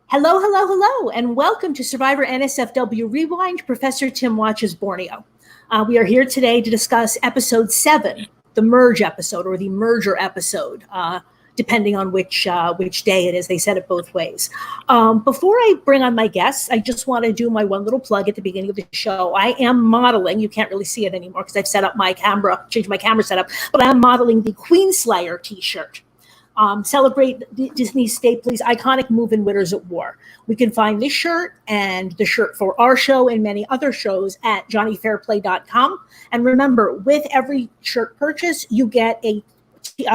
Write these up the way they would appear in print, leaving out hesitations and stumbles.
Hello, hello, hello, and welcome to Survivor NSFW Rewind, Professor Tim Watches Borneo. We are here today to discuss episode 7, the merge episode, or the merger episode, depending on which day it is. They said it both ways. Before I bring on my guests, I just want to do my one little plug at the beginning of the show. I am modeling. You can't really see it anymore because I've set up my camera, changed my camera setup, but I am modeling the Queenslayer t-shirt. Celebrate Disney Stapley's iconic move in Winners at War. We can find this shirt and the shirt for our show and many other shows at johnnyfairplay.com. And remember, with every shirt purchase, you get a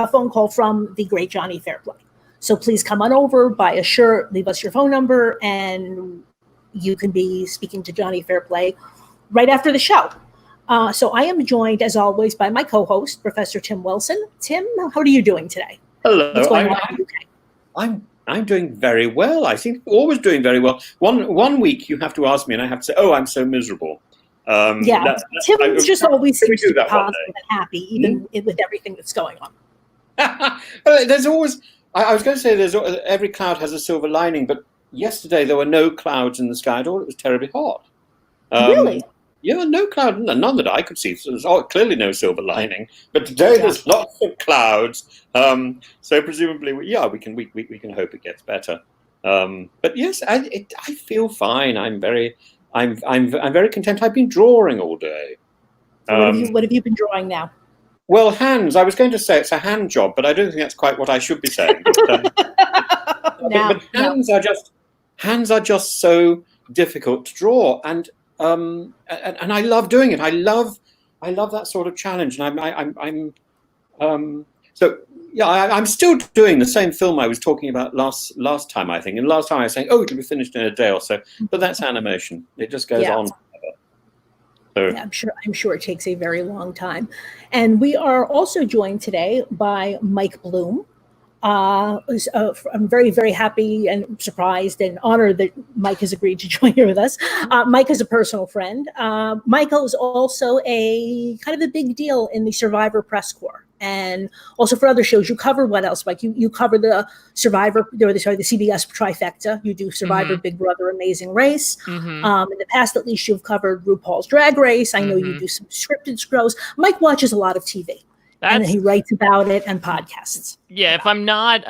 phone call from the great Johnny Fairplay. So please come on over, buy a shirt, leave us your phone number, and you can be speaking to Johnny Fairplay right after the show. So I am joined, as always, by my co-host, Professor Tim Wilson. Tim, how are you doing today? Hello. I'm doing very well. I think always doing very well. One week you have to ask me, and I have to say, "Oh, I'm so miserable." Tim just always seems to be positive and happy, even with everything that's going on. There's always. I was going to say, every cloud has a silver lining, but yesterday there were no clouds in the sky at all. It was terribly hot. Really? Yeah, no cloud, none that I could see. So there's clearly no silver lining. But today there's lots of clouds. So presumably, we can hope it gets better. But yes, I feel fine. I'm very content. I've been drawing all day. What have you been drawing now? Well, hands. I was going to say it's a hand job, but I don't think that's quite what I should be saying. But hands are just so difficult to draw, and I love doing it. I love that sort of challenge, and I'm still doing the same film I was talking about last time, I think. And last time I was saying, it'll be finished in a day or so. But that's animation; it just goes on forever. So. Yeah, I'm sure it takes a very long time. And we are also joined today by Mike Bloom. I'm very, very happy and surprised and honored that Mike has agreed to join here with us. Mike is a personal friend. Michael is also a kind of a big deal in the Survivor press corps, and also for other shows. You cover what else, Mike? You cover the Survivor, the CBS trifecta. You do Survivor, Big Brother, Amazing Race. In the past, at least, you've covered RuPaul's Drag Race. I know you do some scripted shows. Mike watches a lot of TV. And he writes about it and podcasts. Yeah, if I'm not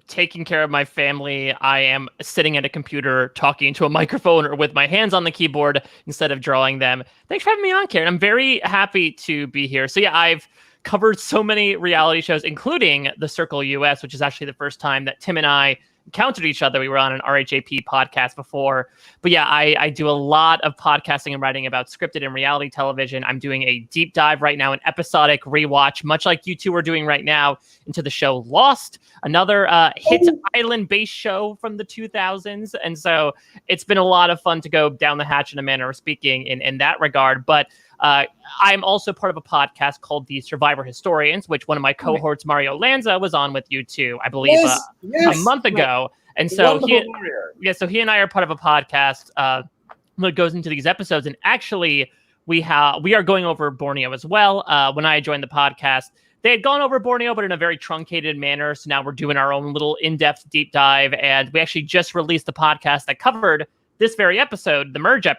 taking care of my family, I am sitting at a computer talking to a microphone or with my hands on the keyboard instead of drawing them. Thanks for having me on, Karen. I'm very happy to be here. So yeah, I've covered so many reality shows, including The Circle US, which is actually the first time that Tim and I encountered each other. We were on an RHAP podcast before. But yeah, I do a lot of podcasting and writing about scripted and reality television. I'm doing a deep dive right now, an episodic rewatch, much like you two are doing right now, into the show Lost, another hit island-based show from the 2000s. And so it's been a lot of fun to go down the hatch in a manner of speaking in that regard. But I'm also part of a podcast called the Survivor Historians, which one of my cohorts, Mario Lanza, was on with you too, I believe, a month ago. And so he and I are part of a podcast that goes into these episodes. And actually, we are going over Borneo as well. When I joined the podcast, they had gone over Borneo, but in a very truncated manner. So now we're doing our own little in-depth deep dive. And we actually just released a podcast that covered this very episode, the merger,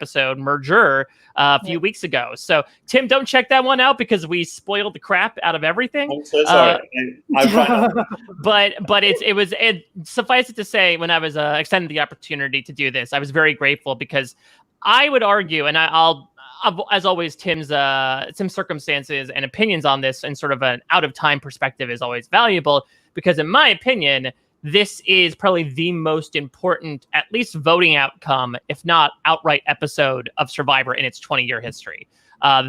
a few weeks ago. So, Tim, don't check that one out because we spoiled the crap out of everything. I'm so sorry. But it suffice it to say, when I was extended the opportunity to do this, I was very grateful because I would argue, and I'll as always, Tim's circumstances and opinions on this and sort of an out of time perspective is always valuable because, in my opinion, this is probably the most important, at least voting outcome, if not outright episode of Survivor in its 20-year history.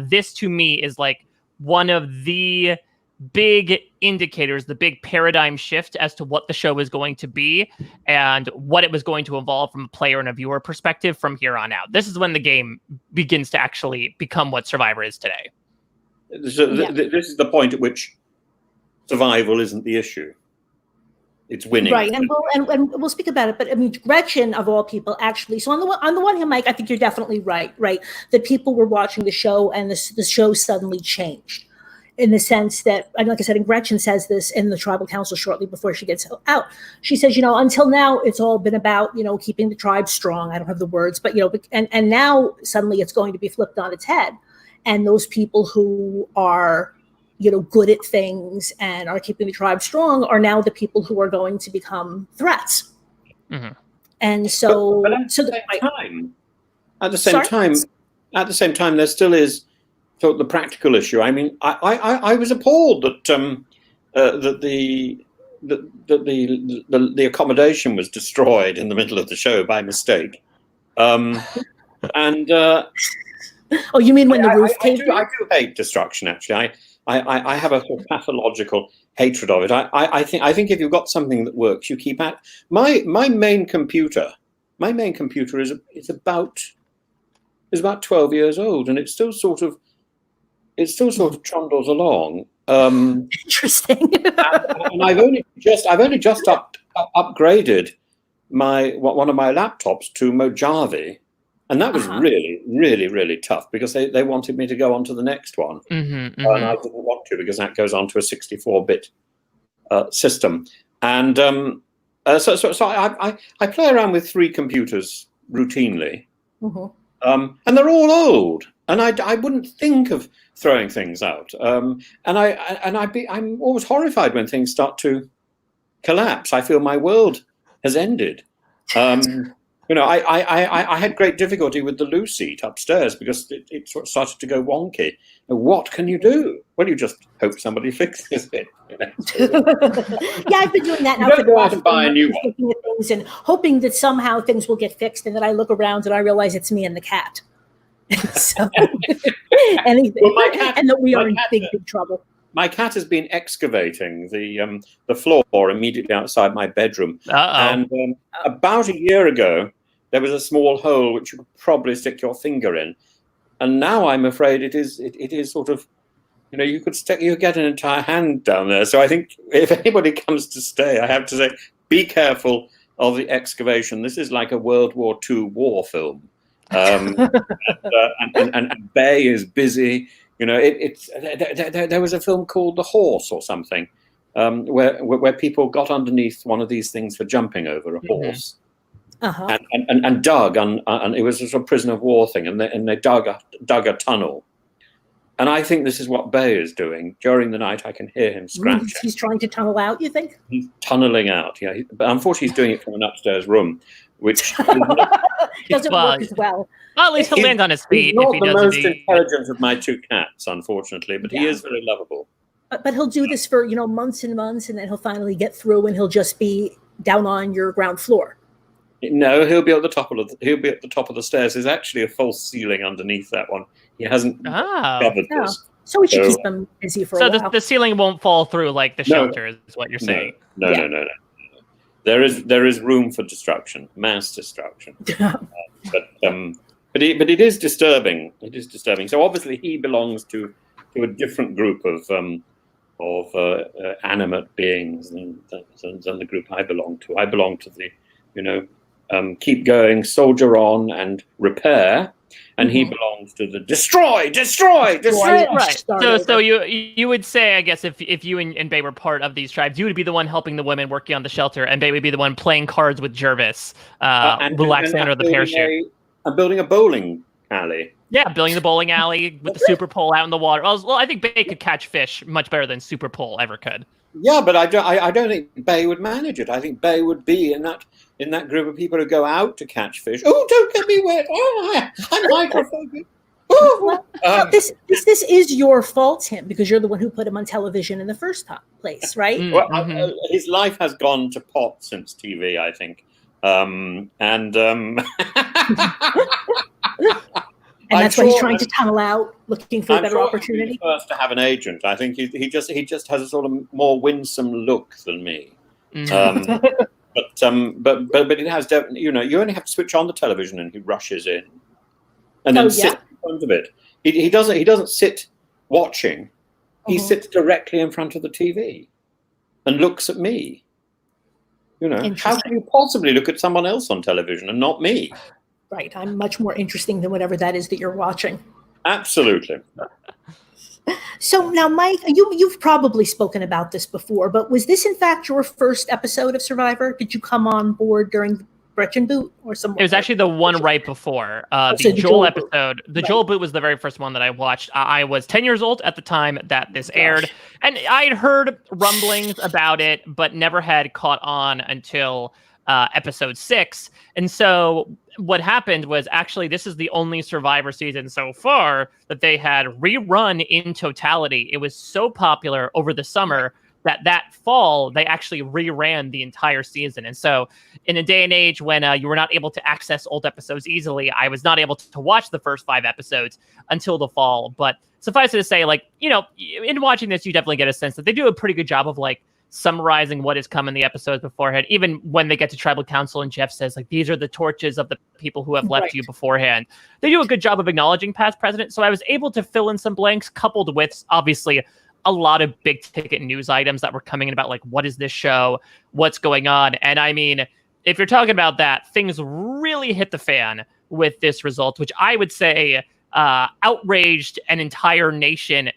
This, to me, is like one of the big indicators, the big paradigm shift as to what the show is going to be and what it was going to evolve from a player and a viewer perspective from here on out. This is when the game begins to actually become what Survivor is today. So this is the point at which survival isn't the issue. It's winning. Right, and we'll speak about it. But I mean, Gretchen of all people, actually. So on the one hand, Mike, I think you're definitely right. That people were watching the show and the show suddenly changed. in the sense that, and like I said, and Gretchen says this in the tribal council shortly before she gets out. She says, until now it's all been about, keeping the tribe strong. I don't have the words, but, and now suddenly it's going to be flipped on its head. And those people who are, good at things and are keeping the tribe strong are now the people who are going to become threats. Mm-hmm. And so, but at the same time, there still is the practical issue. I mean, I was appalled that that the accommodation was destroyed in the middle of the show by mistake. Oh, you mean when the roof caved in? I do hate destruction. Actually, I have a sort of pathological hatred of it. I think if you've got something that works, you keep at. My main computer is about 12 years old, and it still sort of trundles along. Interesting. And I've only just upgraded one of my laptops to Mojave, and that was really, really, really tough because they wanted me to go on to the next one, and I didn't want to because that goes on to a 64-bit system. And so I play around with 3 computers routinely, and they're all old, and I wouldn't think of throwing things out. And I'm always horrified when things start to collapse. I feel my world has ended. I had great difficulty with the loo seat upstairs because it sort of started to go wonky. And what can you do? Well, you just hope somebody fixes it. Yeah, I've been doing that now. You don't go out and buy a new one. Looking at things and hoping that somehow things will get fixed, and then I look around and I realize it's me and the cat. So anything, and that we are in big trouble. My cat has been excavating the floor immediately outside my bedroom. And about a year ago, there was a small hole which you could probably stick your finger in. And now I'm afraid it is sort of, you get an entire hand down there. So I think if anybody comes to stay, I have to say, be careful of the excavation. This is like a World War II war film. And Bay is busy. There was a film called The Horse or something, where people got underneath one of these things for jumping over a horse, and dug, and it was a sort of prisoner of war thing, and they dug a tunnel. And I think this is what Bay is doing. During the night, I can hear him scratching. He's trying to tunnel out, you think? He's tunneling out, yeah. But unfortunately, he's doing it from an upstairs room, which doesn't work as well. Well, at least he'll land on his feet. He's not if he the doesn't most intelligent of my 2 cats, unfortunately, but he is very lovable. But he'll do this for months and months, and then he'll finally get through, and he'll just be down on your ground floor. No, he'll be at the top of the stairs. There's actually a false ceiling underneath that one. He hasn't covered this. So we should keep them busy for a while. So the ceiling won't fall through like the shelter, is what you're saying. No. There is room for destruction, mass destruction. But it is disturbing. It is disturbing. So obviously he belongs to a different group of animate beings than the group I belong to. I belong to the, keep going, soldier on, and repair. And he belongs to the destroy. Right. So you would say, I guess, if you and Bay were part of these tribes, you would be the one helping the women working on the shelter, and Bay would be the one playing cards with Jervis, relaxing under the parachute. I'm building a bowling alley. Yeah, building the bowling alley with the super pole out in the water. Well, I think Bay could catch fish much better than super pole ever could. Yeah, but I don't think Bay would manage it. I think Bay would be in that group of people who go out to catch fish. Oh, don't get me wet! Oh, I'm hydrophobic. This is your fault, Tim, because you're the one who put him on television in the first place, right? His life has gone to pot since TV, I think. And that's why he's trying to tunnel out, looking for a better opportunity. First to have an agent, I think he just has a sort of more winsome look than me. But it has definitely, you only have to switch on the television and he rushes in, and then sit in front of it. He doesn't sit watching. He sits directly in front of the TV and looks at me. How can you possibly look at someone else on television and not me? Right. I'm much more interesting than whatever that is that you're watching. Absolutely. So now, Mike, you've probably spoken about this before, but was this in fact your first episode of Survivor? Did you come on board during the Gretchen boot or something? It was actually the one right before the so Joel Joel episode. The Right. Joel boot was the very first one that I watched. I was 10 years old at the time that this aired, and I had heard rumblings about it, but never had caught on until episode 6. And so what happened was, actually, this is the only Survivor season so far that they had rerun in totality. It was so popular over the summer that fall they actually reran the entire season. And so in a day and age when you were not able to access old episodes easily, I was not able to watch the first 5 episodes until the fall. But suffice it to say, like, you know, in watching this, you definitely get a sense that they do a pretty good job of like summarizing what has come in the episodes beforehand. Even when they get to tribal council and Jeff says, like, these are the torches of the people who have left you beforehand, they do a good job of acknowledging past presidents. So I was able to fill in some blanks, coupled with obviously a lot of big ticket news items that were coming in about, like, what is this show, what's going on. And I mean, if you're talking about that, things really hit the fan with this result, which I would say outraged an entire nation,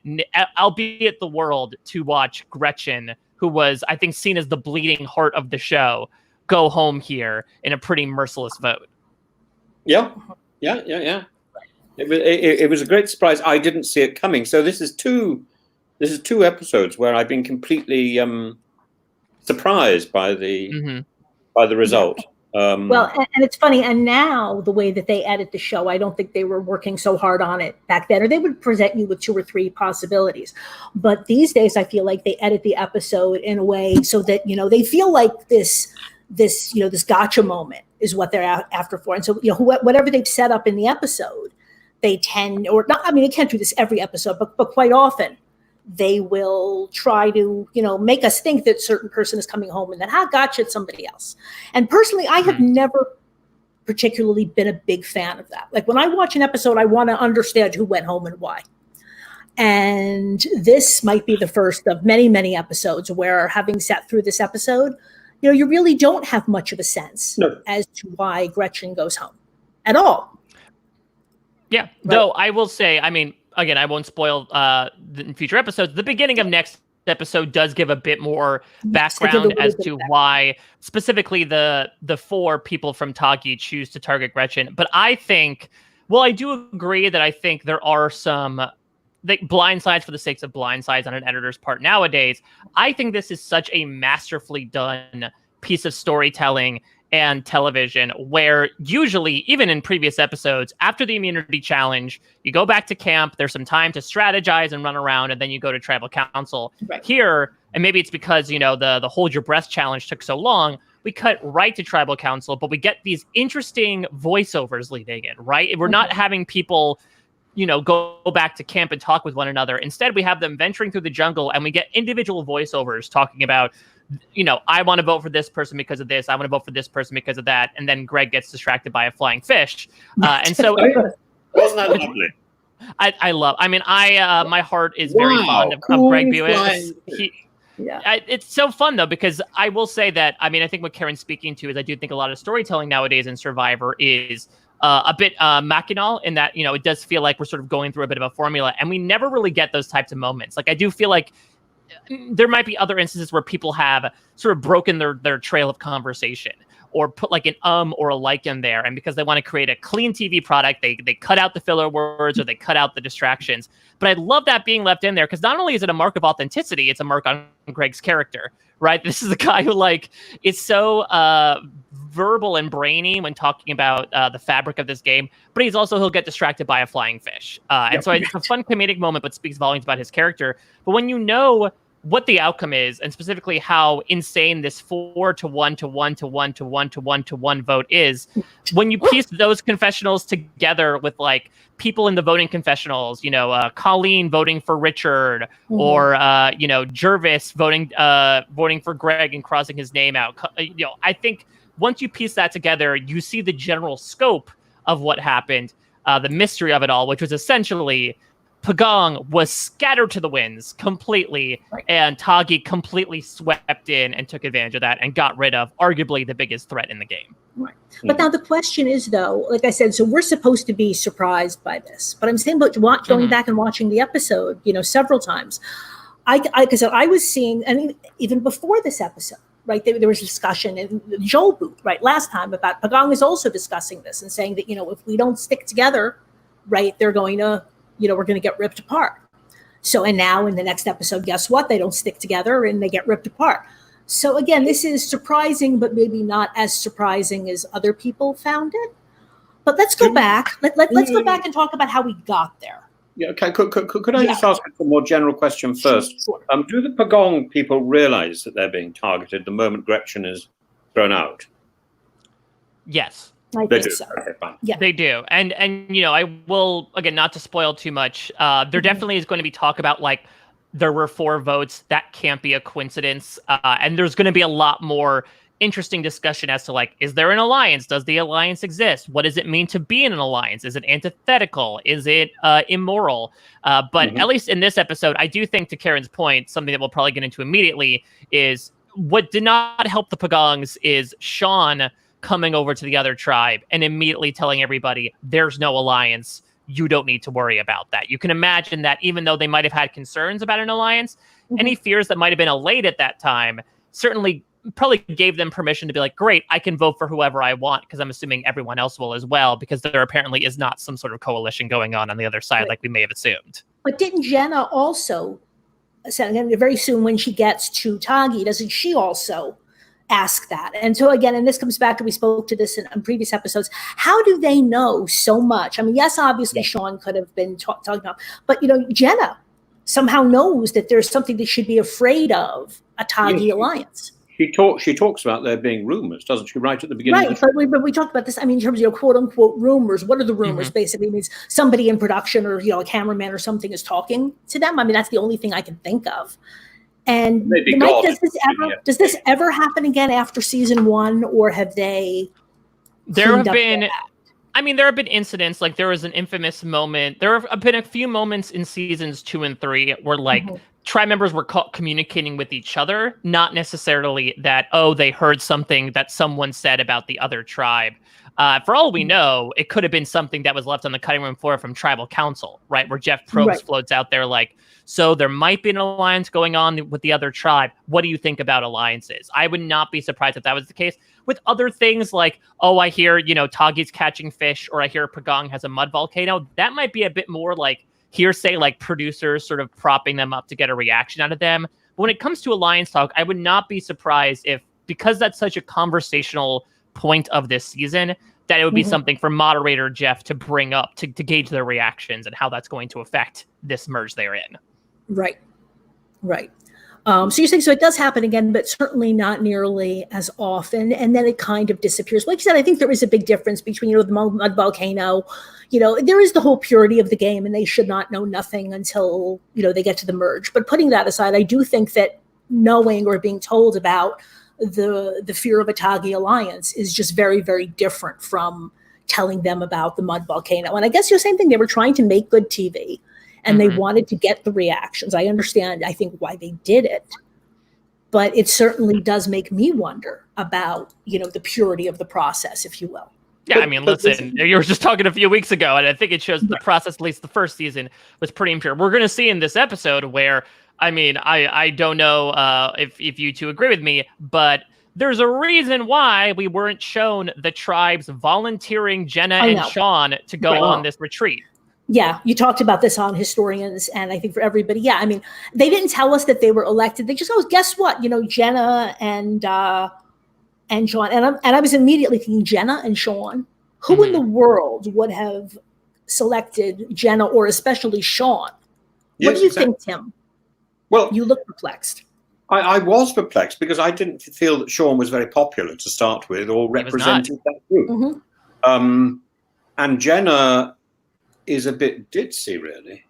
albeit the world, to watch Gretchen, who was, I think, seen as the bleeding heart of the show, go home here in a pretty merciless vote. Yeah. It was a great surprise. I didn't see it coming. So this is two episodes where I've been completely surprised by the result. Well, and it's funny, and now the way that they edit the show, I don't think they were working so hard on it back then, or they would present you with 2 or 3 possibilities. But these days, I feel like they edit the episode in a way so that, you know, they feel like this gotcha moment is what they're after for. And so, you know, whatever they've set up in the episode, they tend, or not, I mean, they can't do this every episode, but quite often they will try to, you know, make us think that certain person is coming home and then, gotcha, it's somebody else. And personally, I have never particularly been a big fan of that. Like, when I watch an episode, I want to understand who went home and why. And this might be the first of many, many episodes where, having sat through this episode, you know, you really don't have much of a sense as to why Gretchen goes home at all. Yeah, right. Though I will say, I mean, again, I won't spoil in future episodes. The beginning of next episode does give a bit more background as to why specifically the 4 people from Tagi choose to target Gretchen. But I think, well, I do agree that I think there are some blindsides for the sakes of blindsides on an editor's part nowadays. I think this is such a masterfully done piece of storytelling and television, where usually, even in previous episodes, after the immunity challenge, you go back to camp, there's some time to strategize and run around, and then you go to tribal council. Right. Here, and maybe it's because, you know, the hold your breath challenge took so long, we cut right to tribal council, but we get these interesting voiceovers leading in, right? We're not having people, you know, go back to camp and talk with one another. Instead, we have them venturing through the jungle, and we get individual voiceovers talking about, you know, I want to vote for this person because of this. I want to vote for this person because of that. And then Greg gets distracted by a flying fish. And so wasn't that lovely? I love, I mean, my heart is very fond of Greg Buick. It's so fun though, because I will say that, I mean, I think what Karen's speaking to is, I do think a lot of storytelling nowadays in Survivor is a bit machinal, in that, you know, it does feel like we're sort of going through a bit of a formula, and we never really get those types of moments. Like, I do feel like there might be other instances where people have sort of broken their trail of conversation, or put like an or a like in there. And because they want to create a clean TV product, they cut out the filler words, or they cut out the distractions. But I love that being left in there, because not only is it a mark of authenticity, it's a mark on Greg's character, right? This is a guy who, like, is so verbal and brainy when talking about the fabric of this game, but he'll get distracted by a flying fish. And so it's a fun comedic moment, but speaks volumes about his character. But when you know what the outcome is, and specifically how insane this 4-to-1-to-1-to-1-to-1-to-1-to-1 vote is, when you piece those confessionals together with, like, people in the voting confessionals, you know, Colleen voting for Richard, or you know, Jervis voting for Greg and crossing his name out. You know, I think once you piece that together, you see the general scope of what happened, the mystery of it all, which was essentially Pagong was scattered to the winds completely, and Tagi completely swept in and took advantage of that and got rid of arguably the biggest threat in the game. Right. But now the question is, though, like I said, so we're supposed to be surprised by this. But I'm saying, but going back and watching the episode, several times, because I was seeing, I mean, even before this episode, right, there was discussion in the Joel booth, right, last time about Pagong is also discussing this and saying that, if we don't stick together, right, they're going to, we're going to get ripped apart. So, and now in the next episode, guess what? They don't stick together and they get ripped apart. So again, this is surprising, but maybe not as surprising as other people found it. But let's go back. Let's go back and talk about how we got there. Yeah. Okay. Could I just ask a more general question first? Sure. Do the Pagong people realize that they're being targeted the moment Gretchen is thrown out? Yes. I think so. Okay, fine. Yeah, they do. And I will, again, not to spoil too much. There definitely is going to be talk about there were 4 votes. That can't be a coincidence. And there's going to be a lot more interesting discussion as to is there an alliance? Does the alliance exist? What does it mean to be in an alliance? Is it antithetical? Is it immoral? But at least in this episode, I do think, to Karen's point, something that we'll probably get into immediately is what did not help the Pagongs is Sean coming over to the other tribe and immediately telling everybody there's no alliance. You don't need to worry about that. You can imagine that even though they might have had concerns about an alliance, any fears that might have been allayed at that time certainly probably gave them permission to be great, I can vote for whoever I want, because I'm assuming everyone else will as well, because there apparently is not some sort of coalition going on the other side like we may have assumed. But didn't Jenna also, very soon when she gets to Tagi, doesn't she also ask that? And so again, and this comes back to, we spoke to this in previous episodes, how do they know so much? I mean, yes, obviously Sean could have been talking about, but Jenna somehow knows that there's something that should be afraid of, a Tagi alliance. She talks about there being rumors, doesn't she, right at the beginning? Right, but we talked about this, I mean, in terms of, quote unquote rumors. What are the rumors? Basically means somebody in production or, a cameraman or something is talking to them. I mean, that's the only thing I can think of. And Mike, does this ever happen again after season 1, or have they? There have been incidents, there was an infamous moment. There have been a few moments in seasons 2 and 3 where tribe members were communicating with each other, not necessarily that, they heard something that someone said about the other tribe. For all we know, it could have been something that was left on the cutting room floor from tribal council, right? Where Jeff Probst floats out there so there might be an alliance going on with the other tribe. What do you think about alliances? I would not be surprised if that was the case. With other things I hear, Tagi's catching fish, or I hear Pagong has a mud volcano, that might be a bit more hearsay, producers sort of propping them up to get a reaction out of them. But when it comes to alliance talk, I would not be surprised if, because that's such a conversational point of this season, that it would be something for moderator Jeff to bring up to gauge their reactions and how that's going to affect this merge they're in. Right. So you're saying, so it does happen again, but certainly not nearly as often. And then it kind of disappears. Like you said, I think there is a big difference between, the mud volcano, there is the whole purity of the game, and they should not know nothing until, they get to the merge. But putting that aside, I do think that knowing or being told about the fear of a Tagi alliance is just very, very different from telling them about the mud volcano. And I guess the same thing, they were trying to make good TV. And they wanted to get the reactions. I understand, I think, why they did it. But it certainly does make me wonder about, the purity of the process, if you will. Yeah, I mean, listen, you were just talking a few weeks ago, and I think it shows the process, at least the first season, was pretty impure. We're going to see in this episode where, I mean, I don't know if you two agree with me, but there's a reason why we weren't shown the tribes volunteering Jenna and Sean to go on this retreat. Yeah, you talked about this on Historians, and I think for everybody, I mean, they didn't tell us that they were elected. They just guess what? Jenna and Sean, and I was immediately thinking Jenna and Sean. Who in the world would have selected Jenna, or especially Sean? What do you think, Tim? Well, you look perplexed. I was perplexed because I didn't feel that Sean was very popular to start with, or represented that group. And Jenna is a bit ditzy, really.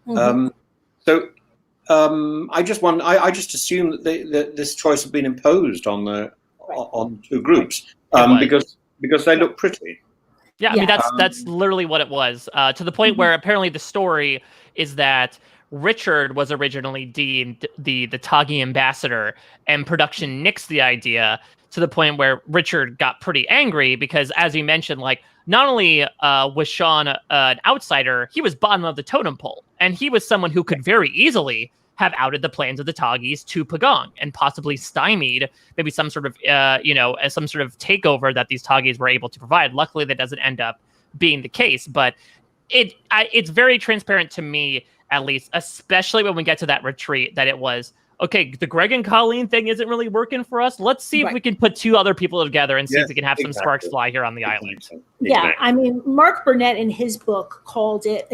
I just assumed that this choice had been imposed on two groups because they look pretty. Yeah, I mean that's literally what it was. To the point where apparently the story is that Richard was originally deemed the Tagi ambassador, and production nixed the idea to the point where Richard got pretty angry because, as you mentioned, like, not only was Sean an outsider, he was bottom of the totem pole, and he was someone who could very easily have outed the plans of the Tagis to Pagong and possibly stymied maybe some sort of some sort of takeover that these Tagis were able to provide. Luckily, that doesn't end up being the case, but it's very transparent to me, at least, especially when we get to that retreat, that it was, okay, the Greg and Colleen thing isn't really working for us. Let's see if we can put two other people together and see if we can have some sparks fly here on the island. Yeah, I mean, Mark Burnett in his book called it,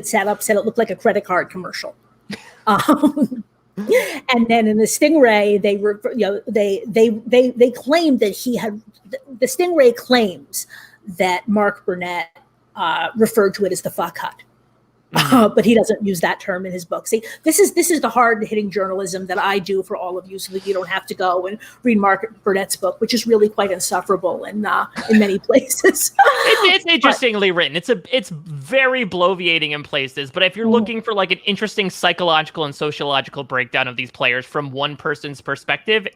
said it looked like a credit card commercial. And then in the Stingray, they claimed that the Stingray claims that Mark Burnett referred to it as the fuck hut. But he doesn't use that term in his book. See, this is the hard-hitting journalism that I do for all of you, so that you don't have to go and read Mark Burnett's book, which is really quite insufferable in many places. It's interestingly written. It's very bloviating in places, but if you're looking for like an interesting psychological and sociological breakdown of these players from one person's perspective,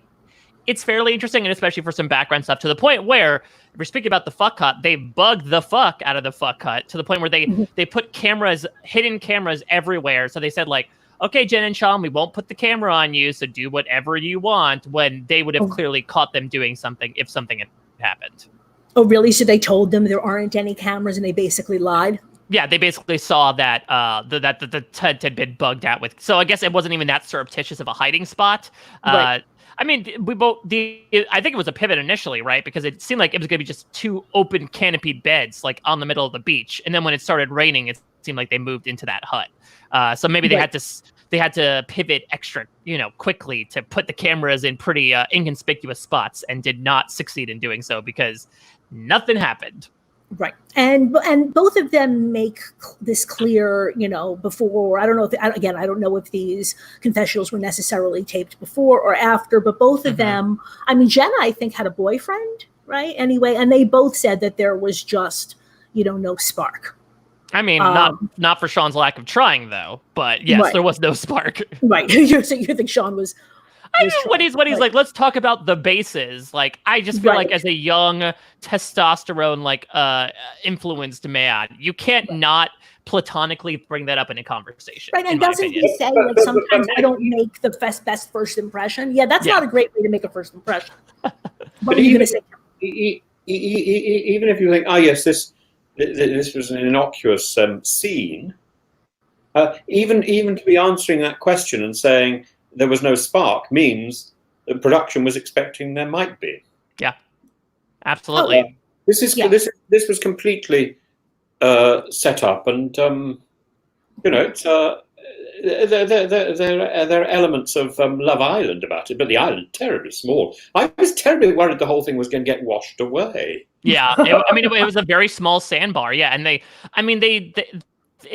it's fairly interesting, and especially for some background stuff, to the point where, if we're speaking about the fuck hut, they bugged the fuck out of the fuck hut to the point where they put hidden cameras everywhere. So they said, like, okay, Jen and Sean, we won't put the camera on you, so do whatever you want, when they would have clearly caught them doing something if something had happened. Oh, really? So they told them there aren't any cameras, and they basically lied? Yeah, they basically saw that the tent had been bugged out with. So I guess it wasn't even that surreptitious of a hiding spot. Right. I mean, I think it was a pivot initially, right? Because it seemed like it was going to be just two open canopied beds, like on the middle of the beach. And then when it started raining, it seemed like they moved into that hut. So maybe they had to pivot extra, quickly to put the cameras in pretty inconspicuous spots, and did not succeed in doing so because nothing happened. Right. And both of them make this clear, before. I don't know if these confessionals were necessarily taped before or after, but both of them, I mean, Jenna, I think, had a boyfriend, right? Anyway, and they both said that there was just, no spark. I mean, not for Sean's lack of trying, though, but yes, There was no spark. Right. You think Sean was... I mean, when he's like, let's talk about the bases. Like, I just feel like as a young testosterone, influenced man, you can't not platonically bring that up in a conversation. Right, and doesn't he say, like, sometimes I don't make the best first impression? Yeah, that's not a great way to make a first impression. What are you going to say? Even if you think, yes, this was an innocuous scene, even to be answering that question and saying there was no spark means the production was expecting there might be. Yeah, absolutely. Oh, yeah. This was completely set up, and it's there are elements of Love Island about it, but the island terribly small. I was terribly worried the whole thing was going to get washed away. Yeah, it was a very small sandbar. Yeah, and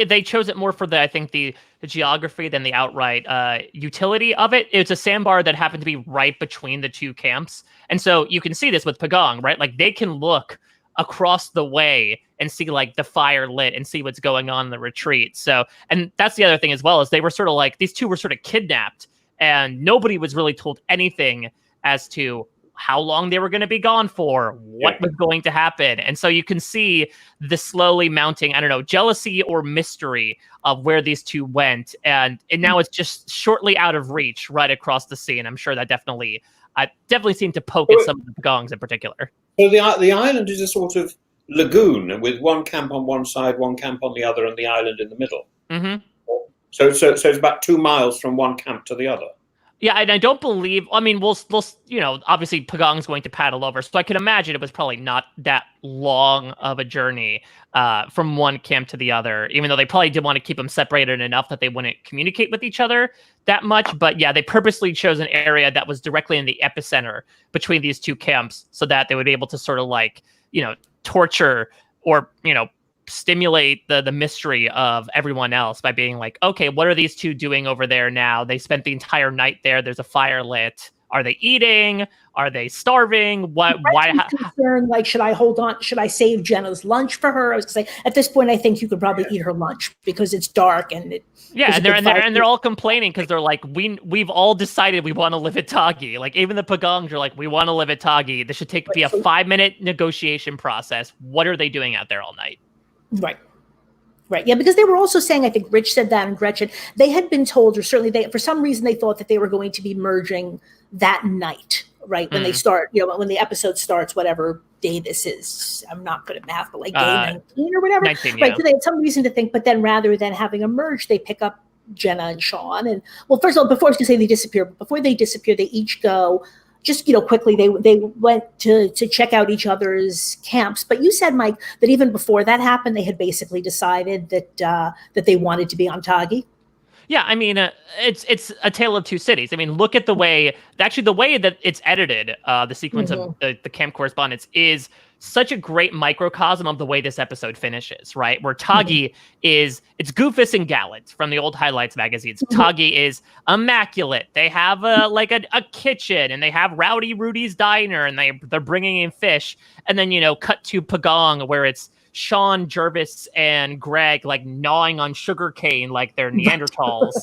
they chose it more for the geography than the outright utility of it. It's a sandbar that happened to be right between the two camps. And so you can see this with Pagong, right? Like, they can look across the way and see, like, the fire lit and see what's going on in the retreat. So, and that's the other thing as well, is they were sort of like, these two were sort of kidnapped, and nobody was really told anything as to how long they were going to be gone for, what was going to happen. And so you can see the slowly mounting, I don't know, jealousy or mystery of where these two went. And now it's just shortly out of reach right across the sea. And I'm sure that definitely seemed to poke at some of the Pagongs in particular. So the island is a sort of lagoon with one camp on one side, one camp on the other, and the island in the middle. Mm-hmm. So it's about 2 miles from one camp to the other. Yeah, and I don't believe, I mean, we'll obviously Pagong's going to paddle over, so I can imagine it was probably not that long of a journey from one camp to the other, even though they probably did want to keep them separated enough that they wouldn't communicate with each other that much. But yeah, they purposely chose an area that was directly in the epicenter between these two camps so that they would be able to sort of torture or, stimulate the mystery of everyone else by being like, okay, what are these two doing over there now? They spent the entire night there. There's a fire lit. Are they eating? Are they starving? Why? Concerned, like, should I hold on? Should I save Jenna's lunch for her? I was going to say, at this point, I think you could probably eat her lunch because it's dark and it. Yeah, and they're all complaining because they're like, we've all decided we want to live at Tagi. Like, even the Pagongs are like, we want to live at Tagi. This should be a 5-minute negotiation process. What are they doing out there all night? Right. Right. Yeah, because they were also saying, I think Rich said that, and Gretchen, they had been told, or certainly for some reason they thought that they were going to be merging that night, right? When they start, when the episode starts, whatever day this is. I'm not good at math, but like day 19 or whatever. 19, right. Yeah. So they had some reason to think, but then rather than having a merge, they pick up Jenna and Sean. And well, first of all, before I was going to say they disappear, but before they disappear, they each go. Just quickly, they went to check out each other's camps. But you said, Mike, that even before that happened, they had basically decided that they wanted to be on Tagi. Yeah, I mean, it's a tale of two cities. I mean, look at the way that it's edited. The sequence of the camp correspondence is such a great microcosm of the way this episode finishes, right? Where Tagi it's Goofus and Gallant from the old Highlights magazines. Tagi is immaculate. They have a kitchen, and they have Rowdy Rudy's Diner, and they're bringing in fish. And then, cut to Pagong, where it's Sean, Jervis, and Greg like gnawing on sugarcane like they're Neanderthals,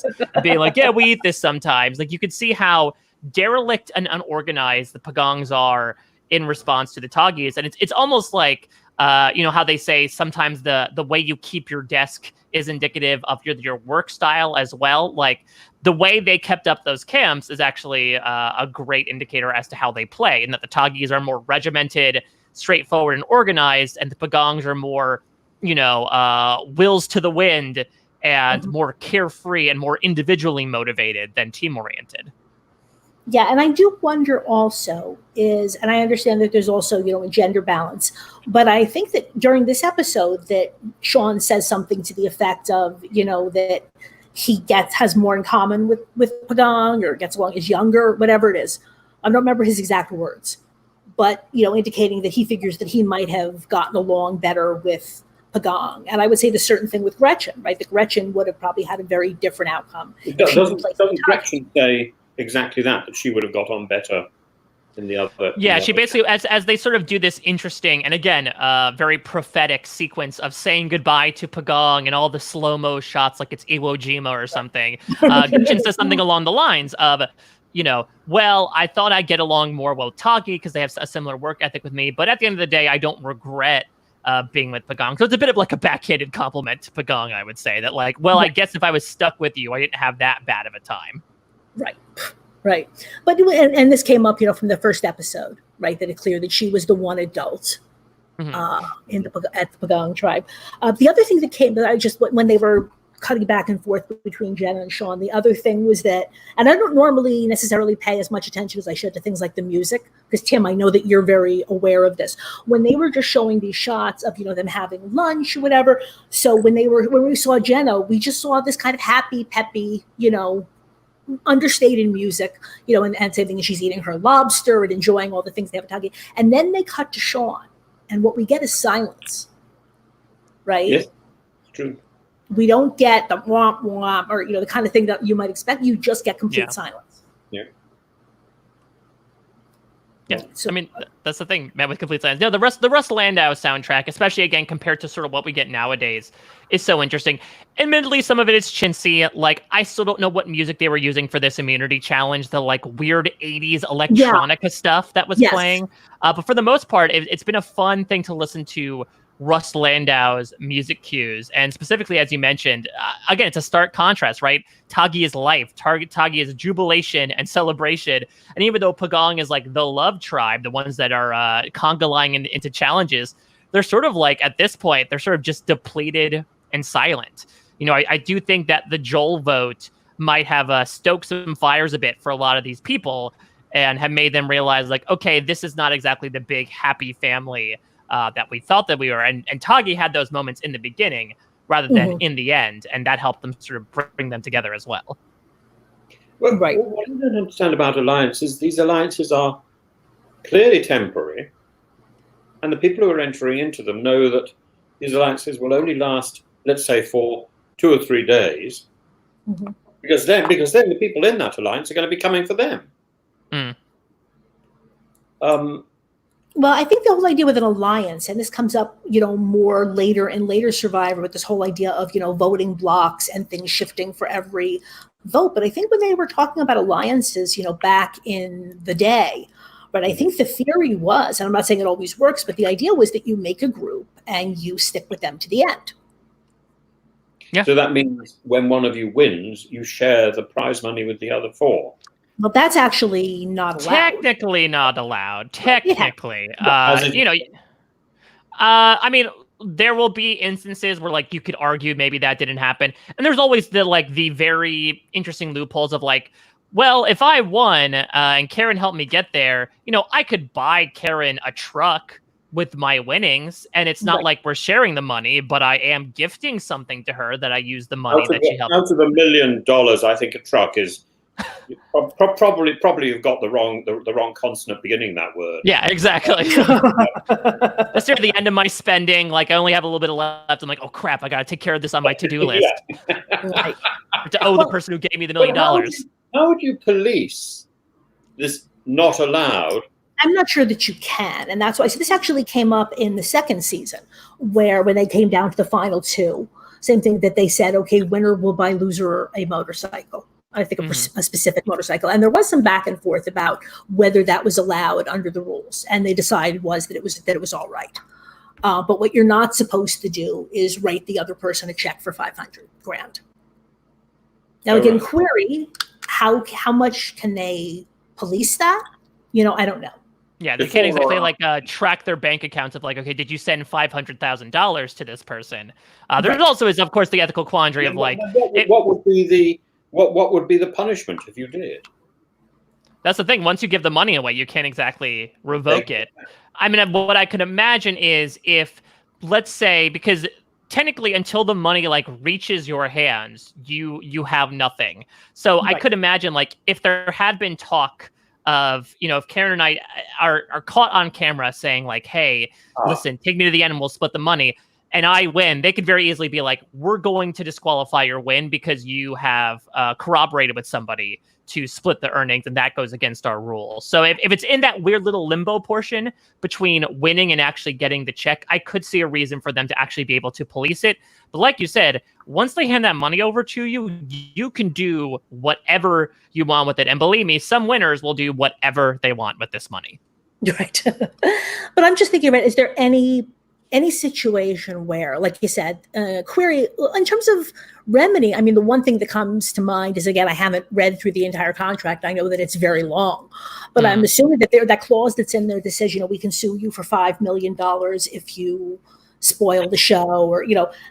being like, yeah, we eat this sometimes. Like, you could see how derelict and unorganized the Pagongs are in response to the Tagis. And it's almost like, how they say sometimes the way you keep your desk is indicative of your work style as well. Like, the way they kept up those camps is actually a great indicator as to how they play, and that the Tagis are more regimented, straightforward, and organized, and the Pagongs are more, wills to the wind and more carefree and more individually motivated than team-oriented. Yeah, and I do wonder also and I understand that there's also, a gender balance, but I think that during this episode that Sean says something to the effect of, that he has more in common with Pagong, or gets along, is younger, whatever it is. I don't remember his exact words, but, indicating that he figures that he might have gotten along better with Pagong. And I would say the certain thing with Gretchen, right? That Gretchen would have probably had a very different outcome. Doesn't Gretchen say exactly that she would have got on better than the other? Yeah, she basically, as they sort of do this interesting, and again, very prophetic sequence of saying goodbye to Pagong and all the slow-mo shots like it's Iwo Jima or something. Gretchen says something along the lines of, well, I thought I'd get along more with Tagi because they have a similar work ethic with me, but at the end of the day, I don't regret being with Pagong. So it's a bit of like a backhanded compliment to Pagong, I would say, that like, well, I guess if I was stuck with you, I didn't have that bad of a time. Right. But, and this came up, from the first episode, right, that it's clear that she was the one adult at the Pagong tribe. The other thing that when they were cutting back and forth between Jenna and Sean, the other thing was that, and I don't normally necessarily pay as much attention as I should to things like the music, because Tim, I know that you're very aware of this. When they were just showing these shots of, them having lunch or whatever. So when we saw Jenna, we just saw this kind of happy, peppy, understated music, and same thing, she's eating her lobster and enjoying all the things they have at Tagi. And then they cut to Sean, and what we get is silence, right? Yes, true. We don't get the womp womp or the kind of thing that you might expect. You just get complete silence. Yeah, so, I mean, that's the thing, man, with complete silence. The Russ Landau soundtrack, especially, again, compared to sort of what we get nowadays, is so interesting. Admittedly, some of it is chintzy. Like, I still don't know what music they were using for this immunity challenge, the, like, weird 80s electronica stuff that was playing. But for the most part, it's been a fun thing to listen to Russ Landau's music cues. And specifically, as you mentioned, again, it's a stark contrast, right? Tagi is life. Tagi is jubilation and celebration. And even though Pagong is like the love tribe, the ones that are conga-ling into challenges, they're sort of like, at this point, they're sort of just depleted and silent. I do think that the Joel vote might have stoked some fires a bit for a lot of these people and have made them realize, like, okay, this is not exactly the big happy family that we thought that we were. And Tagi had those moments in the beginning rather than in the end, and that helped them sort of bring them together as well. Well, what I don't understand about alliances, these alliances are clearly temporary, and the people who are entering into them know that these alliances will only last, let's say, for 2 or 3 days, because then the people in that alliance are going to be coming for them. Well, I think the whole idea with an alliance, and this comes up, more later in later Survivor with this whole idea of, voting blocks and things shifting for every vote. But I think when they were talking about alliances, back in the day, but I think the theory was, and I'm not saying it always works, but the idea was that you make a group and you stick with them to the end. Yeah. So that means when one of you wins, you share the prize money with the other 4. Well, that's actually not allowed. Technically not allowed. Technically. I mean, there will be instances where, like, you could argue maybe that didn't happen. And there's always the very interesting loopholes of, like, well, if I won and Karen helped me get there, I could buy Karen a truck with my winnings, and it's not like we're sharing the money, but I am gifting something to her that I use the money that she helped. Out of $1 million, I think a truck is probably you've got the wrong consonant beginning that word. Yeah, exactly. That's near the end of my spending. Like, I only have a little bit left. I'm like, oh crap, I gotta take care of this on my to-do list. Right. To owe the person who gave me the $1 million. How would you police this not allowed? I'm not sure that you can. And that's why. So this actually came up in the second season, where when they came down to the final 2, same thing that they said, okay, winner will buy loser a motorcycle. I think a specific motorcycle. And there was some back and forth about whether that was allowed under the rules. And they decided that it was all right. But what you're not supposed to do is write the other person a check for $500,000. Now, again, query, how much can they police that? I don't know. Yeah, they can't exactly track their bank accounts of okay, did you send $500,000 to this person? There also is, of course, the ethical quandary of what would be the punishment if you did? That's the thing. Once you give the money away, you can't exactly revoke it. I mean, what I could imagine is if, let's say, because technically until the money reaches your hands, you have nothing. So I could imagine if there had been talk of, if Karen and I are caught on camera saying hey, listen, take me to the end and we'll split the money, and I win, they could very easily be we're going to disqualify your win because you have corroborated with somebody to split the earnings, and that goes against our rules. So if it's in that weird little limbo portion between winning and actually getting the check, I could see a reason for them to actually be able to police it. But like you said, once they hand that money over to you, you can do whatever you want with it. And believe me, some winners will do whatever they want with this money. Right. But I'm just thinking about, is there any situation where, like you said, query, in terms of remedy, I mean, the one thing that comes to mind is, again, I haven't read through the entire contract. I know that it's very long, but I'm assuming that that clause that's in there that says, we can sue you for $5 million if you spoil the show, or,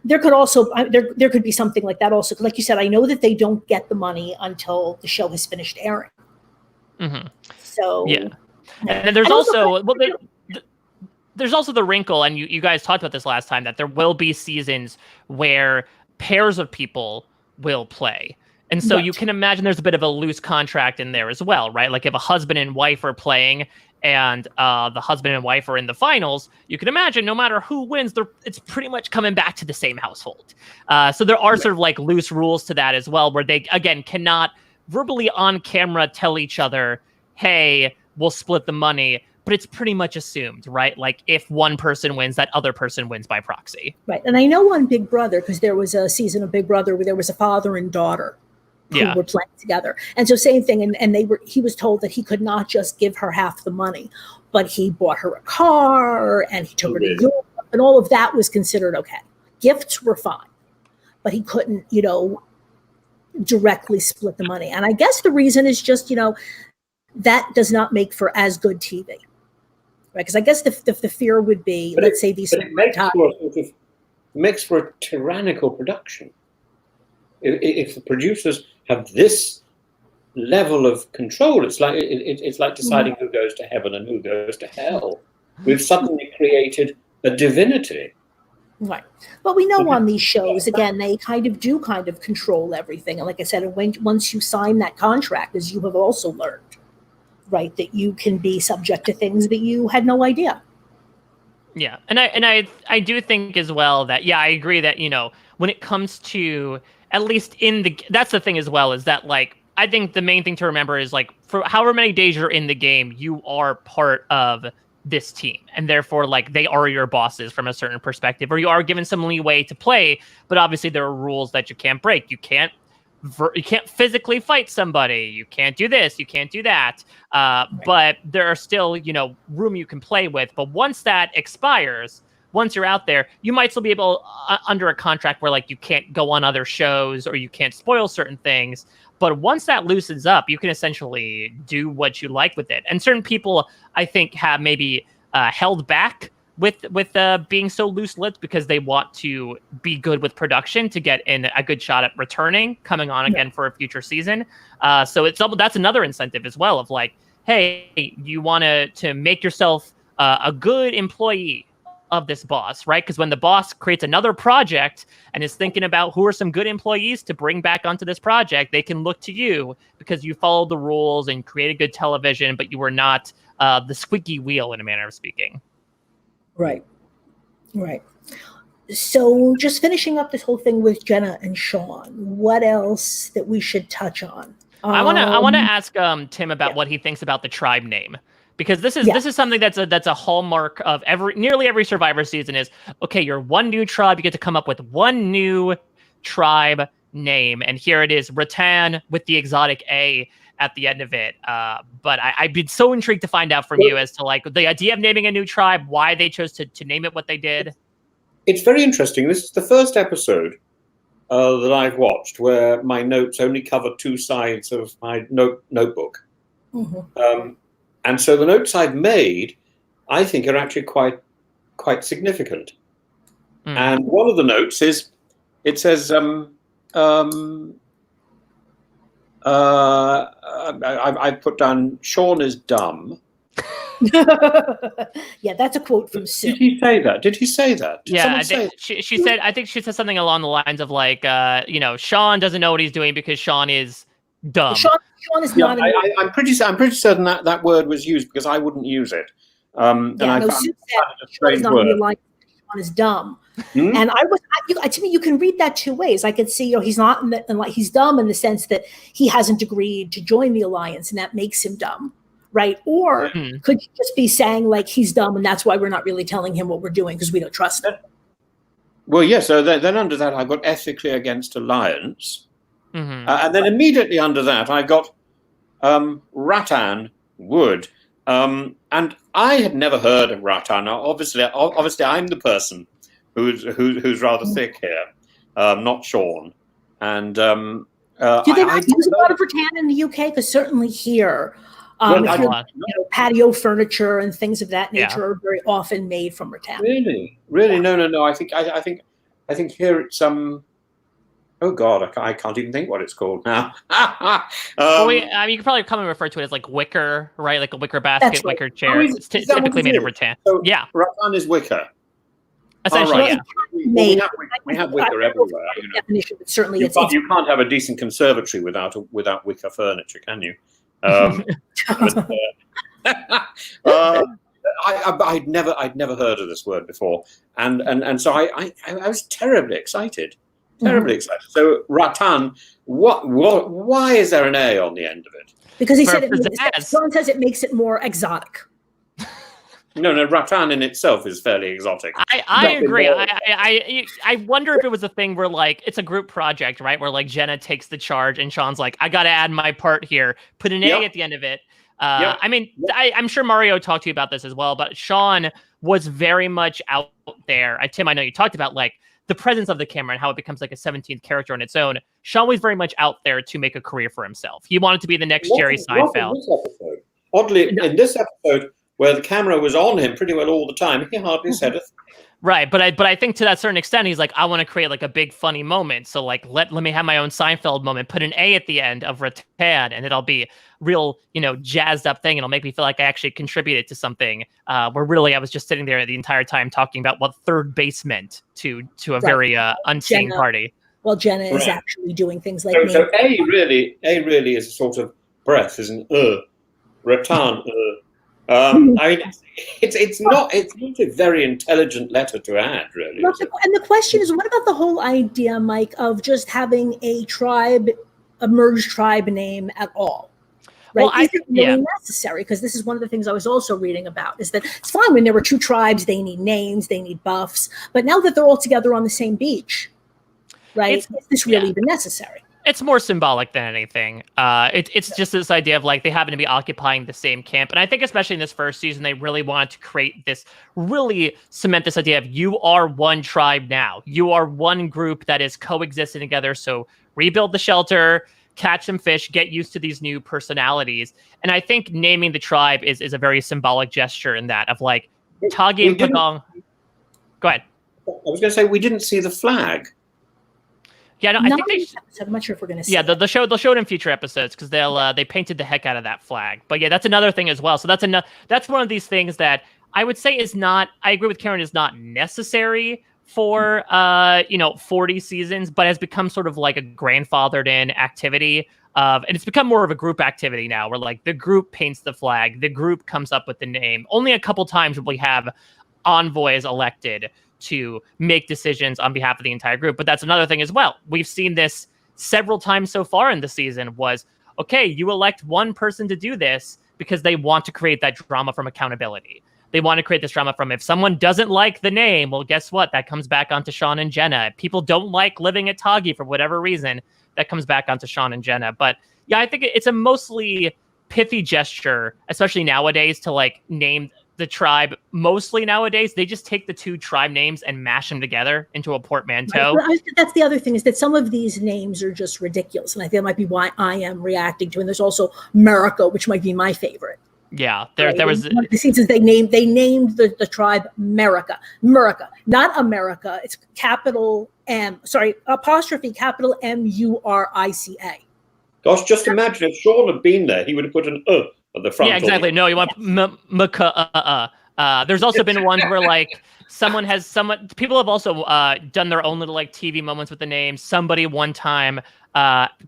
there could also, there could be something like that also. Like you said, I know that they don't get the money until the show has finished airing. Mm-hmm. So, yeah. And there's also there's also the wrinkle, and you guys talked about this last time, that there will be seasons where pairs of people will play. And so you can imagine there's a bit of a loose contract in there as well, right? Like if a husband and wife are playing and the husband and wife are in the finals, you can imagine no matter who wins, it's pretty much coming back to the same household. So there are sort of loose rules to that as well, where they, again, cannot verbally on camera tell each other, hey, we'll split the money. But it's pretty much assumed, right? If one person wins, that other person wins by proxy. Right. And I know on Big Brother, because there was a season of Big Brother where there was a father and daughter who were playing together. And so same thing. And he was told that he could not just give her half the money, but he bought her a car and he took her to Europe, and all of that was considered okay. Gifts were fine, but he couldn't, directly split the money. And I guess the reason is just, that does not make for as good TV. Right, because I guess the fear would be, let's say these. It makes for a tyrannical production. If the producers have this level of control, it's like deciding who goes to heaven and who goes to hell. We've suddenly created a divinity. Right, but we know on these shows, again, they kind of control everything. And like I said, once you sign that contract, as you have also learned, right, that you can be subject to things that you had no idea. Yeah, and I do think as well that, I agree that, when it comes to, at least that's the thing as well, is that I think the main thing to remember is like for however many days you're in the game, you are part of this team, and therefore like they are your bosses from a certain perspective, or you are given some leeway to play, but obviously there are rules that you can't break. You can't physically fight somebody, you can't do this, you can't do that, but there are still, you know, room you can play with. But once that expires, once you're out there, you might still be able under a contract where like you can't go on other shows or you can't spoil certain things. But once that loosens up, you can essentially do what you like with it. And certain people, I think, have maybe held back with being so loose-lipped because they want to be good with production to get in a good shot at returning, coming on again for a future season. So that's another incentive as well of like, hey, you want to make yourself a good employee of this boss, right? Because when the boss creates another project and is thinking about who are some good employees to bring back onto this project, they can look to you because you followed the rules and created good television, but you were not the squeaky wheel in a manner of speaking. Right. So just finishing up this whole thing with Jenna and Sean, what else that we should touch on? I want to ask Tim about what he thinks about the tribe name. Because this is something that's a hallmark of nearly every Survivor season is, okay, you're one new tribe, you get to come up with one new tribe name, and here it is, Rattan with the exotic A at the end of it. But I'd be so intrigued to find out from you as to like the idea of naming a new tribe, why they chose to name it what they did. It's very interesting. This is the first episode that I've watched where my notes only cover two sides of my notebook. Mm-hmm. And so the notes I've made, I think, are actually quite significant. Mm. And one of the notes is, it says, I put down, Sean is dumb. Yeah, that's a quote from Sue. Did he say that? Did yeah, she said. I think she said something along the lines of like, Sean doesn't know what he's doing because Sean is dumb. Sean is not. I'm pretty certain that word was used because I wouldn't use it. And I found it a strange word. Sean is dumb. Hmm? And to me, you can read that two ways. I could see, he's not he's dumb in the sense that he hasn't agreed to join the alliance, and that makes him dumb. Right. Or could you just be saying like he's dumb and that's why we're not really telling him what we're doing because we don't trust him? Well, yeah. So then under that, I got ethically against alliance. Mm-hmm. And then immediately under that, I got Rattan would. And I had never heard of Rattan. Now, obviously, I'm the person who's rather thick here, not Sean. And do they not use a lot of rattan in the UK? Because certainly here. Patio furniture and things of that nature are very often made from rattan. Really? No. I think here it's oh God, I can't even think what it's called now. You can probably come and refer to it as like wicker, right? Like a wicker basket, wicker chair. It's typically made of rattan. So rattan is wicker. Essentially, right. We have wicker everywhere. Definition, but certainly you can't have a decent conservatory without wicker furniture, can you? I'd never heard of this word before, and so I was terribly excited. So rattan, why is there an A on the end of it? Because he said John says it makes it more exotic. No, rattan in itself is fairly exotic. I agree. I wonder if it was a thing where like it's a group project, right? Where like Jenna takes the charge and Sean's like, I got to add my part here. Put an A at the end of it. I mean, I'm sure Mario talked to you about this as well, but Sean was very much out there. Tim, I know you talked about like the presence of the camera and how it becomes like a 17th character on its own. Sean was very much out there to make a career for himself. He wanted to be the next Jerry Seinfeld. Oddly, in this episode, where the camera was on him pretty well all the time, he hardly said a thing. Right, but I think to that certain extent, he's like, I want to create like a big funny moment. So like, let me have my own Seinfeld moment. Put an A at the end of rattan, and it'll be real, jazzed up thing. It'll make me feel like I actually contributed to something. Where really I was just sitting there the entire time talking about what third base meant to a very unseen party. Well, Jenna is actually doing things like so A really is a sort of breath, isn't rattan. I mean, it's not a very intelligent letter to add, really. And the question is, what about the whole idea, Mike, of just having a tribe a merged tribe name at all. Right? Well, is it really necessary? Because this is one of the things I was also reading about, is that it's fine when there were two tribes, they need names, they need buffs. But now that they're all together on the same beach, right? Is this really even necessary? It's more symbolic than anything. It's just this idea of like they happen to be occupying the same camp. And I think especially in this first season, they really wanted to create this, really cement this idea of you are one tribe now. You are one group that is coexisting together. So rebuild the shelter, catch some fish, get used to these new personalities. And I think naming the tribe is a very symbolic gesture in that of like Tagi and Pagong. Go ahead. I was going to say, we didn't see the flag. Yeah, no, I think I'm not sure if we're going to see. Yeah, they'll show it in future episodes because they painted the heck out of that flag. But yeah, that's another thing as well. So that's one of these things that I would say is not. I agree with Karen, is not necessary for 40 seasons, but has become sort of like a grandfathered in activity. And it's become more of a group activity now, where like the group paints the flag, the group comes up with the name. Only a couple times will we have envoys elected to make decisions on behalf of the entire group. But that's another thing as well. We've seen this several times so far in the season was, okay, you elect one person to do this because they want to create that drama from accountability. They want to create this drama from if someone doesn't like the name, well, guess what? That comes back onto Sean and Jenna. If people don't like living at Tagi for whatever reason, that comes back onto Sean and Jenna. But yeah, I think it's a mostly pithy gesture, especially nowadays, to like name the tribe. Mostly nowadays, they just take the two tribe names and mash them together into a portmanteau. Right. That's the other thing, is that some of these names are just ridiculous, and I think that might be why I am reacting to. And there's also America, which might be my favorite. Yeah, there was the seasons they named the tribe America, not America. It's capital M, apostrophe capital MURICA. Gosh, just imagine if Sean had been there, he would have put an at the front. Yeah, exactly. No, you want There's also been ones where like people have also done their own little like TV moments with the name. Somebody one time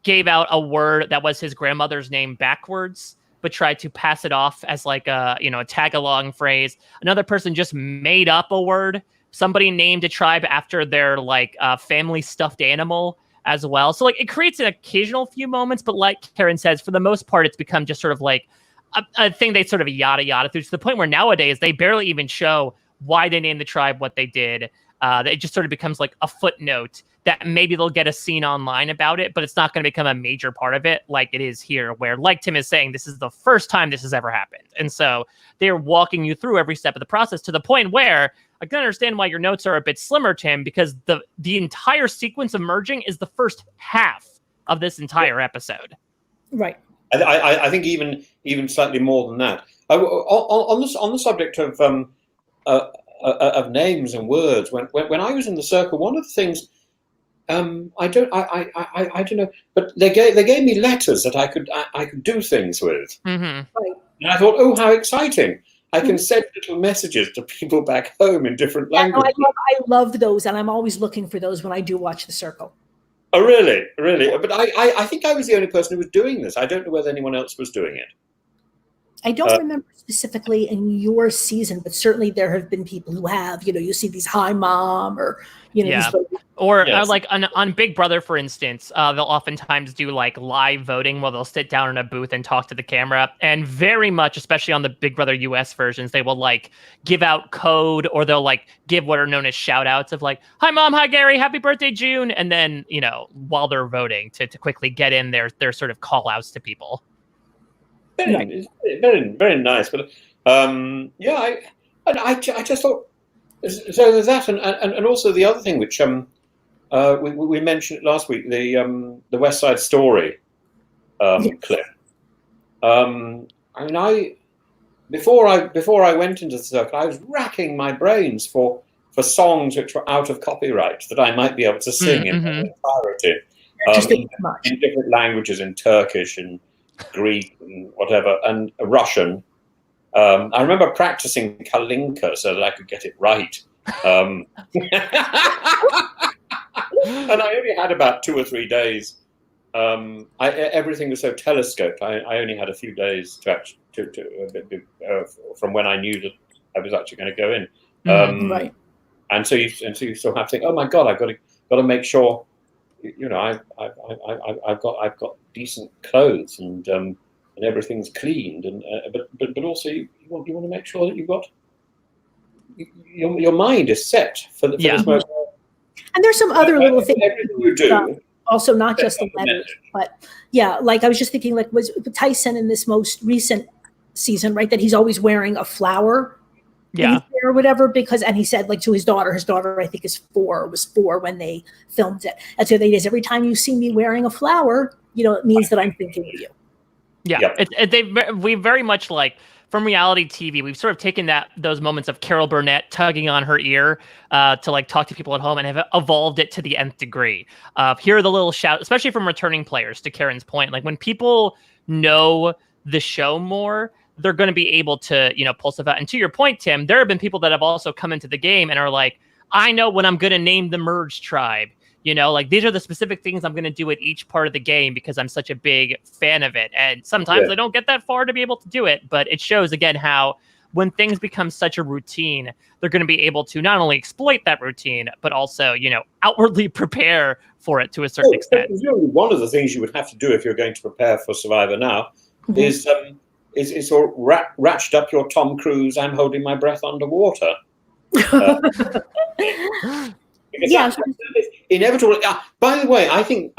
gave out a word that was his grandmother's name backwards, but tried to pass it off as like a tag-along phrase. Another person just made up a word. Somebody named a tribe after their like family stuffed animal as well. So like it creates an occasional few moments, but like Karen says, for the most part, it's become just sort of like a thing they sort of yada through, to the point where nowadays they barely even show why they named the tribe what they did. It just sort of becomes like a footnote that maybe they'll get a scene online about it, but it's not going to become a major part of it like it is here, where, like Tim is saying, this is the first time this has ever happened. And so they're walking you through every step of the process, to the point where I can understand why your notes are a bit slimmer, Tim, because the entire sequence of merging is the first half of this entire episode. Right. I think even slightly more than that. On the subject of names and words, when I was in the circle, one of the things I don't know, but they gave me letters that I could do things with. Mm-hmm. Right. And I thought, oh, how exciting! I can send little messages to people back home in different languages. I love those, and I'm always looking for those when I do watch The Circle. Oh, really? But I think I was the only person who was doing this. I don't know whether anyone else was doing it. I don't remember specifically in your season, but certainly there have been people who have. You see these "Hi, Mom," or yeah. Or like on Big Brother, for instance, they'll oftentimes do like live voting where they'll sit down in a booth and talk to the camera. And very much, especially on the Big Brother US versions, they will like give out code, or they'll like give what are known as shout outs of like, "Hi, Mom. Hi, Gary. Happy birthday, June." And then, while they're voting to quickly get in their sort of call outs to people. Very, very nice. But I just thought, so there's that, and also the other thing which we mentioned last week, the West Side Story clip. Before I went into the circle, I was racking my brains for songs which were out of copyright that I might be able to sing in their entirety, in different languages, in Turkish and Greek and whatever, and Russian. I remember practicing Kalinka so that I could get it right. And I only had about 2 or 3 days. Everything was so telescoped. I only had a few days from when I knew that I was actually going to go in. Right. And so you still have to think, oh my God, I've got to make sure you know, I've got decent clothes and everything's cleaned, and but also you want to make sure that you've got your mind is set for this moment. And there's some other little things everything you do. Also, not just the letters, but yeah, like I was just thinking, like, was Tyson in this most recent season, right? That he's always wearing a flower, or whatever, and he said, like, to his daughter I think was 4 when they filmed it. And so they every time you see me wearing a flower, you know, it means that I'm thinking of you. Yeah, we very much like. From reality TV, we've sort of taken those moments of Carol Burnett tugging on her ear to like talk to people at home and have evolved it to the nth degree. Here are the little shouts, especially from returning players, to Karen's point. Like when people know the show more, they're going to be able to, you know, pull stuff out. And to your point, Tim, there have been people that have also come into the game and are like, I know when I'm going to name the Merge tribe. You know, like these are the specific things I'm going to do at each part of the game because I'm such a big fan of it. And sometimes I don't get that far to be able to do it, but it shows again how when things become such a routine, they're going to be able to not only exploit that routine, but also, you know, outwardly prepare for it to a certain extent. One of the things you would have to do if you're going to prepare for Survivor now is sort of ratchet up your Tom Cruise, I'm holding my breath underwater. Because that's inevitable. By the way, I think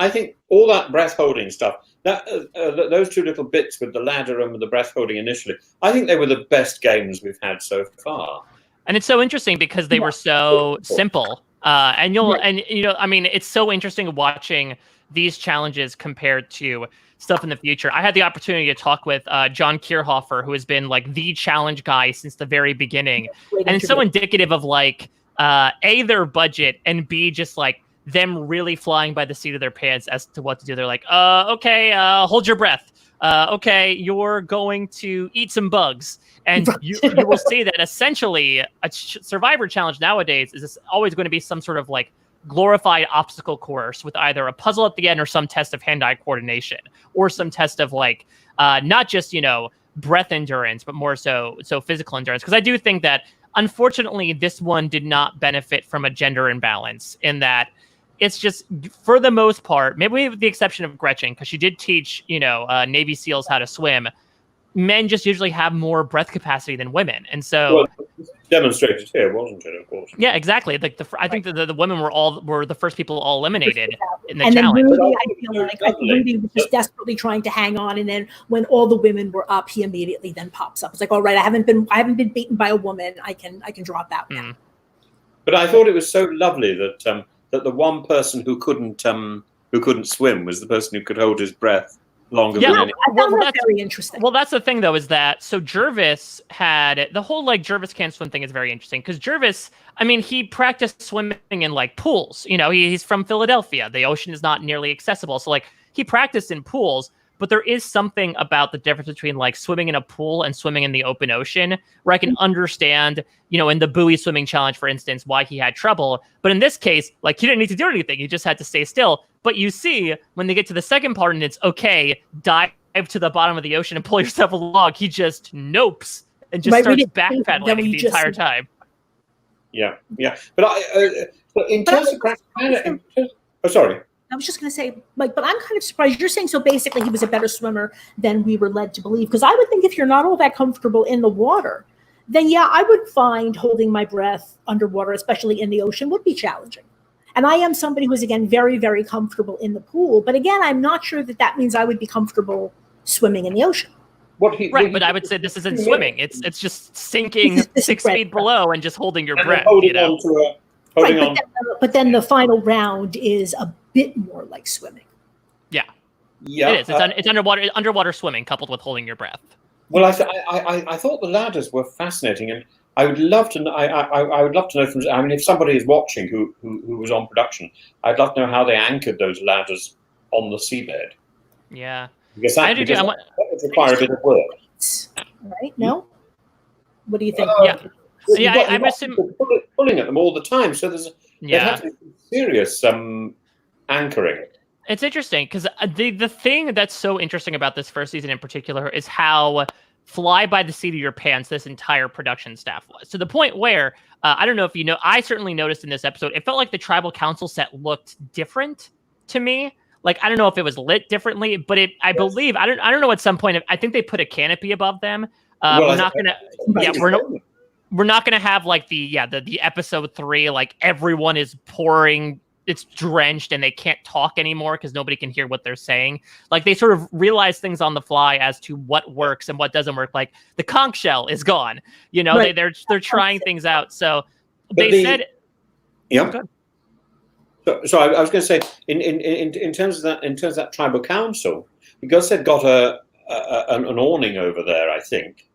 all that breath holding stuff, that those two little bits with the ladder and with the breath holding initially, I think they were the best games we've had so far. And it's so interesting because they were so simple. And you know, I mean, it's so interesting watching these challenges compared to stuff in the future. I had the opportunity to talk with John Kierhofer, who has been like the challenge guy since the very beginning, and it's so indicative of like. A, their budget, and B, just like them really flying by the seat of their pants as to what to do. They're like, okay, hold your breath. Okay, you're going to eat some bugs. And you will see that essentially a Survivor challenge nowadays is always going to be some sort of like glorified obstacle course with either a puzzle at the end or some test of hand-eye coordination or some test of like, not just, you know, breath endurance, but more so physical endurance. Because I do think that unfortunately, this one did not benefit from a gender imbalance in that it's just, for the most part, maybe with the exception of Gretchen, because she did teach, you know, Navy SEALs how to swim, men just usually have more breath capacity than women. And so... Well, demonstrated here, wasn't it, of course? Yeah, exactly. Like I think the women were the first people all eliminated in the and challenge. Then Rudy, I feel like Rudy was just desperately trying to hang on, and then when all the women were up, he immediately then pops up. It's like, all right, I haven't been beaten by a woman. I can drop out now. But I thought it was so lovely that that the one person who couldn't swim was the person who could hold his breath longer than anyone. I found that very interesting. Well, that's the thing, though, is that so Jervis had the whole like Jervis can't swim thing is very interesting because Jervis, I mean, he practiced swimming in like pools. You know, he's from Philadelphia. The ocean is not nearly accessible. So like he practiced in pools. But there is something about the difference between like swimming in a pool and swimming in the open ocean where I can understand, you know, in the buoy swimming challenge, for instance, why he had trouble. But in this case, like he didn't need to do anything. He just had to stay still. But you see when they get to the second part and it's okay, dive to the bottom of the ocean and pull yourself along. He just nopes and just starts backpedaling the entire time. Yeah. But in terms of sorry. I was just going to say, like, but I'm kind of surprised. You're saying so basically he was a better swimmer than we were led to believe. Because I would think if you're not all that comfortable in the water, then yeah, I would find holding my breath underwater, especially in the ocean, would be challenging. And I am somebody who is, again, very, very comfortable in the pool. But again, I'm not sure that means I would be comfortable swimming in the ocetion. But I would say this isn't swimming. It's just sinking 6 feet below and just holding your breath. But then the final round is a bit more like swimming. Yeah, it is. It's underwater swimming coupled with holding your breath. Well, I thought the ladders were fascinating, and I would love to. I would love to know from. I mean, if somebody is watching who was on production, I'd love to know how they anchored those ladders on the seabed. Yeah, because that would require a bit of work. Right? No. What do you think? I'm assuming pulling at them all the time. So there has to be serious anchoring. It's interesting because the thing that's so interesting about this first season in particular is how fly by the seat of your pants this entire production staff was, to the point where I don't know if you know, I certainly noticed in this episode it felt like the tribal council set looked different to me. Like, I don't know if it was lit differently, but I believe, I don't know, at some point, I think they put a canopy above them. We're not gonna have like the episode 3, like everyone is pouring, it's drenched and they can't talk anymore because nobody can hear what they're saying. Like, they sort of realize things on the fly as to what works and what doesn't work. Like, the conch shell is gone, right. They're trying things out. So said, yeah. So I was going to say, in terms of that tribal council, because they'd got an awning over there, I think,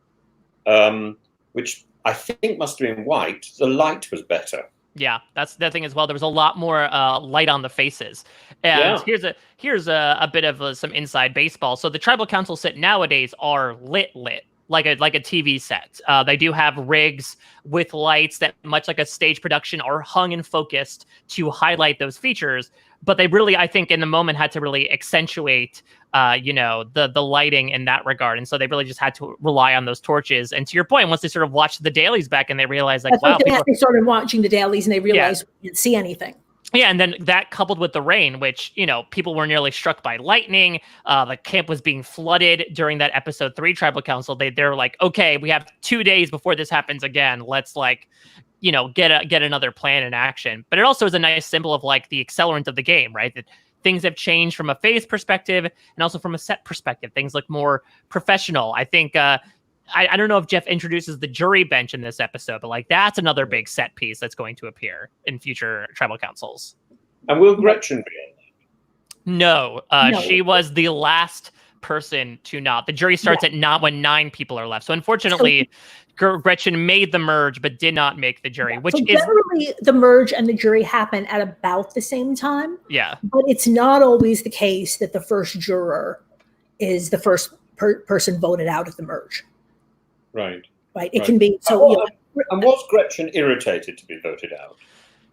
which I think must have been white. The light was better. Yeah, that's the thing as well. There was a lot more light on the faces. And here's a bit of some inside baseball. So the tribal council set nowadays are lit. Like a TV set. They do have rigs with lights that, much like a stage production, are hung and focused to highlight those features. But they really, I think, in the moment had to really accentuate, the lighting in that regard. And so they really just had to rely on those torches. And to your point, once they sort of watched the dailies back and they realized, like, wow, they started watching the dailies and they realized we didn't see anything. Yeah, and then that coupled with the rain, which, people were nearly struck by lightning. The camp was being flooded during that episode 3 tribal council. They're like, okay, we have 2 days before this happens again. Let's get another plan in action. But it also is a nice symbol of like the accelerant of the game, right? That things have changed from a phase perspective and also from a set perspective. Things look more professional. I think I don't know if Jeff introduces the jury bench in this episode, but like that's another big set piece that's going to appear in future tribal councils. And will Gretchen be in that? No, she was the last person to not. The jury starts at not when 9 people are left. So unfortunately, Gretchen made the merge, but did not make the jury, which is generally the merge and the jury happen at about the same time. Yeah, but it's not always the case that the first juror is the first person voted out of the merge. Right. It can be so. And was Gretchen irritated to be voted out?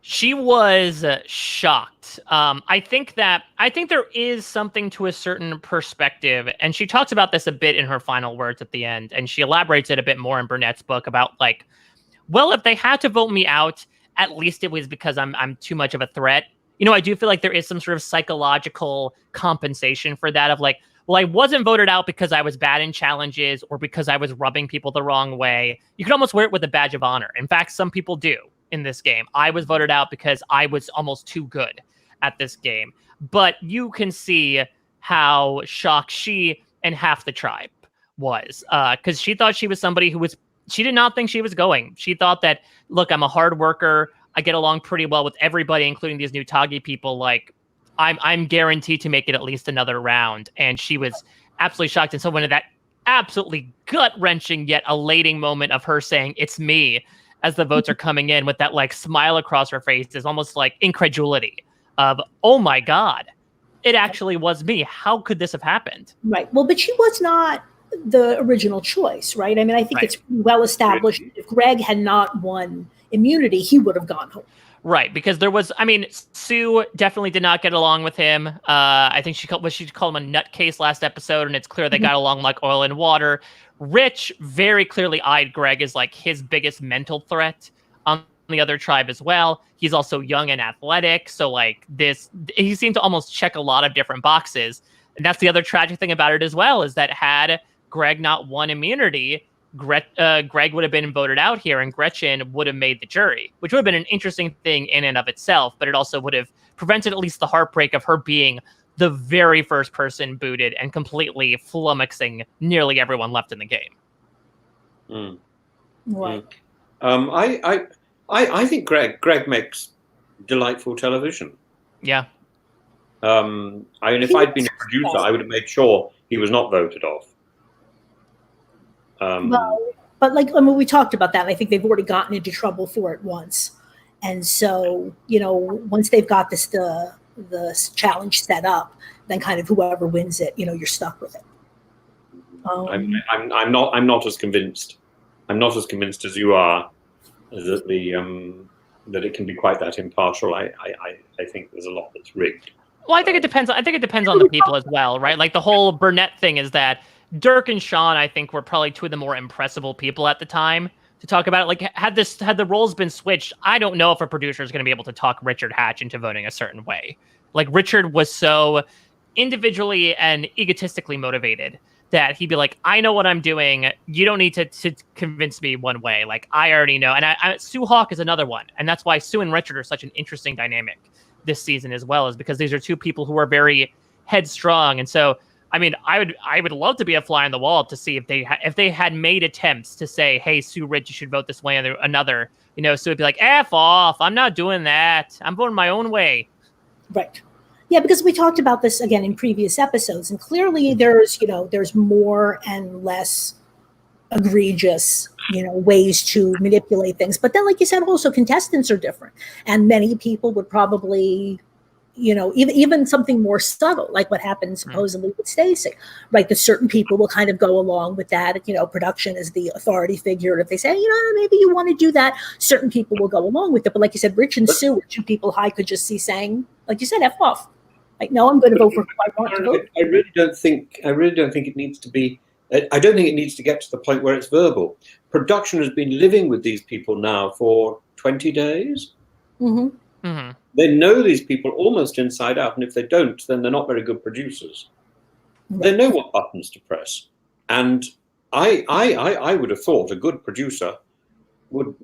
She was shocked. I think there is something to a certain perspective, and she talks about this a bit in her final words at the end, and she elaborates it a bit more in Burnett's book about like, well, if they had to vote me out, at least it was because I'm too much of a threat. I do feel like there is some sort of psychological compensation for that of like, well, I wasn't voted out because I was bad in challenges or because I was rubbing people the wrong way. You could almost wear it with a badge of honor. In fact, some people do in this game. I was voted out because I was almost too good at this game. But you can see how shocked she and half the tribe was, because she thought she was somebody she did not think she was going. She thought that, look, I'm a hard worker. I get along pretty well with everybody, including these new Tagi people. Like, I'm guaranteed to make it at least another round. And she was absolutely shocked. And so when that absolutely gut-wrenching yet elating moment of her saying, "It's me," as the votes are coming in with that like smile across her face, is almost like incredulity of, oh my God, it actually was me. How could this have happened? Right. Well, but she was not the original choice, right? I mean, I think it's well established. If Greg had not won immunity, he would have gone home. Right, because Sue definitely did not get along with him. I think she called him a nutcase last episode, and it's clear they got along like oil and water. Rich very clearly eyed Greg as like his biggest mental threat on the other tribe as well. He's also young and athletic, so like he seemed to almost check a lot of different boxes. And that's the other tragic thing about it as well, is that had Greg not won immunity, Greg would have been voted out here, and Gretchen would have made the jury, which would have been an interesting thing in and of itself, but it also would have prevented at least the heartbreak of her being the very first person booted and completely flummoxing nearly everyone left in the game. Right. I think Greg makes delightful television. Yeah. I mean, if I'd been a producer, I would have made sure he was not voted off. But we talked about that, and I think they've already gotten into trouble for it once. And so, once they've got the challenge set up, then kind of whoever wins it, you're stuck with it. I'm not as convinced. I'm not as convinced as you are that that it can be quite that impartial. I think there's a lot that's rigged. Well, I think it depends on the people as well, right? Like the whole Burnett thing is that Dirk and Sean, I think, were probably two of the more impressible people at the time to talk about it. Like, had the roles been switched, I don't know if a producer is going to be able to talk Richard Hatch into voting a certain way. Like Richard was so individually and egotistically motivated that he'd be like, I know what I'm doing. You don't need to convince me one way. Like, I already know. And Sue Hawk is another one. And that's why Sue and Richard are such an interesting dynamic this season as well, is because these are two people who are very headstrong. And so, I mean, I would love to be a fly on the wall to see if they had made attempts to say, hey, Sue, Rich, you should vote this way or another. You know, Sue would be like, F off. I'm not doing that. I'm voting my own way. Right. Yeah, because we talked about this again in previous episodes, and clearly there's more and less egregious, ways to manipulate things. But then, like you said, also contestants are different, and many people would probably, even something more subtle, like what happened supposedly with Stacey, right? That certain people will kind of go along with that. Production is the authority figure. If they say, maybe you want to do that, certain people will go along with it. But like you said, Rich and Sue are two people I could just see saying, like you said, F off. Like, no, I'm going to vote for who I want to vote. I really don't think it needs to be. I don't think it needs to get to the point where it's verbal. Production has been living with these people now for 20 days. Mm-hmm. Mm-hmm. They know these people almost inside out, and if they don't, then they're not very good producers. Right. They know what buttons to press, and I would have thought a good producer would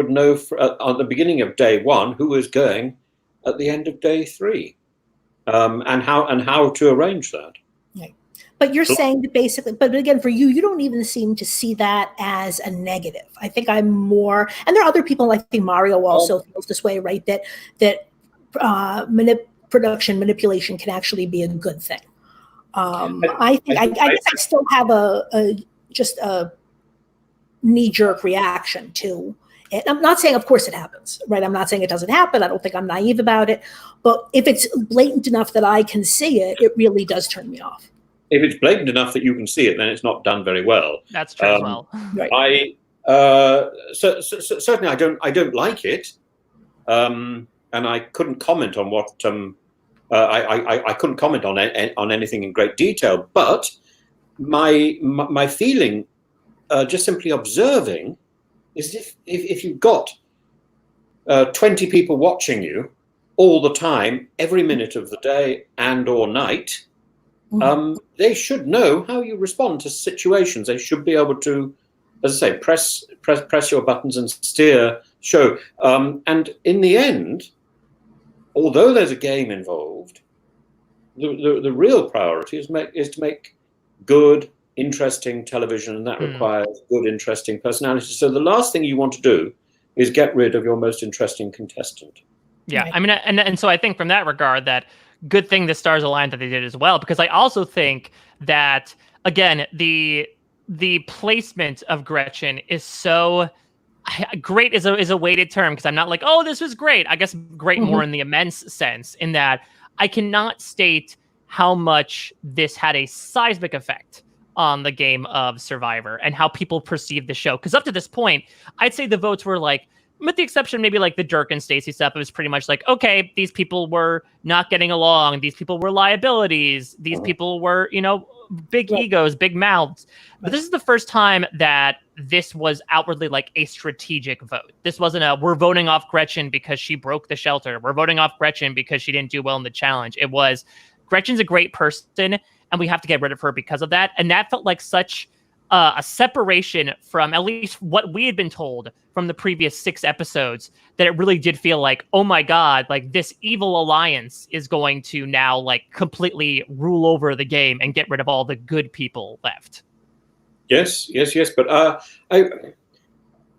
know at the beginning of day one who is going at the end of day three. And how to arrange that. Right. But you're saying that basically, but again, for you don't even seem to see that as a negative. I think I'm more, and there are other people, I think Mario also feels this way, right? That production manipulation can actually be a good thing. I guess I still have just a knee-jerk reaction to it. I'm not saying, of course, it happens, right? I'm not saying it doesn't happen. I don't think I'm naive about it. But if it's blatant enough that I can see it, it really does turn me off. If it's blatant enough that you can see it, then it's not done very well. That's true as well. Right. Certainly I don't like it, and I couldn't comment on what I couldn't comment on anything in great detail. But my feeling, just simply observing, is if you've got 20 people watching you all the time, every minute of the day and or night, they should know how you respond to situations. They should be able to, as I say, press your buttons and steer show. And in the end, although there's a game involved, the real priority is to make good, interesting television, and that requires good, interesting personality. So the last thing you want to do is get rid of your most interesting contestant. Yeah, right. I mean, and so I think from that regard, that good thing the stars aligned that they did as well, because I also think that, again, the placement of Gretchen is so great is a weighted term, because I'm not like, oh, this was great. I guess great more in the immense sense, in that I cannot state how much this had a seismic effect on the game of Survivor and how people perceive the show. Because up to this point, I'd say the votes were like, with the exception maybe like the Dirk and Stacey stuff, it was pretty much like, okay, these people were not getting along. These people were liabilities. These people were, big egos, big mouths. But this is the first time that this was outwardly like a strategic vote. This wasn't we're voting off Gretchen because she broke the shelter. We're voting off Gretchen because she didn't do well in the challenge. It was, Gretchen's a great person, and we have to get rid of her because of that. And that felt like such a separation from at least what we had been told from the previous 6 episodes, that it really did feel like, oh my God, like this evil alliance is going to now like completely rule over the game and get rid of all the good people left. Yes. But I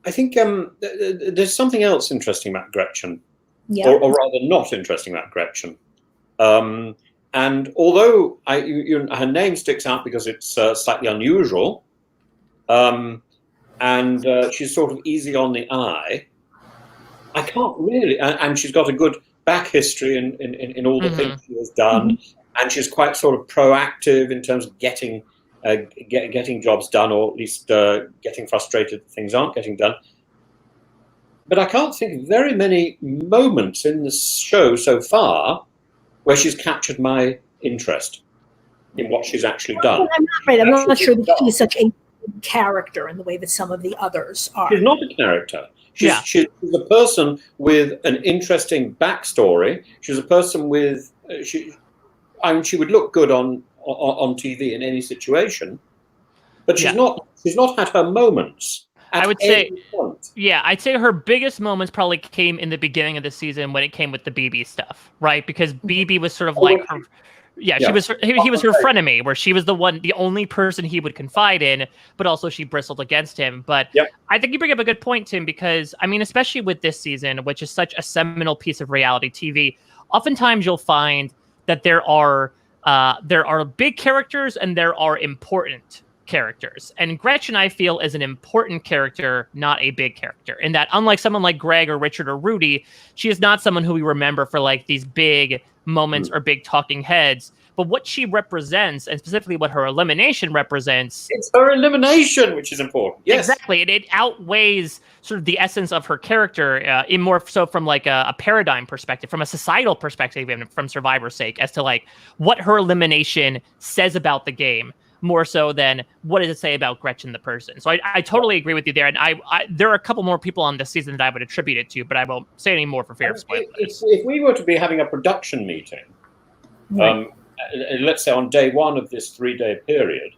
think there's something else interesting about Gretchen, or rather not interesting about Gretchen. And although her name sticks out because it's slightly unusual, and she's sort of easy on the eye, I can't really, and she's got a good back history in all the things she has done, and she's quite sort of proactive in terms of getting jobs done, or at least getting frustrated that things aren't getting done. But I can't think of very many moments in the show so far where she's captured my interest in what she's actually done. I'm not sure that she's such a character in the way that some of the others are. She's not a character. She's a person with an interesting backstory. She's a person with she would look good on TV in any situation, but she's not had her moments. I would say, I'd say her biggest moments probably came in the beginning of the season when it came with the BB stuff, right? Because BB was sort of like her. Yeah, he was her frenemy, where she was the only person he would confide in, but also she bristled against him. But I think you bring up a good point, Tim, because I mean, especially with this season, which is such a seminal piece of reality TV, oftentimes you'll find that there are big characters and there are important characters. And Gretchen, I feel, is an important character, not a big character. In that, unlike someone like Greg or Richard or Rudy, she is not someone who we remember for like these big moments or big talking heads. But what she represents, and specifically what her elimination represents, it's her elimination, which is important. Yes, exactly. It outweighs sort of the essence of her character, in more so from like a paradigm perspective, from a societal perspective, even from Survivor's sake, as to like what her elimination says about the game, more so than what does it say about Gretchen the person. So I totally agree with you there. And I there are a couple more people on this season that I would attribute it to, but I won't say any more for fear of spoilers. If we were to be having a production meeting, let's say on day one of this 3-day period,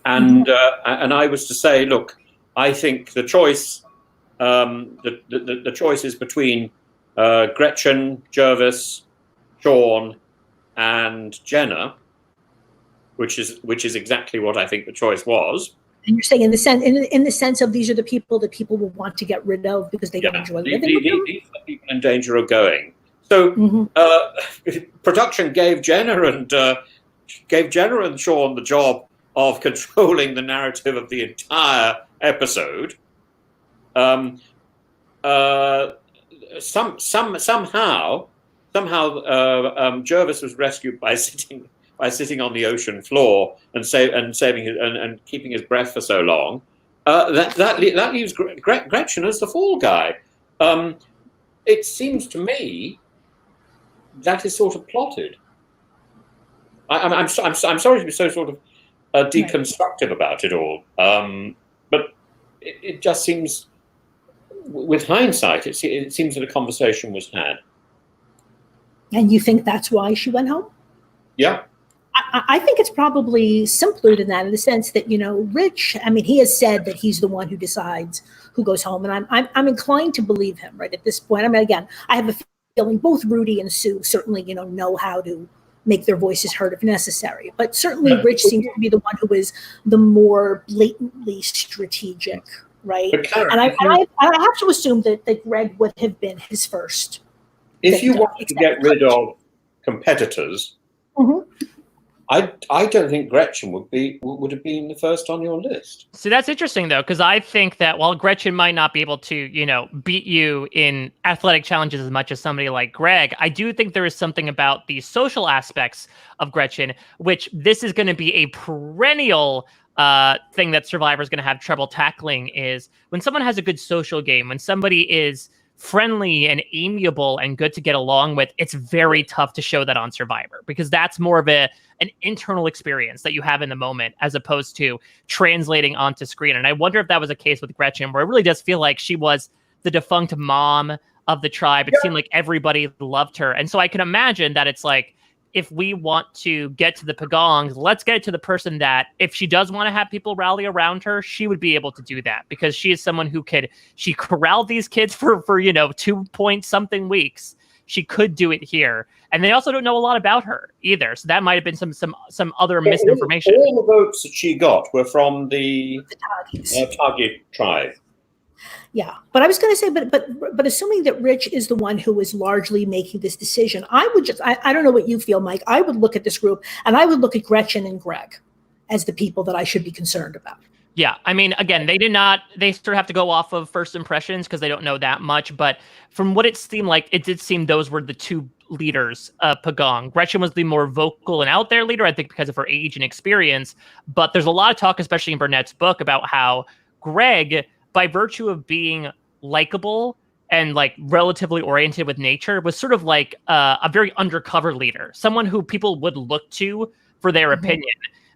and I was to say, look, I think the choice the choice is between Gretchen, Jervis, Sean, and Jenna, which is exactly what I think the choice was. And you're saying in the sense of these are the people that people will want to get rid of because they don't enjoy living with them? These are the people in danger of going. So production gave Jenna and Sean the job of controlling the narrative of the entire episode. Somehow, Jervis was rescued by sitting on the ocean floor and saving his, and keeping his breath for so long. That leaves Gretchen as the fall guy. It seems to me that is sort of plotted. I'm sorry to be so sort of deconstructive about it all, but it just seems, with hindsight, it seems that a conversation was had. And you think that's why she went home? Yeah. I think it's probably simpler than that, in the sense that, Rich, I mean, he has said that he's the one who decides who goes home. And I'm inclined to believe him right at this point. I mean, again, I have a feeling both Rudy and Sue certainly, know how to make their voices heard if necessary. But certainly Rich seems to be the one who is the more blatantly strategic, right? And I have to assume that Greg would have been his first. If you want to get rid of competitors, I don't think Gretchen would have been the first on your list. See, that's interesting, though, because I think that while Gretchen might not be able to, beat you in athletic challenges as much as somebody like Greg, I do think there is something about the social aspects of Gretchen, which this is going to be a perennial thing that Survivor is going to have trouble tackling, is when someone has a good social game, when somebody is friendly and amiable and good to get along with, it's very tough to show that on Survivor, because that's more of an internal experience that you have in the moment, as opposed to translating onto screen. And I wonder if that was a case with Gretchen, where it really does feel like she was the defunct mom of the tribe. It seemed like everybody loved her. And so I can imagine that it's like, if we want to get to the Pagongs, let's get it to the person that, if she does want to have people rally around her, she would be able to do that, because she is someone who she corralled these kids for 2-point-something weeks. She could do it here. And they also don't know a lot about her either. So that might have been some other misinformation. All the votes that she got were from the Tagi tribe. Yeah, but I was going to say, but assuming that Rich is the one who is largely making this decision, I don't know what you feel, Mike. I would look at this group and I would look at Gretchen and Greg as the people that I should be concerned about. Yeah, I mean, again, they sort of have to go off of first impressions because they don't know that much. But from what it seemed like, it did seem those were the two leaders of Pagong. Gretchen was the more vocal and out there leader, I think, because of her age and experience. But there's a lot of talk, especially in Burnett's book, about how Greg, by virtue of being likable and like relatively oriented with nature, was sort of like a very undercover leader, someone who people would look to for their opinion.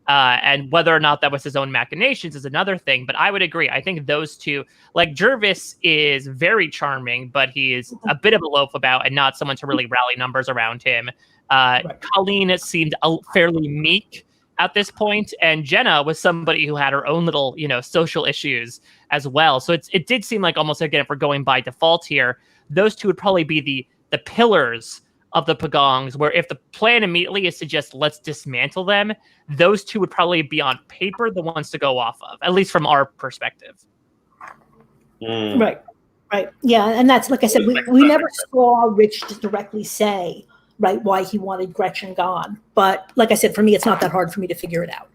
And whether or not that was his own machinations is another thing. But I would agree. I think those two, like Jervis is very charming, but he is a bit of a loaf about and not someone to really rally numbers around him. Colleen seemed fairly meek at this point, and Jenna was somebody who had her own little, social issues as well. So it did seem like almost, again, if we're going by default here, those two would probably be the pillars of the Pagongs, where if the plan immediately is to just let's dismantle them, those two would probably be on paper the ones to go off of, at least from our perspective. Right. Yeah, and that's, like I said, we never saw Rich directly say, right, why he wanted Gretchen gone. But like I said, for me, it's not that hard for me to figure it out.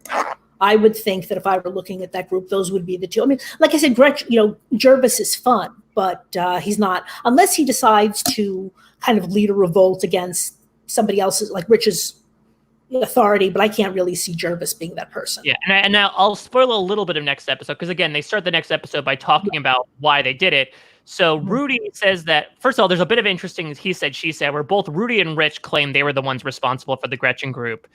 I would think that if I were looking at that group, those would be the two. I mean, like I said, Gretchen, Jervis is fun, but he's not, unless he decides to kind of lead a revolt against somebody else's, like Rich's authority, but I can't really see Jervis being that person. Yeah, and I'll spoil a little bit of next episode, because again, they start the next episode by talking about why they did it. So Rudy says that, first of all, there's a bit of interesting he said, she said, where both Rudy and Rich claim they were the ones responsible for the Gretchen group.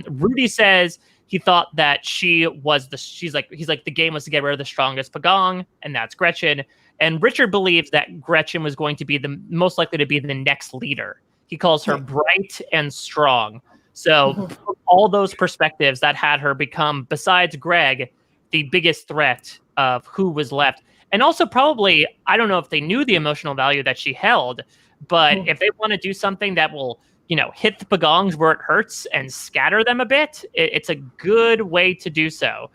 Rudy says he thought that he's like, the game was to get rid of the strongest Pagong, and that's Gretchen. And Richard believes that Gretchen was going to be the most likely to be the next leader. He calls her bright and strong. So all those perspectives that had her become, besides Greg, the biggest threat of who was left. And also probably, I don't know if they knew the emotional value that she held, but if they want to do something that will, hit the Pagongs where it hurts and scatter them a bit, it's a good way to do so.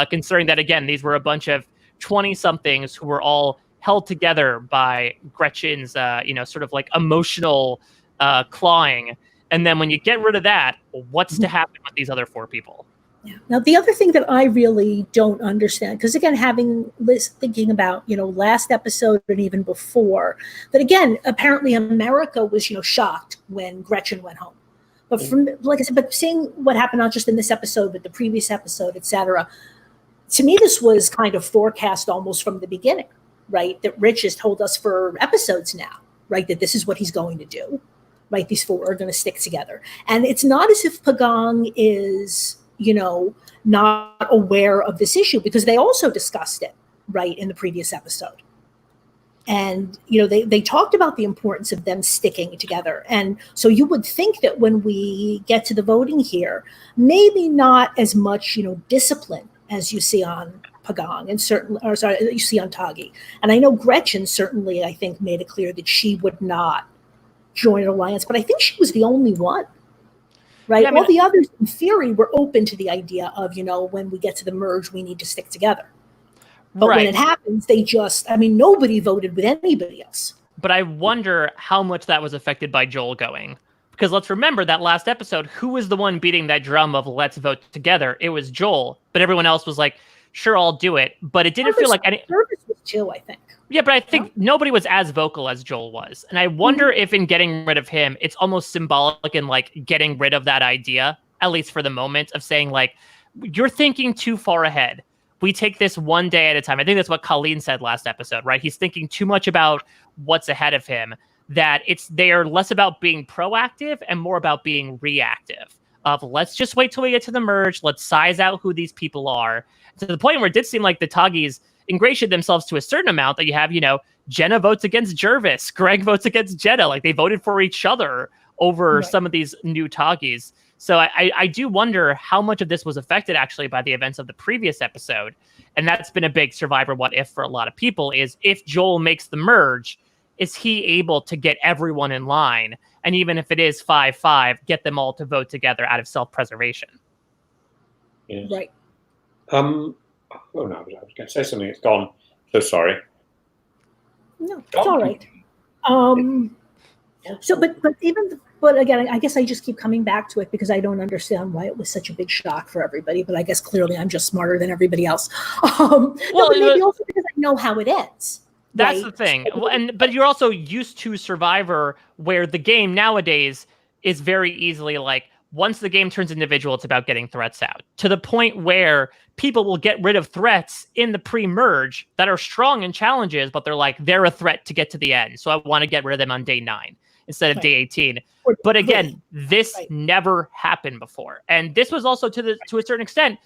Considering that, again, these were a bunch of 20-somethings who were all held together by Gretchen's, sort of like emotional clawing. And then when you get rid of that, what's to happen with these other 4 people? Yeah. Now, the other thing that I really don't understand, because again, thinking about, last episode and even before, that again, apparently America was, shocked when Gretchen went home. But like I said, but seeing what happened, not just in this episode, but the previous episode, etc., to me, this was kind of forecast almost from the beginning, right? That Rich has told us for episodes now, right? That this is what he's going to do, right? These 4 are going to stick together. And it's not as if Pagong is, not aware of this issue, because they also discussed it, right, in the previous episode. And, they talked about the importance of them sticking together. And so you would think that when we get to the voting here, maybe not as much, discipline as you see on Pagong and you see on Tagi. And I know Gretchen certainly, I think, made it clear that she would not join an alliance, but I think she was the only one. Right. Yeah, all the others, in theory, were open to the idea of, when we get to the merge, we need to stick together. But when it happens, nobody voted with anybody else. But I wonder how much that was affected by Joel going. Because let's remember that last episode, who was the one beating that drum of let's vote together? It was Joel. But everyone else was like, sure, I'll do it. But it didn't feel like any. Service was too, I think. Yeah, but I think nobody was as vocal as Joel was. And I wonder if in getting rid of him, it's almost symbolic in like getting rid of that idea, at least for the moment, of saying like, you're thinking too far ahead. We take this one day at a time. I think that's what Colleen said last episode, right? He's thinking too much about what's ahead of him, that they are less about being proactive and more about being reactive. Of let's just wait till we get to the merge. Let's size out who these people are. To the point where it did seem like the Tagis ingratiated themselves to a certain amount, that you have, Jenna votes against Jervis, Greg votes against Jenna. Like they voted for each other over some of these new Tagis. So I do wonder how much of this was affected actually by the events of the previous episode. And that's been a big Survivor what if for a lot of people, is if Joel makes the merge, is he able to get everyone in line? And even if it is 5-5, get them all to vote together out of self-preservation. Yes. Right. Oh no, I was going to say something. It's gone. So sorry. No, it's all right. But again, I guess I just keep coming back to it because I don't understand why it was such a big shock for everybody. But I guess clearly I'm just smarter than everybody else. But maybe also because I know how it ends. That's the thing. But you're also used to Survivor, where the game nowadays is very easily like, once the game turns individual, it's about getting threats out, to the point where people will get rid of threats in the pre-merge that are strong in challenges, but they're a threat to get to the end. So I want to get rid of them on day 9 instead of day 18. But again, this never happened before. And this was also to a certain extent,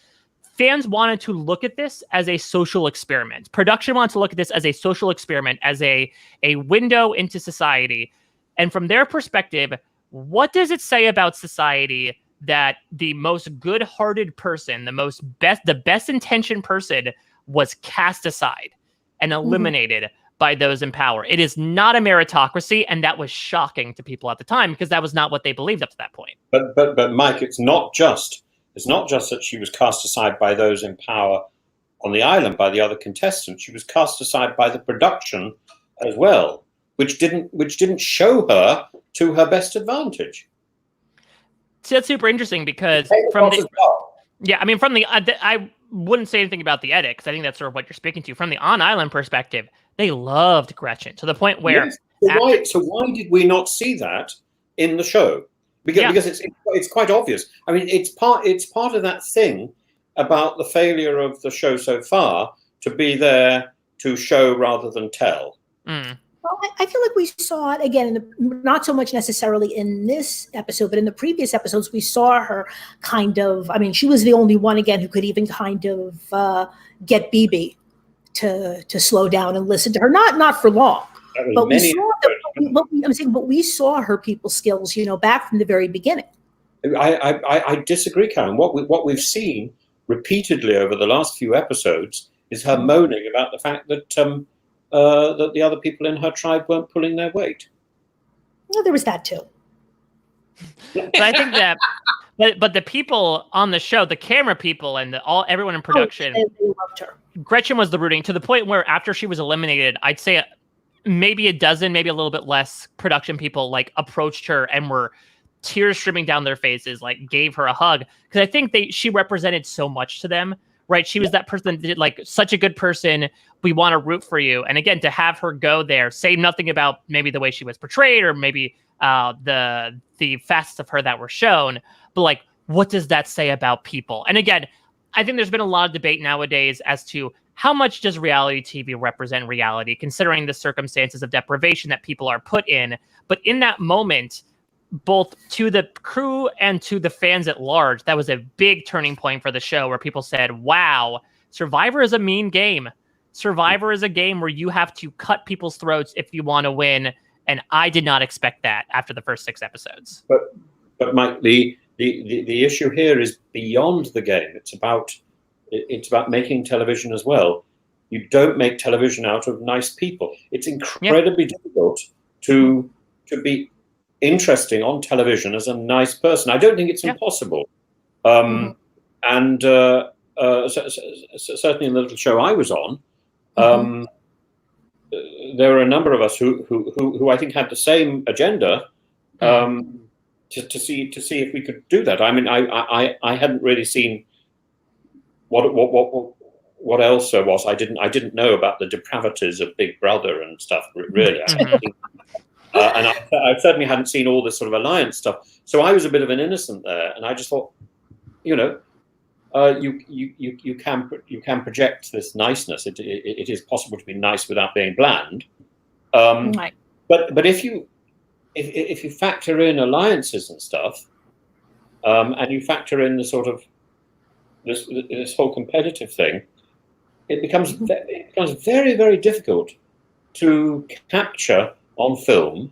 fans wanted to look at this as a social experiment. Production wanted to look at this as a social experiment, as a window into society. And from their perspective, what does it say about society that the most good-hearted person, the best-intentioned person was cast aside and eliminated by those in power? It is not a meritocracy, and that was shocking to people at the time because that was not what they believed up to that point. But Mike, it's not just that she was cast aside by those in power on the island, by the other contestants. She was cast aside by the production as well, which didn't show her to her best advantage. So that's super interesting because I wouldn't say anything about the edit because I think that's sort of what you're speaking to. From the on-island perspective, they loved Gretchen to the point where. Yes. So why did we not see that in the show? Because it's quite obvious. I mean, it's part of that thing about the failure of the show so far to be there to show rather than tell. Mm. Well, I feel like we saw it again, not so much necessarily in this episode, but in the previous episodes, we saw her kind of. I mean, she was the only one again who could even kind of get BB to slow down and listen to her. Not for long, but we saw her people skills, back from the very beginning. I disagree, Karen. What we've seen repeatedly over the last few episodes is her moaning about the fact that that the other people in her tribe weren't pulling their weight. Well, there was that too. But I think that, but the people on the show, the camera people and everyone in production, they loved her. Gretchen was the rooting to the point where after she was eliminated, I'd say maybe a dozen, maybe a little bit less production people approached her and were tears streaming down their faces, gave her a hug. Because I think she represented so much to them, right? She was that person that did such a good person. We want to root for you. And again, to have her go there, say nothing about maybe the way she was portrayed or maybe the facets of her that were shown, but what does that say about people? And again, I think there's been a lot of debate nowadays as to how much does reality TV represent reality, considering the circumstances of deprivation that people are put in. But in that moment, both to the crew and to the fans at large, that was a big turning point for the show where people said, wow, Survivor is a mean game. Survivor is a game where you have to cut people's throats if you want to win. And I did not expect that after the first 6 episodes. But Mike, the issue here is beyond the game. It's about making television as well. You don't make television out of nice people. It's incredibly difficult to be interesting on television as a nice person. I don't think it's impossible. And certainly in the little show I was on, there were a number of us who I think had the same agenda to see if we could do that. I mean, I hadn't really seen what else there was. I didn't know about the depravities of Big Brother and stuff, really. And I certainly hadn't seen all this sort of alliance stuff. So I was a bit of an innocent there, and I just thought, you can project this niceness. It is possible to be nice without being bland. Right. But if you factor in alliances and stuff, and you factor in the sort of this whole competitive thing, it becomes very, very difficult to capture on film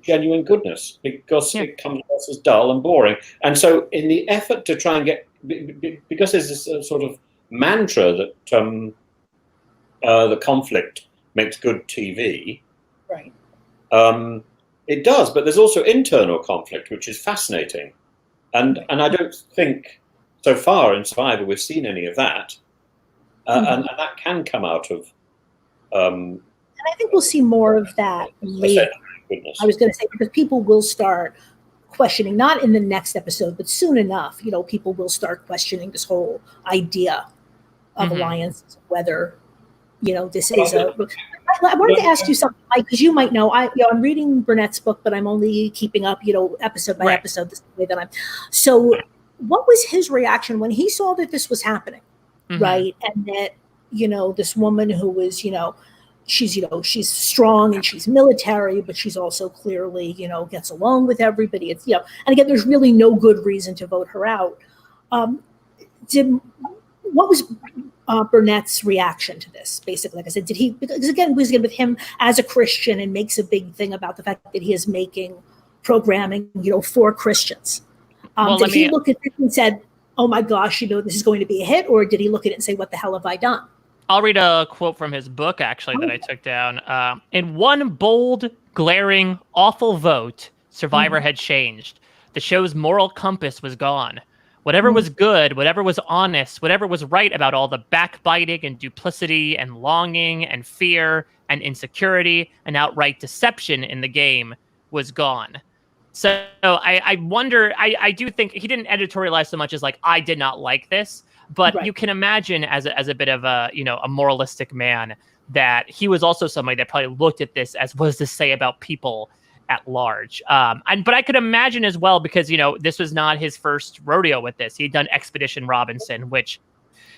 genuine goodness, because it comes across as dull and boring. And so in the effort to try and get, because there's this sort of mantra that the conflict makes good TV, right? It does, but there's also internal conflict, which is fascinating. And I don't think so far in Survivor we've seen any of that. And that can come out of... and I think we'll see more of that later. I was going to say, because people will start questioning, not in the next episode, but soon enough, people will start questioning this whole idea of alliance, whether, this is I wanted to ask you something, Mike, because you might know. I'm reading Burnett's book, but I'm only keeping up, episode by episode. This way that I'm. So, what was his reaction when he saw that this was happening, right? And that this woman who was she's strong and she's military, but she's also clearly gets along with everybody. It's and again, there's really no good reason to vote her out. What was Burnett's reaction to this? Basically, like I said, because again, was with him as a Christian and makes a big thing about the fact that he is making programming, for Christians. Did he look at it and said, "Oh my gosh, this is going to be a hit," or did he look at it and say, "What the hell have I done?" I'll read a quote from his book, actually, that I took down. In one bold, glaring, awful vote, Survivor had changed. The show's moral compass was gone. Whatever was good, whatever was honest, whatever was right about all the backbiting and duplicity and longing and fear and insecurity and outright deception in the game was gone. So I wonder, I do think he didn't editorialize so much as like, I did not like this, but you can imagine as a bit of a, a moralistic man, that he was also somebody that probably looked at this as, what does this say about people at large? But I could imagine as well, because, this was not his first rodeo with this. He'd done Expedition Robinson, which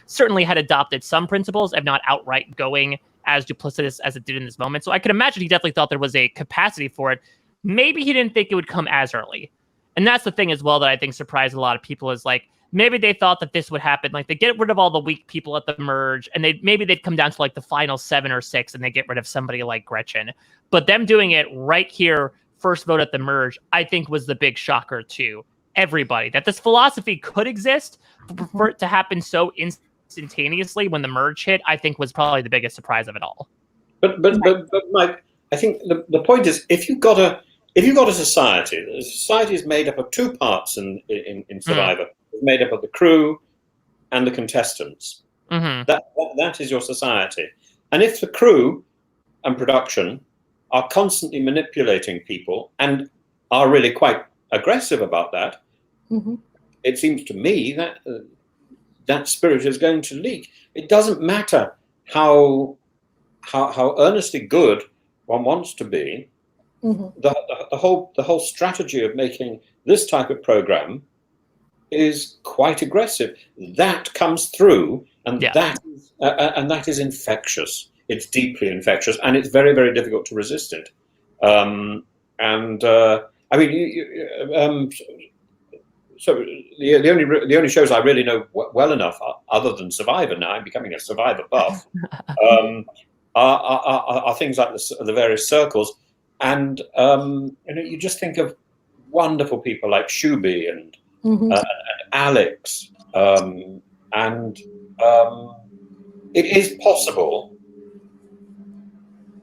certainly had adopted some principles, if not outright going as duplicitous as it did in this moment. So I could imagine he definitely thought there was a capacity for it. Maybe he didn't think it would come as early. And that's the thing as well that I think surprised a lot of people, is like, maybe they thought that this would happen. Like, they get rid of all the weak people at the merge, and maybe they'd come down to like the final 7 or 6 and they get rid of somebody like Gretchen. But them doing it right here, first vote at the merge, I think was the big shocker to everybody. That this philosophy could exist, for it to happen so instantaneously when the merge hit, I think was probably the biggest surprise of it all. But Mike, I think the point is, if you've got a society, the society is made up of 2 parts in Survivor. It's made up of the crew and the contestants. That is your society. And if the crew and production are constantly manipulating people and are really quite aggressive about that, it seems to me that that spirit is going to leak. It doesn't matter how earnestly good one wants to be. The whole strategy of making this type of program is quite aggressive. That comes through, and that is infectious. It's deeply infectious, and it's very, very difficult to resist it. I mean, so the only shows I really know well enough, other than Survivor now, I'm becoming a Survivor buff, are things like the various circles, and you just think of wonderful people like Shuby and Alex, and it is possible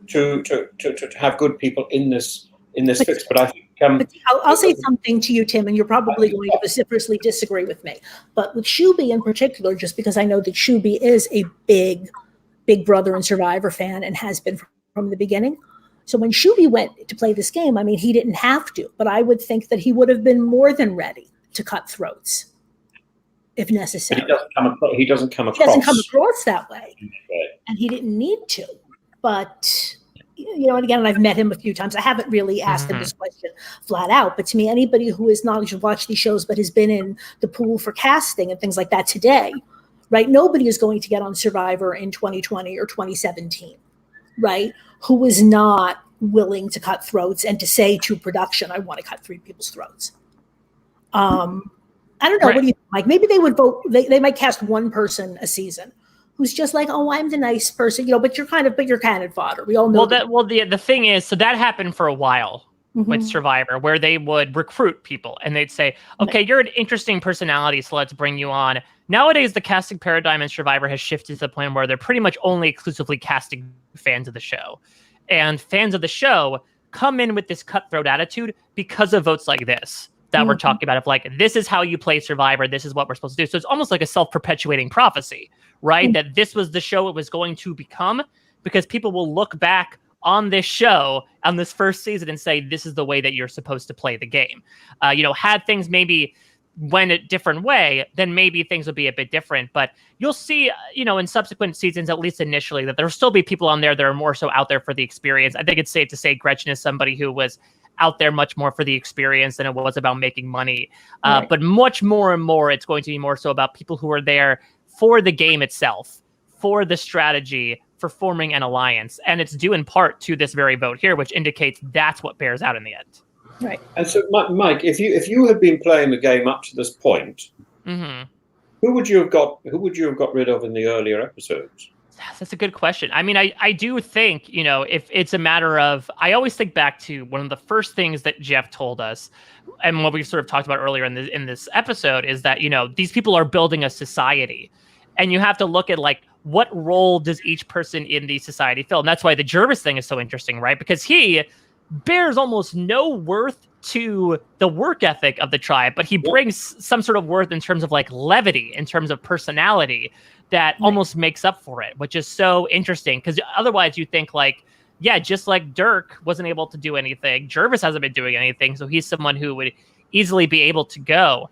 to have good people in this fix, but I think I'll say something to you, Tim, and you're probably going to vociferously disagree with me. But with Shuby in particular, just because I know that Shuby is a big Brother and Survivor fan and has been from the beginning. So when Shuby went to play this game, I mean, he didn't have to, but I would think that he would have been more than ready to cut throats if necessary. But he doesn't come across that way, and he didn't need to. But and again, I've met him a few times. I haven't really asked him this question flat out, but to me, anybody who has not watched these shows but has been in the pool for casting and things like that today, right? Nobody is going to get on Survivor in 2020 or 2017, right? Who is not willing to cut throats and to say to production, I want to cut 3 people's throats. I don't know. Right. What do you think, Mike? Maybe they would vote. They might cast one person a season who's just like, oh, I'm the nice person, but you're cannon fodder. We all know. The thing is, so that happened for a while with Survivor, where they would recruit people and they'd say, okay, you're an interesting personality, so let's bring you on. Nowadays, the casting paradigm in Survivor has shifted to the point where they're pretty much only exclusively casting fans of the show. And fans of the show come in with this cutthroat attitude because of votes like this that we're talking about, of like, this is how you play Survivor, this is what we're supposed to do. So it's almost like a self-perpetuating prophecy, right? That this was the show it was going to become, because people will look back on this show, on this first season, and say, this is the way that you're supposed to play the game. Had things maybe went a different way, then maybe things would be a bit different. But you'll see, in subsequent seasons, at least initially, that there'll still be people on there that are more so out there for the experience. I think it's safe to say Gretchen is somebody who was out there much more for the experience than it was about making money. Right. But much more and more, it's going to be more so about people who are there for the game itself, for the strategy, for forming an alliance. And it's due in part to this very vote here, which indicates that's what bears out in the end. Right. And so, Mike, if you had been playing the game up to this point, who would you have got rid of in the earlier episodes? That's a good question. I mean, I do think, if it's a matter of, I always think back to one of the first things that Jeff told us, and what we sort of talked about earlier in this episode, is that, these people are building a society. And you have to look at, like, what role does each person in the society fill? And that's why the Jervis thing is so interesting, right? Because he bears almost no worth to the work ethic of the tribe, but he brings some sort of worth in terms of, like, levity, in terms of personality, that almost makes up for it, which is so interesting. Because otherwise you think, like, yeah, just like Dirk wasn't able to do anything, Jervis hasn't been doing anything, so he's someone who would easily be able to go.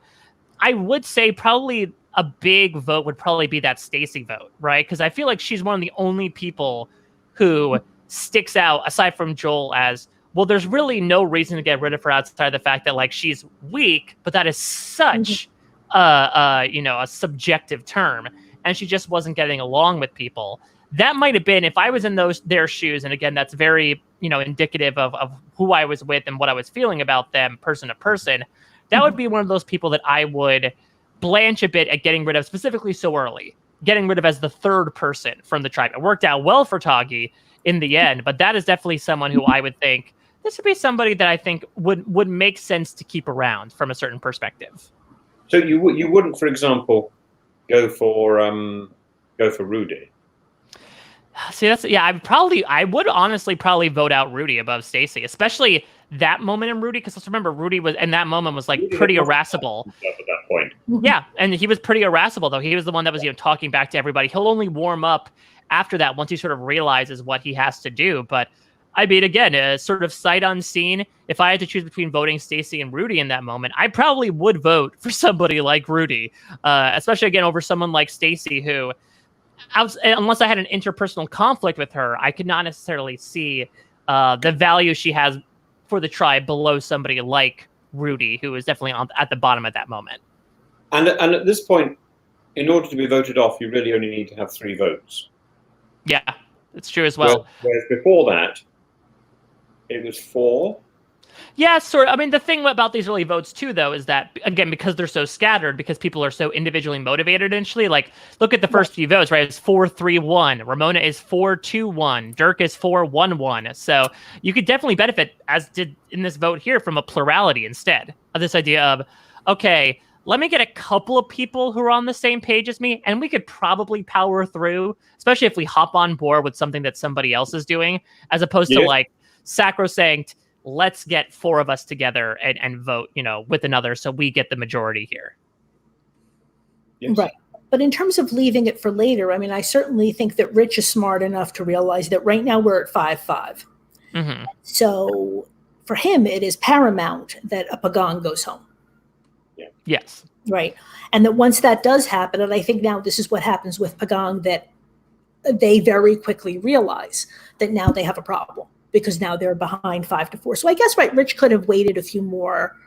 I would say probably a big vote would probably be that Stacy vote, right? Because I feel like she's one of the only people who sticks out, aside from Joel, as, well, there's really no reason to get rid of her outside of the fact that, like, she's weak, but that is such a subjective term, and she just wasn't getting along with people. That might have been, if I was in their shoes, and again, that's very, indicative of who I was with and what I was feeling about them person to person, that would be one of those people that I would blanch a bit at getting rid of, specifically so early, getting rid of as the third person from the tribe. It worked out well for Toggy in the end, but that is definitely someone who I would think, this would be somebody that I think would make sense to keep around from a certain perspective. So you wouldn't, for example, go for Rudy? See, I would honestly probably vote out Rudy above Stacy, especially that moment in Rudy, because let's remember, Rudy was in that moment was, like, Rudy pretty irascible at that point. Yeah, and he was pretty irascible, though. He was the one that was talking back to everybody. He'll only warm up after that once he sort of realizes what he has to do. But I mean, again, sort of sight unseen, if I had to choose between voting Stacy and Rudy in that moment, I probably would vote for somebody like Rudy, especially, again, over someone like Stacy, who, unless I had an interpersonal conflict with her, I could not necessarily see the value she has for the tribe below somebody like Rudy, who is definitely at the bottom at that moment. And at this point, in order to be voted off, you really only need to have 3 votes. Yeah, it's true as well. Whereas before that, it was 4. Yeah, sort of. I mean, the thing about these early votes, too, though, is that, again, because they're so scattered, because people are so individually motivated initially, like, look at the first few votes, right? It's 4-3-1. Ramona is 4-2-1. Dirk is 4-1-1. So you could definitely benefit, as did in this vote here, from a plurality instead of this idea of, okay, let me get a couple of people who are on the same page as me, and we could probably power through, especially if we hop on board with something that somebody else is doing, as opposed to, like, sacrosanct, let's get 4 of us together and vote, with another, so we get the majority here. Yes. Right. But in terms of leaving it for later, I mean, I certainly think that Rich is smart enough to realize that right now we're at 5-5. So for him, it is paramount that a Pagan goes home. Yeah. Yes. Right. And that once that does happen, and I think now this is what happens with Pagan, that they very quickly realize that now they have a problem, because now they're behind 5-4. So I guess, right, Rich could have waited a few more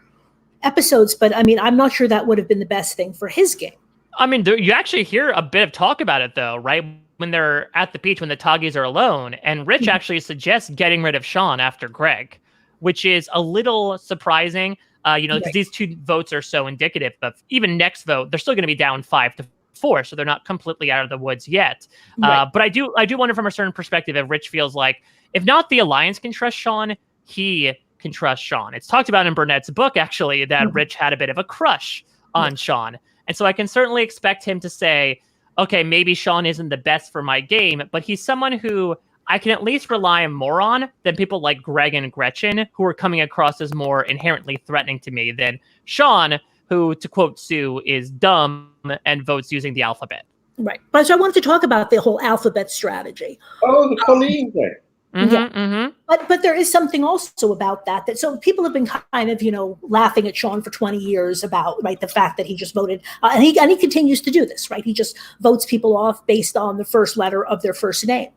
episodes, but I mean, I'm not sure that would have been the best thing for his game. I mean, you actually hear a bit of talk about it, though, right? When they're at the beach, when the Toggies are alone, and Rich actually suggests getting rid of Sean after Greg, which is a little surprising, because these 2 votes are so indicative of, even next vote, they're still going to be down 5-4, so they're not completely out of the woods yet. But I do wonder, from a certain perspective, if Rich feels like, if not the Alliance can trust Sean, he can trust Sean. It's talked about in Burnett's book, actually, that Rich had a bit of a crush on Sean. And so I can certainly expect him to say, okay, maybe Sean isn't the best for my game, but he's someone who I can at least rely more on than people like Greg and Gretchen, who are coming across as more inherently threatening to me than Sean, who, to quote Sue, is dumb and votes using the alphabet. Right. But so I wanted to talk about the whole alphabet strategy. Oh, the Colleen thing. But there is something also about that so people have been kind of laughing at Sean for 20 years about the fact that he just voted and he continues to do this, right? He just votes people off based on the first letter of their first name.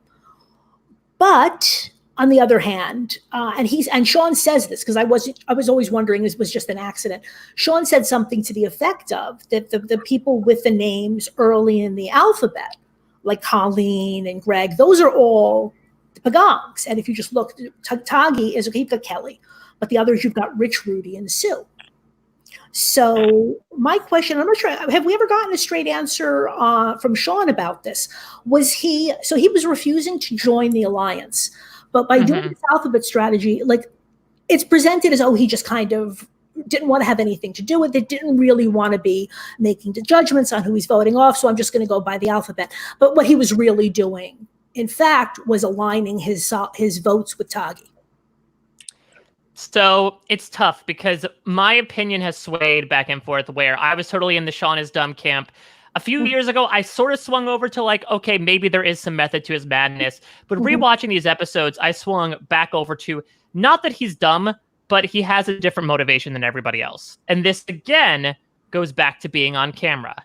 But on the other hand, and Sean says this because I was always wondering this was just an accident. Sean said something to the effect of that the people with the names early in the alphabet, like Colleen and Greg, those are all Pagongs. And if you just look, Tagi is you've got Kelly, but the others you've got Rich, Rudy, and Sue. So my question, I'm not sure, have we ever gotten a straight answer from Sean about this? He was refusing to join the alliance, but by doing this alphabet strategy, it's presented as, he just kind of didn't want to have anything to do with it, didn't really want to be making the judgments on who he's voting off, so I'm just going to go by the alphabet. But what he was really doing, in fact, was aligning his votes with Tagi. So it's tough because my opinion has swayed back and forth where I was totally in the Sean is dumb camp. A few years ago, I sort of swung over to okay, maybe there is some method to his madness. But rewatching these episodes, I swung back over to not that he's dumb, but he has a different motivation than everybody else. And this, again, goes back to being on camera.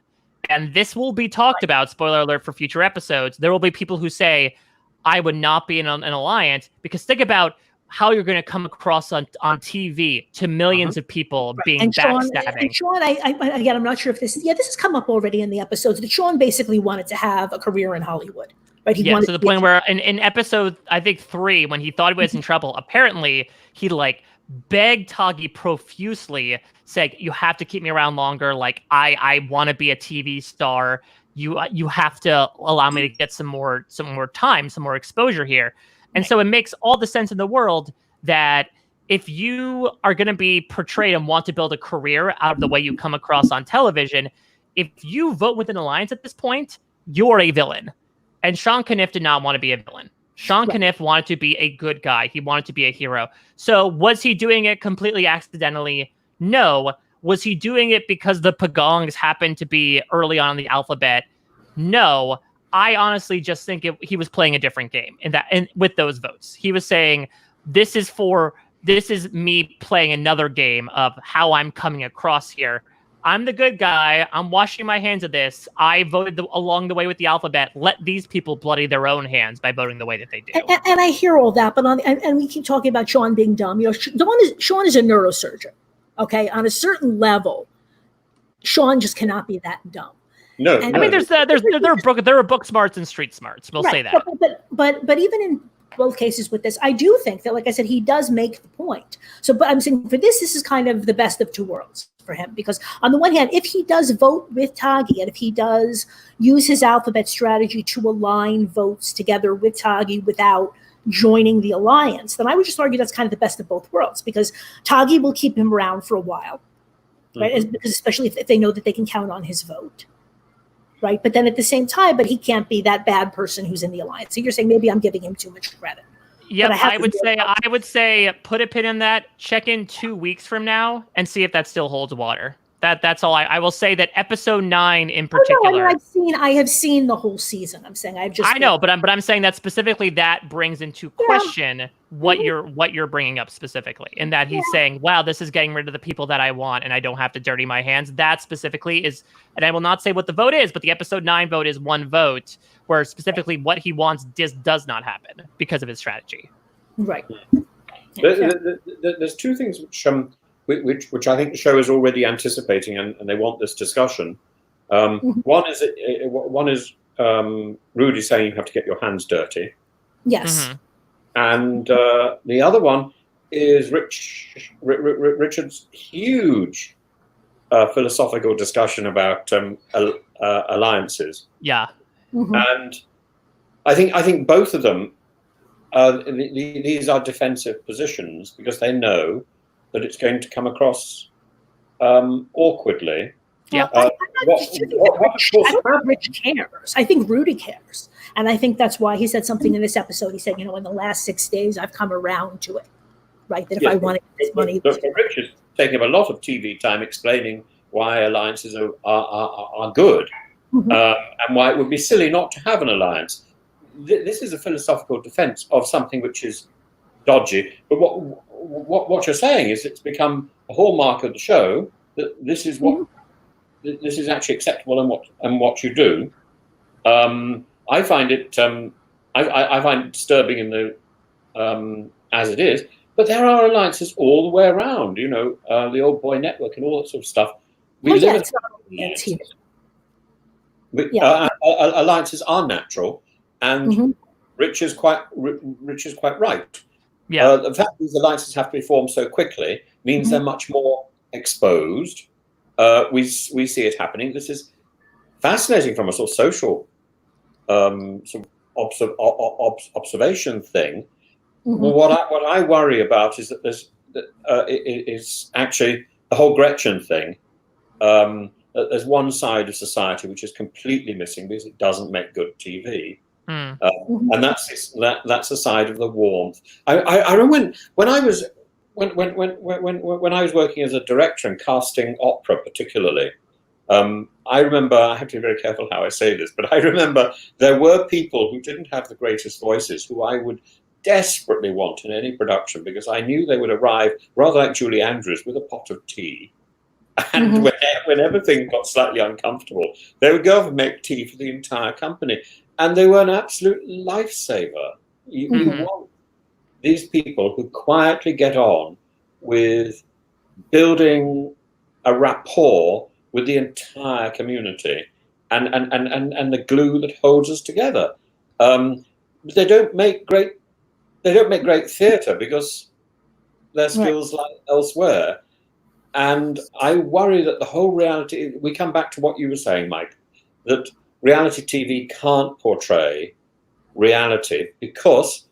And this will be talked about, spoiler alert for future episodes. There will be people who say, I would not be in an alliance, because think about how you're going to come across on TV to millions of people being backstabbing. And Sean, again, I'm not sure if this has come up already in the episodes, that Sean basically wanted to have a career in Hollywood. Right? He wanted to the point where in episode, I think 3, when he thought he was in trouble, apparently he begged Tagi profusely, saying, you have to keep me around longer. I want to be a TV star. You have to allow me to get some more time, some more exposure here. And so it makes all the sense in the world that if you are going to be portrayed and want to build a career out of the way you come across on television, if you vote with an alliance at this point, you're a villain. And Sean Caniff did not want to be a villain. Sean Caniff wanted to be a good guy. He wanted to be a hero. So was he doing it completely accidentally? No. Was he doing it because the Pagongs happened to be early on in the alphabet? No. I honestly just think he was playing a different game and with those votes. He was saying, this is me playing another game of how I'm coming across here. I'm the good guy. I'm washing my hands of this. I voted along the way with the alphabet. Let these people bloody their own hands by voting the way that they do. And I hear all that, but and we keep talking about Sean being dumb. Sean is a neurosurgeon. Okay, on a certain level, Sean just cannot be that dumb. No, I mean, there are book smarts and street smarts. We'll say that. But even in both cases with this, I do think that, like I said, he does make the point. So, but I'm saying for this is kind of the best of two worlds for him, because on the one hand, if he does vote with Tagi and if he does use his alphabet strategy to align votes together with Tagi without joining the alliance, then I would just argue that's kind of the best of both worlds, because Tagi will keep him around for a while, right? Because especially if they know that they can count on his vote. Right. But then at the same time, but he can't be that bad person who's in the alliance. So you're saying maybe I'm giving him too much credit. Yeah, I would say put a pin in that. Check in 2 weeks from now and see if that still holds water. That's all I will say. That episode 9 in particular. I have seen the whole season. I'm saying I know, but I'm saying that specifically that brings into question what you're bringing up specifically, in that he's saying, wow, this is getting rid of the people that I want and I don't have to dirty my hands. That specifically is, and I will not say what the vote is, but the episode 9 vote is one vote where specifically what he wants does not happen because of his strategy. Right. There's two things which I think the show is already anticipating, and they want this discussion. One is Rudy saying you have to get your hands dirty. Yes. And the other one is Richard's huge philosophical discussion about alliances. Yeah. And I think both of them, these are defensive positions because they know that it's going to come across awkwardly. Yeah. Rich cares. I think Rudy cares. And I think that's why he said something in this episode. He said, in the last 6 days, I've come around to it. Right? That if I wanted this money. Rich is taking up a lot of TV time explaining why alliances are good and why it would be silly not to have an alliance. this is a philosophical defense of something which is dodgy. But what you're saying is it's become a hallmark of the show that this is what this is actually acceptable and what you do. I find it I find it disturbing in the as it is. But there are alliances all the way around. You know, the Old Boy Network and all that sort of stuff. Alliances are natural, and Rich is quite right. Yeah. The fact these alliances have to be formed so quickly means they're much more exposed. We see it happening. This is fascinating from a sort of social sort of observation thing. What I worry about is that is actually the whole Gretchen thing. There's one side of society which is completely missing because it doesn't make good TV. And that's the side of the warmth. I remember when I was working as a director and casting opera, particularly. I remember, I have to be very careful how I say this, but I remember there were people who didn't have the greatest voices who I would desperately want in any production because I knew they would arrive rather like Julie Andrews with a pot of tea. And when everything got slightly uncomfortable, they would go off and make tea for the entire company. And they were an absolute lifesaver. You want these people who quietly get on with building a rapport with the entire community and the glue that holds us together. They don't make great theatre because their skills lie elsewhere. And I worry that the whole reality, we come back to what you were saying, Mike, that reality TV can't portray reality because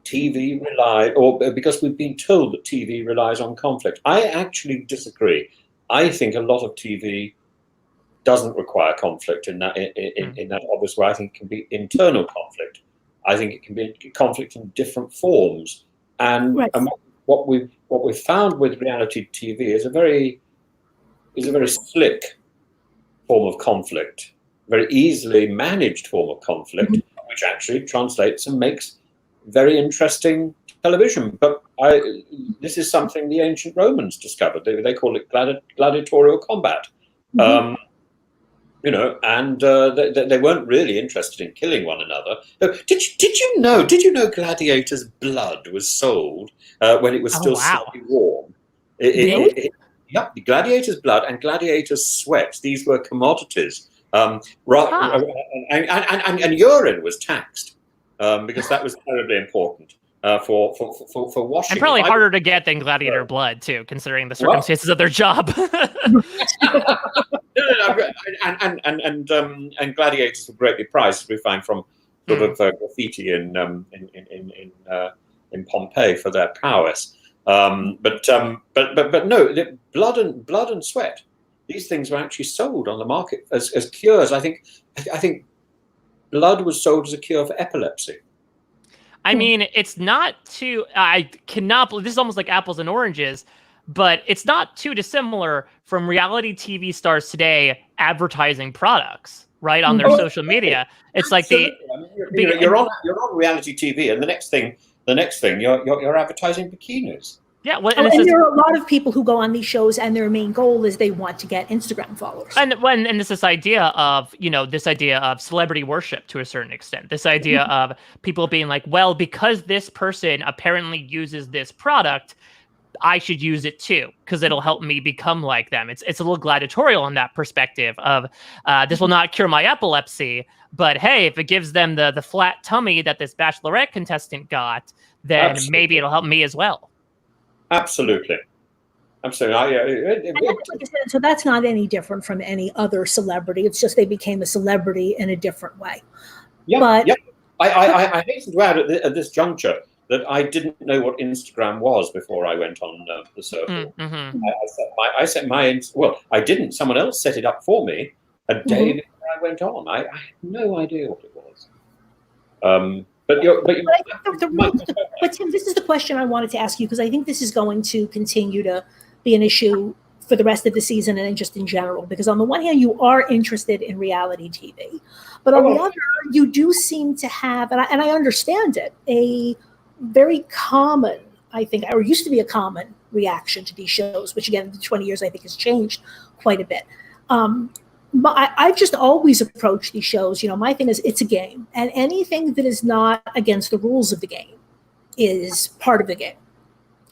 because we've been told that TV relies on conflict. I actually disagree. I think a lot of TV doesn't require conflict in that obvious way. I think it can be internal conflict. I think it can be conflict in different forms. And what we've found with reality TV is a very slick form of conflict, very easily managed form of conflict, which actually translates and makes very interesting television. But this is something the ancient Romans discovered. They call it gladiatorial combat. You know, and they weren't really interested in killing one another. Did you know Gladiator's blood was sold when it was still slightly warm? Yep, Gladiator's blood and Gladiator's sweat. These were commodities. And urine was taxed because that was terribly important for washing. And probably harder to get than gladiator blood too, considering the circumstances of their job. And gladiators were greatly prized, as we find from sort of graffiti in Pompeii for their prowess. But no, blood and sweat. These things were actually sold on the market as cures. I think blood was sold as a cure for epilepsy. I mean, it's not too. I cannot believe this is almost like apples and oranges, but it's not too dissimilar from reality TV stars today advertising products, right, on their social media. It's absolutely. Like you're on reality TV, and the next thing you're advertising bikinis. Yeah, well, and there are a lot of people who go on these shows, and their main goal is they want to get Instagram followers. And it's this idea of celebrity worship to a certain extent. This idea of people being like, well, because this person apparently uses this product, I should use it too, because it'll help me become like them. It's a little gladiatorial in that perspective of this will not cure my epilepsy, but hey, if it gives them the flat tummy that this Bachelorette contestant got, then maybe it'll help me as well. Absolutely. Like I said, so that's not any different from any other celebrity. It's just they became a celebrity in a different way. I hasten to add at this juncture that I didn't know what Instagram was before I went on the circle. I set my I didn't. Someone else set it up for me a day before I went on. I had no idea what it was. But Tim, this is the question I wanted to ask you, because I think this is going to continue to be an issue for the rest of the season and just in general? Because on the one hand, you are interested in reality TV, but on the other, you do seem to have, and I understand it, a very common, I think, or used to be a common reaction to these shows, which again, in 20 years, I think has changed quite a bit. But I've just always approached these shows, my thing is it's a game, and anything that is not against the rules of the game is part of the game,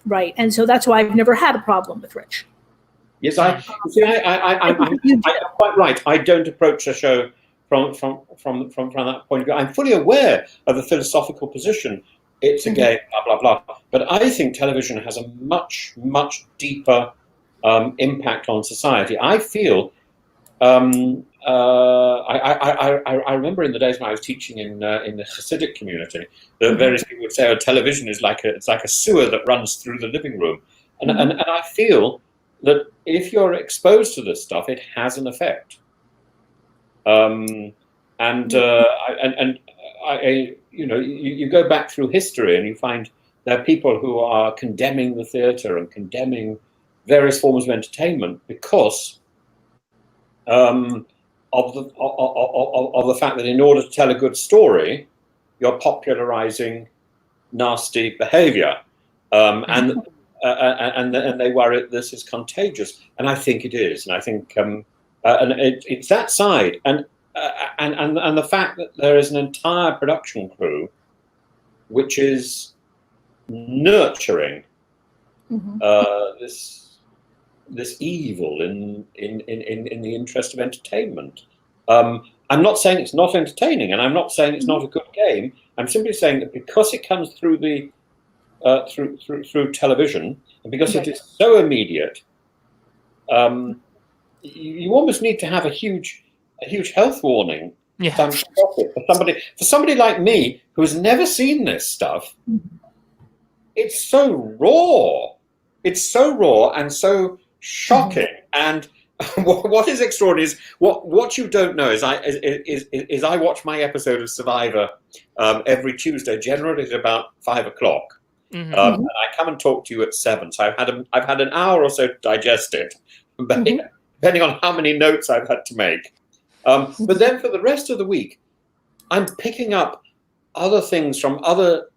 right? And so that's why I've never had a problem with Rich. Yes, I'm quite right. I don't approach a show from that point of view. I'm fully aware of the philosophical position. It's a game, blah, blah, blah. But I think television has a much, much deeper impact on society. I feel, I remember in the days when I was teaching in the Hasidic community, that various people would say, "Oh, television is like a sewer that runs through the living room," and I feel that if you're exposed to this stuff, it has an effect. You go back through history and you find there are people who are condemning the theatre and condemning various forms of entertainment because of the fact that in order to tell a good story, you're popularizing nasty behavior, and they worry this is contagious, and I think it is, and I think it's that side, and the fact that there is an entire production crew which is nurturing this evil in the interest of entertainment. I'm not saying it's not entertaining, and I'm not saying it's not a good game. I'm simply saying that because it comes through the through television, and because it is so immediate, you almost need to have a huge health warning. Yeah. For somebody like me who has never seen this stuff, it's so raw. It's so raw and so shocking. And what is extraordinary is what you don't know is I watch my episode of Survivor every Tuesday, generally at about 5 o'clock. And I come and talk to you at 7. So I've had an hour or so to digest it, depending on how many notes I've had to make. But then for the rest of the week, I'm picking up other things from other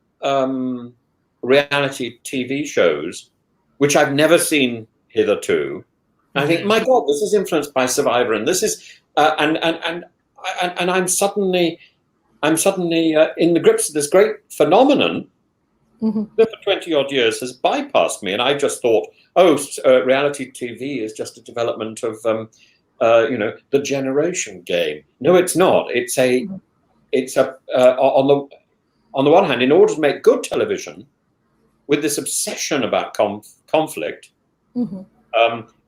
reality TV shows, which I've never seen hitherto. And I think, my God, this is influenced by Survivor, and this is, and I'm suddenly in the grips of this great phenomenon that for 20 odd years has bypassed me, and I just thought, reality TV is just a development of the generation game. No, it's not. It's on the one hand, in order to make good television, with this obsession about conflict,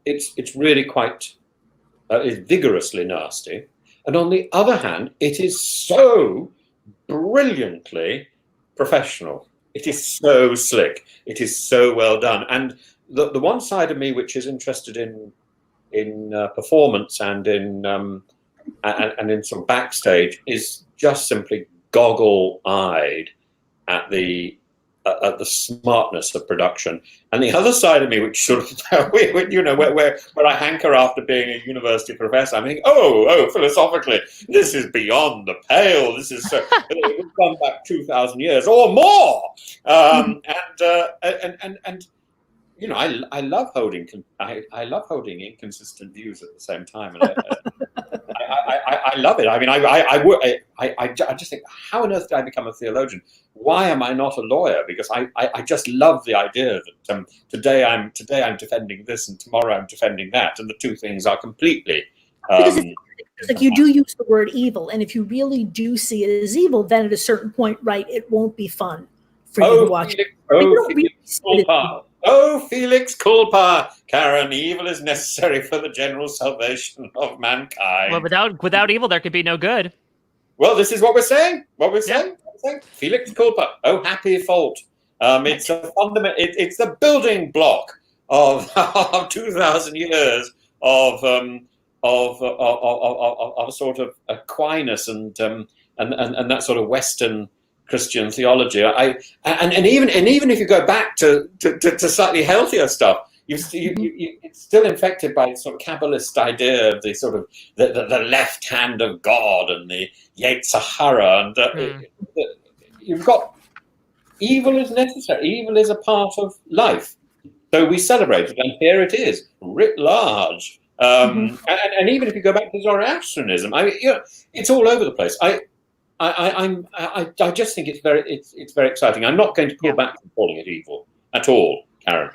it's really quite is vigorously nasty. And on the other hand, it is so brilliantly professional. It is so slick. It is so well done. And the one side of me which is interested in performance and in sort of backstage is just simply goggle-eyed at the smartness of production, and the other side of me, which sort of where I hanker after being a university professor, I think, philosophically, this is beyond the pale. This is we've gone back 2,000 years or more, I love holding inconsistent views at the same time, and I love it. I mean, I just think, how on earth did I become a theologian? Why am I not a lawyer? Because I just love the idea that today I'm defending this and tomorrow I'm defending that, and the two things are completely. Because it's like you do use the word evil, and if you really do see it as evil, then at a certain point, right, it won't be fun for you to watch. Felix culpa, Karen. Evil is necessary for the general salvation of mankind. Well, without evil, there could be no good. Well, this is what we're saying. Felix culpa. Oh, happy fault. It's a fundament. It's the building block of 2,000 years of sort of Aquinas and that sort of Western Christian theology. And even if you go back to slightly healthier stuff, it's still infected by sort of Kabbalist idea of the sort of the left hand of God and the Yetzer Hara, and you've got evil is necessary. Evil is a part of life, so we celebrate it, and here it is writ large. And even if you go back to Zoroastrianism, it's all over the place. I just think it's very exciting. I'm not going to pull back from calling it evil at all, Karen.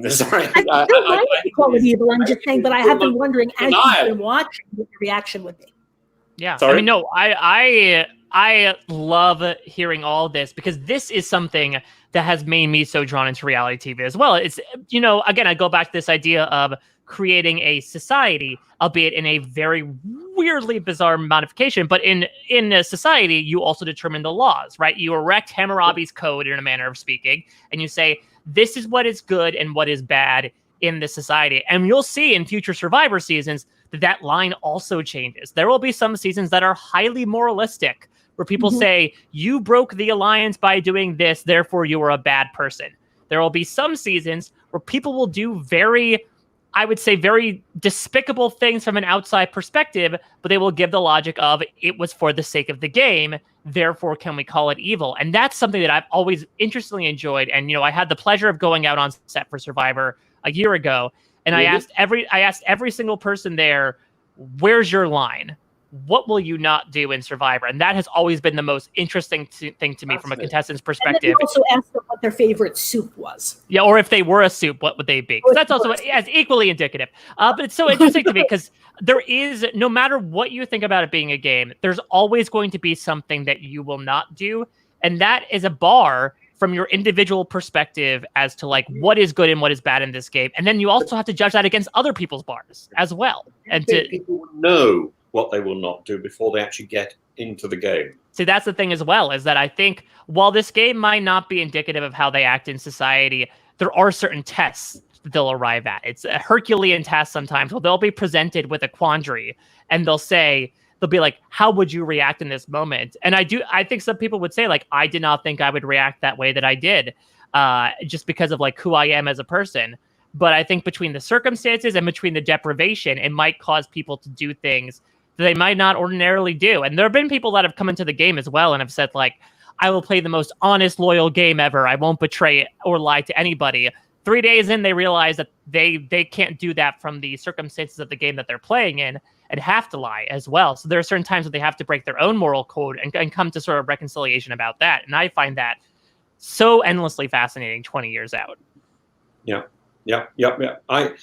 Sorry, I don't like to call it evil. I'm just saying, but I have been wondering as you've been watching what the reaction would be. Yeah, sorry? I mean, no, I love hearing all this, because this is something that has made me so drawn into reality TV as well. It's, again, I go back to this idea of creating a society, albeit in a very weirdly bizarre modification. But in a society, you also determine the laws, right? You erect Hammurabi's code, in a manner of speaking, and you say, this is what is good and what is bad in this society. And you'll see in future Survivor seasons that line also changes. There will be some seasons that are highly moralistic, where people say, you broke the alliance by doing this, therefore you are a bad person. There will be some seasons where people will do very despicable things from an outside perspective, but they will give the logic of, it was for the sake of the game, therefore can we call it evil? And that's something that I've always interestingly enjoyed. And, I had the pleasure of going out on set for Survivor a year ago, and I asked every single person there, where's your line? What will you not do in Survivor? And that has always been the most interesting thing to me from a contestant's perspective. And then you also asked them what their favorite soup was. Yeah, or if they were a soup, what would they be? That's also as equally indicative. But it's so interesting to me, because there is, no matter what you think about it being a game, there's always going to be something that you will not do. And that is a bar from your individual perspective as to what is good and what is bad in this game. And then you also have to judge that against other people's bars as well. And people know what they will not do before they actually get into the game. See, that's the thing as well, is that I think while this game might not be indicative of how they act in society, there are certain tests that they'll arrive at. It's a Herculean task sometimes where they'll be presented with a quandary, and they'll be like, how would you react in this moment? And I think some people would say, I did not think I would react that way that I did, just because of who I am as a person. But I think between the circumstances and between the deprivation, it might cause people to do things that they might not ordinarily do. And there have been people that have come into the game as well and have said, I will play the most honest, loyal game ever. I won't betray or lie to anybody. 3 days in, they realize that they can't do that from the circumstances of the game that they're playing in, and have to lie as well. So there are certain times that they have to break their own moral code and come to sort of reconciliation about that. And I find that so endlessly fascinating 20 years out. Yeah. Yeah. The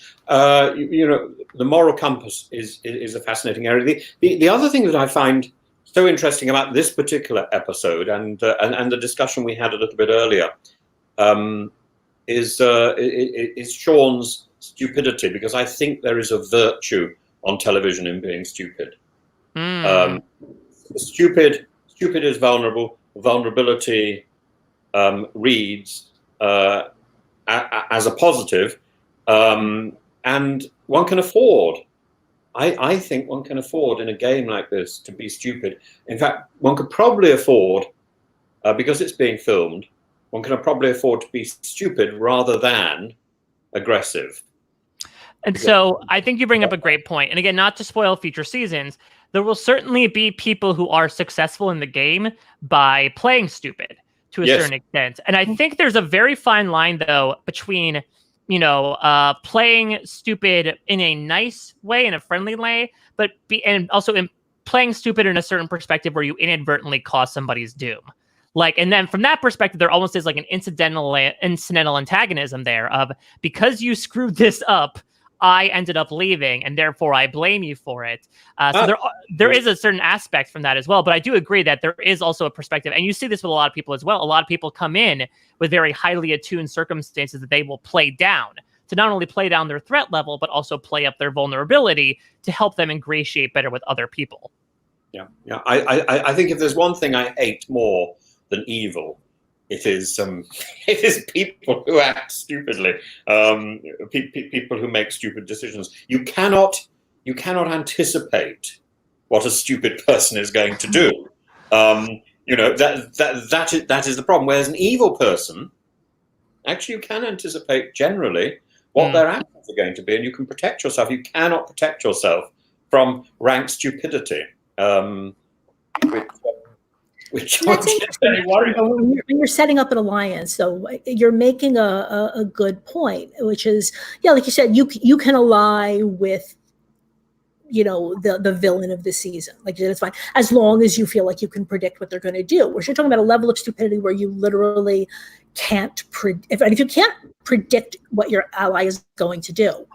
moral compass is a fascinating area. The other thing that I find so interesting about this particular episode and the discussion we had a little bit earlier is Sean's stupidity, because I think there is a virtue on television in being stupid. Stupid is vulnerable. Vulnerability reads as a positive, and one can afford. I think one can afford in a game like this to be stupid. In fact, one could probably afford, because it's being filmed, one can probably afford to be stupid rather than aggressive. And so I think you bring up a great point. And again, not to spoil future seasons, there will certainly be people who are successful in the game by playing stupid to a certain extent. And I think there's a very fine line, though, between, playing stupid in a nice way, in a friendly way, and also in playing stupid in a certain perspective where you inadvertently cause somebody's doom. And then from that perspective, there almost is an incidental antagonism there of, because you screwed this up, I ended up leaving, and therefore I blame you for it. So there is a certain aspect from that as well. But I do agree that there is also a perspective, and you see this with a lot of people as well. A lot of people come in with very highly attuned circumstances that they will play down, to not only play down their threat level, but also play up their vulnerability to help them ingratiate better with other people. Yeah. I think if there's one thing I hate more than evil, it is people who act stupidly, people who make stupid decisions. You cannot anticipate what a stupid person is going to do. That is the problem. Whereas an evil person, actually, you can anticipate generally what their actions are going to be, and you can protect yourself. You cannot protect yourself from rank stupidity, which that's interesting. When you're setting up an alliance, so you're making a good point, which is, like you said, you can ally with, the villain of the season. Like, it's fine as long as you feel like you can predict what they're going to do. Whereas you're talking about a level of stupidity where you literally can't if you can't predict what your ally is going to do,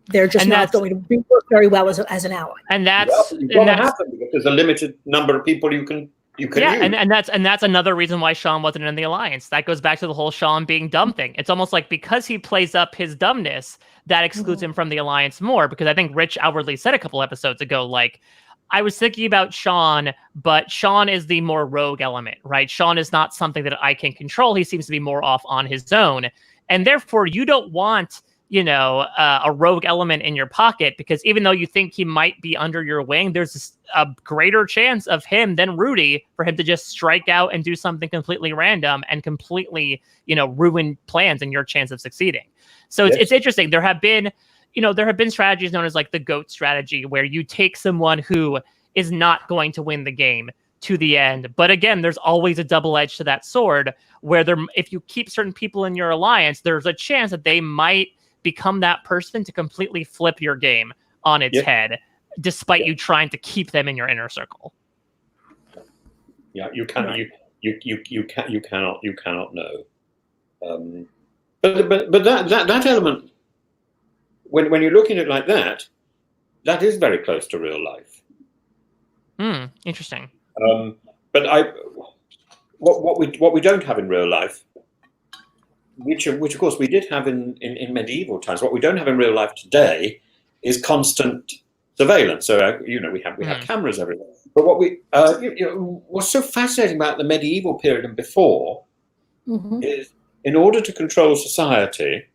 they're just not going to work very well as an ally. And that's happen because there's a limited number of people you can use. And that's another reason why Sean wasn't in the alliance. That goes back to the whole Sean being dumb thing. It's almost like because he plays up his dumbness, that excludes him from the alliance more. Because I think Rich outwardly said a couple episodes ago, like, I was thinking about Sean, but Sean is the more rogue element, right? Sean is not something that I can control. He seems to be more off on his own. And therefore, you don't want, a rogue element in your pocket, because even though you think he might be under your wing, there's a greater chance of him than Rudy for him to just strike out and do something completely random and completely, ruin plans and your chance of succeeding. So it's interesting. There have been strategies known as like the GOAT strategy, where you take someone who is not going to win the game to the end. But again, there's always a double edge to that sword, where if you keep certain people in your alliance, there's a chance that they might become that person to completely flip your game on its head, despite you trying to keep them in your inner circle. Yeah, you cannot know. But that element, when you look at it like that, that is very close to real life. Interesting. But what we don't have in real life, which of course we did have in medieval times, what we don't have in real life today is constant surveillance. So we have cameras everywhere. But what what's so fascinating about the medieval period and before is, in order to control society,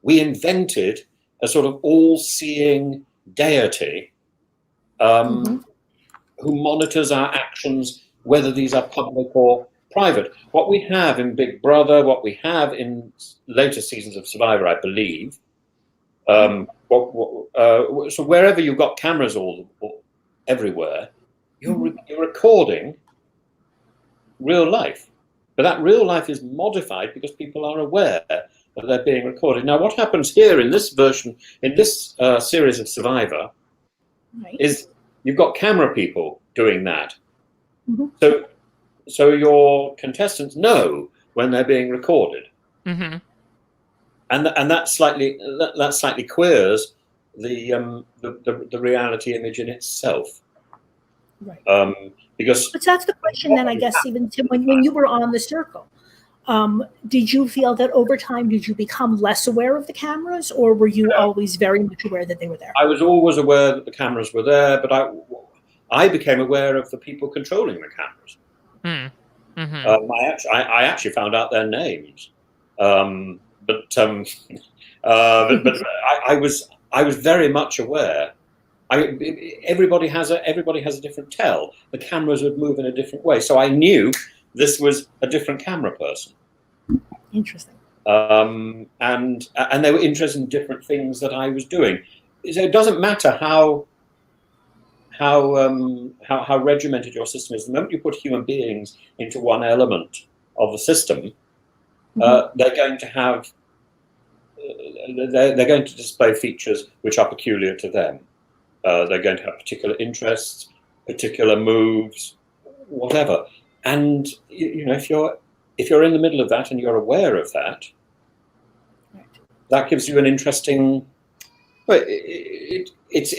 we invented a sort of all-seeing deity who monitors our actions, whether these are public or private. What we have in Big Brother, what we have in later seasons of Survivor, I believe. So wherever you've got cameras all everywhere, you're recording real life. But that real life is modified because people are aware that they're being recorded. Now, what happens here in this version, in this series of Survivor, is you've got camera people doing that. So your contestants know when they're being recorded, and that slightly queers the reality image in itself. Right. Because but that's the question then, I guess, even Tim, when you were on the circle, did you feel that over time, did you become less aware of the cameras, or were you always very much aware that they were there? I was always aware that the cameras were there, but I became aware of the people controlling the cameras. I actually found out their names, but I was very much aware. Everybody has a different tell. The cameras would move in a different way, so I knew this was a different camera person. Interesting. And they were interested in different things that I was doing. So it doesn't matter how regimented your system is. The moment you put human beings into one element of the system, they're going to have they're going to display features which are peculiar to them. They're going to have particular interests, particular moves, whatever. And if you're in the middle of that and you're aware of that, that gives you an interesting. Well, it's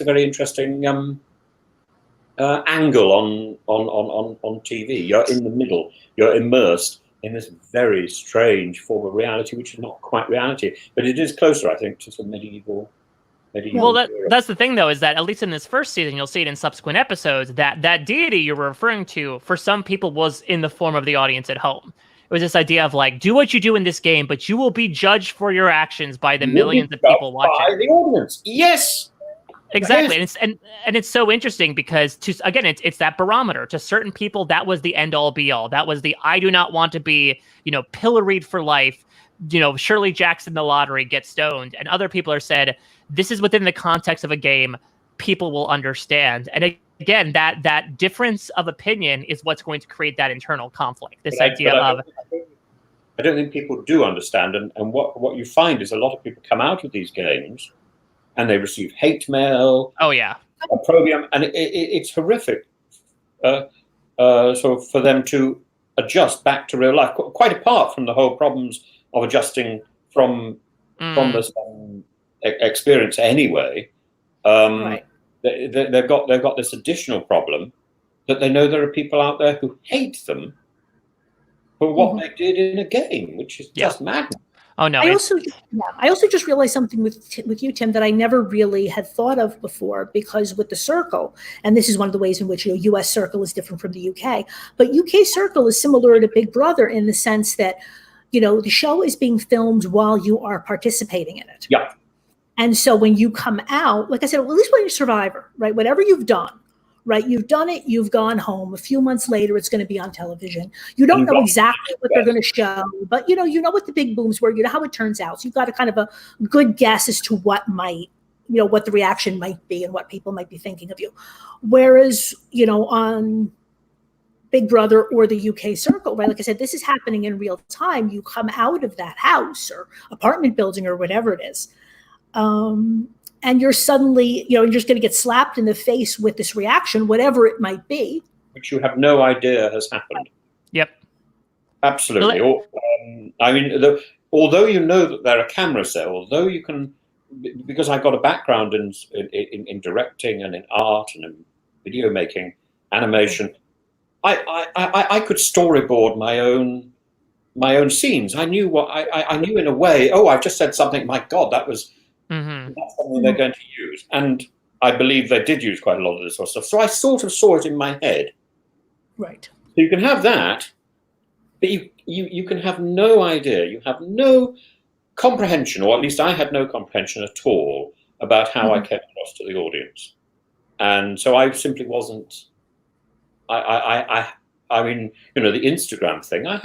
a very interesting angle on TV. You're in the middle. You're immersed in this very strange form of reality, which is not quite reality, but it is closer, I think, to some medieval. Well, that's the thing, though, is that at least in this first season, you'll see it in subsequent episodes, that deity you're referring to, for some people, was in the form of the audience at home. It was this idea of like, do what you do in this game, but you will be judged for your actions by the millions of people watching. By the audience, yes. Exactly, yes. And it's so interesting because it's that barometer. To certain people, that was the end all be all. That was the I do not want to be pilloried for life Shirley Jackson, the lottery, gets stoned, and other people are said, this is within the context of a game, people will understand. And again, that difference of opinion is what's going to create that internal conflict. This idea of... I don't think people do understand. And what you find is a lot of people come out of these games and they receive hate mail. Oh, yeah. Opprobrium, and it's horrific. So for them to adjust back to real life, quite apart from the whole problems of adjusting from this experience anyway, Right. they've got this additional problem that they know there are people out there who hate them for what they did in a game, which is just madness. Oh no! I also just realized something with you, Tim, that I never really had thought of before, because with the Circle, and this is one of the ways in which U.S. Circle is different from the UK, but UK Circle is similar to Big Brother in the sense that the show is being filmed while you are participating in it. Yeah. And so when you come out, like I said, well, at least when you're Survivor, right? Whatever you've done, right? You've done it. You've gone home. A few months later, it's going to be on television. You don't know exactly what they're going to show, but you know what the big booms were. You know how it turns out. So you've got a kind of a good guess as to what might, what the reaction might be and what people might be thinking of you. Whereas, on Big Brother or the UK Circle, right? Like I said, this is happening in real time. You come out of that house or apartment building or whatever it is. And you're suddenly, you're just going to get slapped in the face with this reaction, whatever it might be. Which you have no idea has happened. Yep. Absolutely. Although you know that there are cameras there, although you can, because I've got a background in directing and in art and in video making, animation, I could storyboard my own scenes. I knew I knew in a way. Oh, I've just said something. My God, that's something they're going to use. And I believe they did use quite a lot of this sort of stuff. So I sort of saw it in my head. Right. So you can have that, but you can have no idea. You have no comprehension, or at least I had no comprehension at all about how I came across to the audience. And so I simply wasn't. I mean, the Instagram thing. I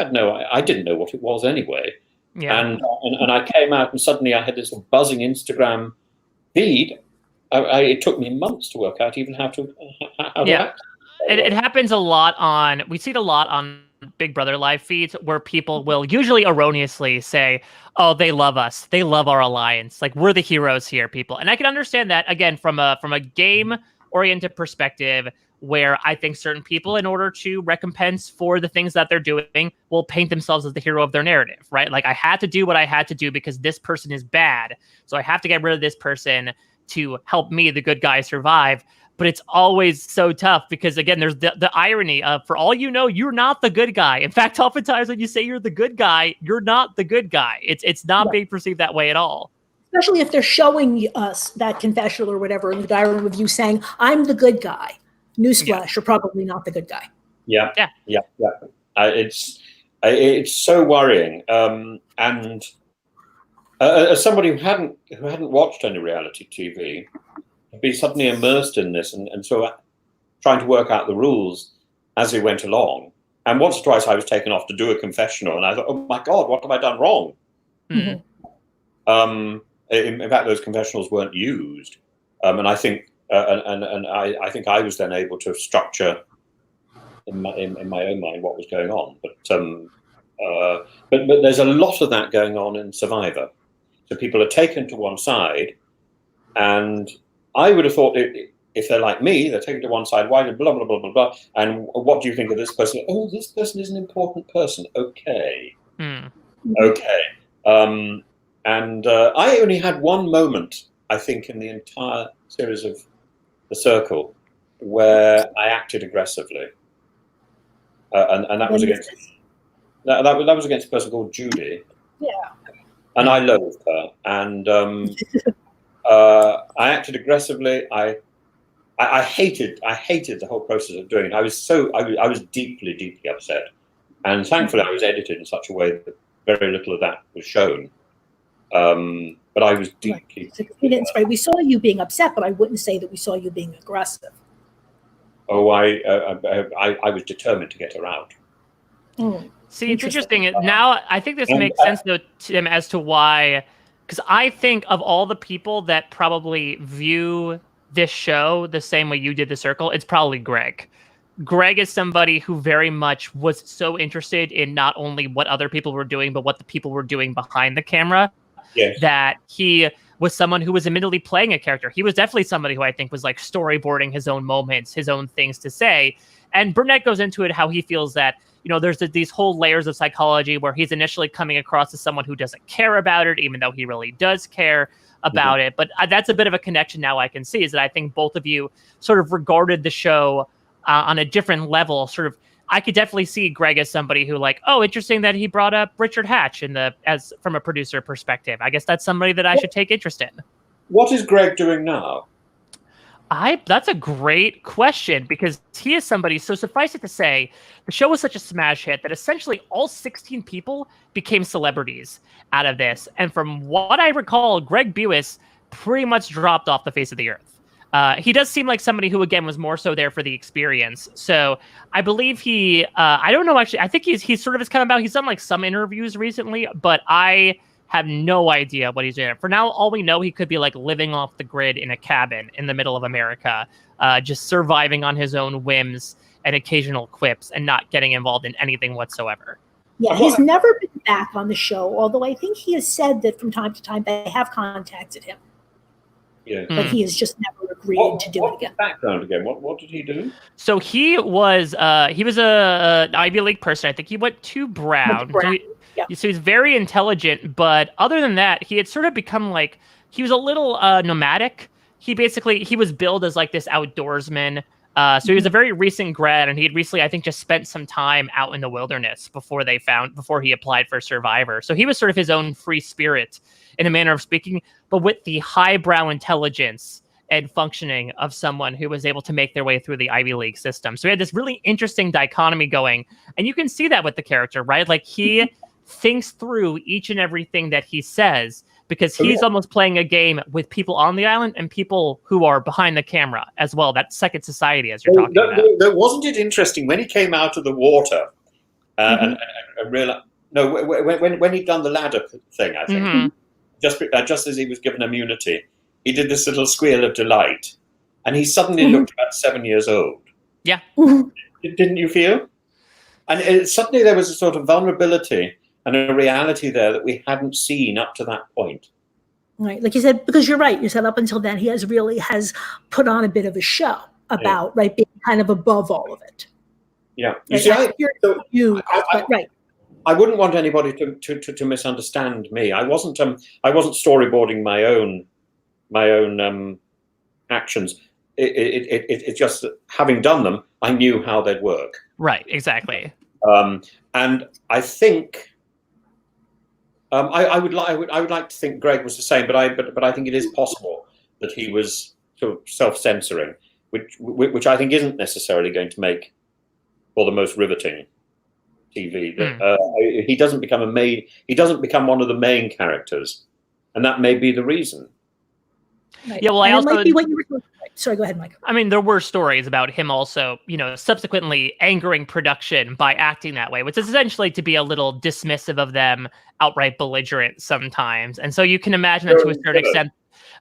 didn't know what it was anyway. Yeah. And I came out and suddenly I had this buzzing Instagram feed. It took me months to work out even how to act. It happens a lot we see it a lot on Big Brother live feeds where people will usually erroneously say, oh, they love us. They love our alliance. Like, we're the heroes here, people. And I can understand that, again, from a game-oriented perspective, where I think certain people, in order to recompense for the things that they're doing, will paint themselves as the hero of their narrative, right? Like, I had to do what I had to do because this person is bad, so I have to get rid of this person to help me, the good guy, survive. But it's always so tough because, again, there's the irony of, for all you know, you're not the good guy. In fact, oftentimes when you say you're the good guy, you're not the good guy. It's not being perceived that way at all. Especially if they're showing us that confessional or whatever in the diary room of you saying, I'm the good guy. Newsflash, you're probably not the good guy. Yeah. It's so worrying. And as somebody who hadn't watched any reality TV, to be suddenly immersed in this and so trying to work out the rules as we went along. And once or twice I was taken off to do a confessional, and I thought, oh my God, what have I done wrong? In fact, those confessionals weren't used, and I think. I think I was then able to structure in my own mind what was going on. But there's a lot of that going on in Survivor. So people are taken to one side, and I would have thought if they're like me, they're taken to one side. Why did blah blah blah blah blah? And what do you think of this person? Oh, this person is an important person. Okay, okay. And I only had one moment, I think, in the entire series of The Circle, where I acted aggressively, and that was against that was against a person called Judy. Yeah. And I loathed her, and I acted aggressively. I hated the whole process of doing it. I was deeply upset, and thankfully I was edited in such a way that very little of that was shown. But I was deeply. Right. We saw you being upset, but I wouldn't say that we saw you being aggressive. Oh, I was determined to get her out. See, it's interesting. Now, I think this makes sense, though, Tim, as to why, because I think of all the people that probably view this show the same way you did The Circle, it's probably Greg. Greg is somebody who very much was so interested in not only what other people were doing, but what the people were doing behind the camera. Yes. That he was someone who was admittedly playing a character. He was definitely somebody who I think was like storyboarding his own moments, his own things to say. And Burnett goes into it how he feels that, you know, there's these whole layers of psychology where he's initially coming across as someone who doesn't care about it, even though he really does care about it. But that's a bit of a connection now I can see, is that I think both of you sort of regarded the show on a different level. Sort of, I could definitely see Greg as somebody who like, oh, interesting that he brought up Richard Hatch as from a producer perspective. I guess that's somebody that I should take interest in. What is Greg doing now? That's a great question, because he is somebody, so suffice it to say, the show was such a smash hit that essentially all 16 people became celebrities out of this. And from what I recall, Greg Buis pretty much dropped off the face of the earth. He does seem like somebody who, again, was more so there for the experience. So I believe he, I don't know, actually, I think he's sort of has come about, he's done like some interviews recently, but I have no idea what he's doing. For now, all we know, he could be like living off the grid in a cabin in the middle of America, just surviving on his own whims and occasional quips and not getting involved in anything whatsoever. Yeah, he's never been back on the show, although I think he has said that from time to time they have contacted him. Yeah. But he has just never agreed to do it again. Background again? What did he do? So he was a Ivy League person. I think he went to Brown. So he's very intelligent, but other than that, he had sort of become like, he was a little nomadic. He was billed as like this outdoorsman. So he was a very recent grad, and he had recently, I think, just spent some time out in the wilderness before he applied for Survivor. So he was sort of his own free spirit in a manner of speaking, but with the highbrow intelligence and functioning of someone who was able to make their way through the Ivy League system. So he had this really interesting dichotomy going, and you can see that with the character, right? Like he thinks through each and everything that he says, because he's almost playing a game with people on the island and people who are behind the camera as well. That second society, as you're talking about. Wasn't it interesting when he came out of the water and realized, when he'd done the ladder thing, I think, just as he was given immunity, he did this little squeal of delight, and he suddenly looked about 7 years old. Yeah. Didn't you feel? And suddenly there was a sort of vulnerability and a reality there that we hadn't seen up to that point. Right, like you said, because you're right. You said up until then, he has put on a bit of a show about being kind of above all of it. Yeah, right. I wouldn't want anybody to misunderstand me. I wasn't storyboarding my own actions. It's just that having done them, I knew how they'd work. Right, exactly. And I think. I would like to think Greg was the same, but I think it is possible that he was sort of self-censoring, which I think isn't necessarily going to make for the most riveting TV. He doesn't become one of the main characters, and that may be the reason. Right. Yeah, well, it might be what you were. Sorry, go ahead, Mike. I mean, there were stories about him also, subsequently angering production by acting that way, which is essentially to be a little dismissive of them, outright belligerent sometimes. And so you can imagine that to a certain extent.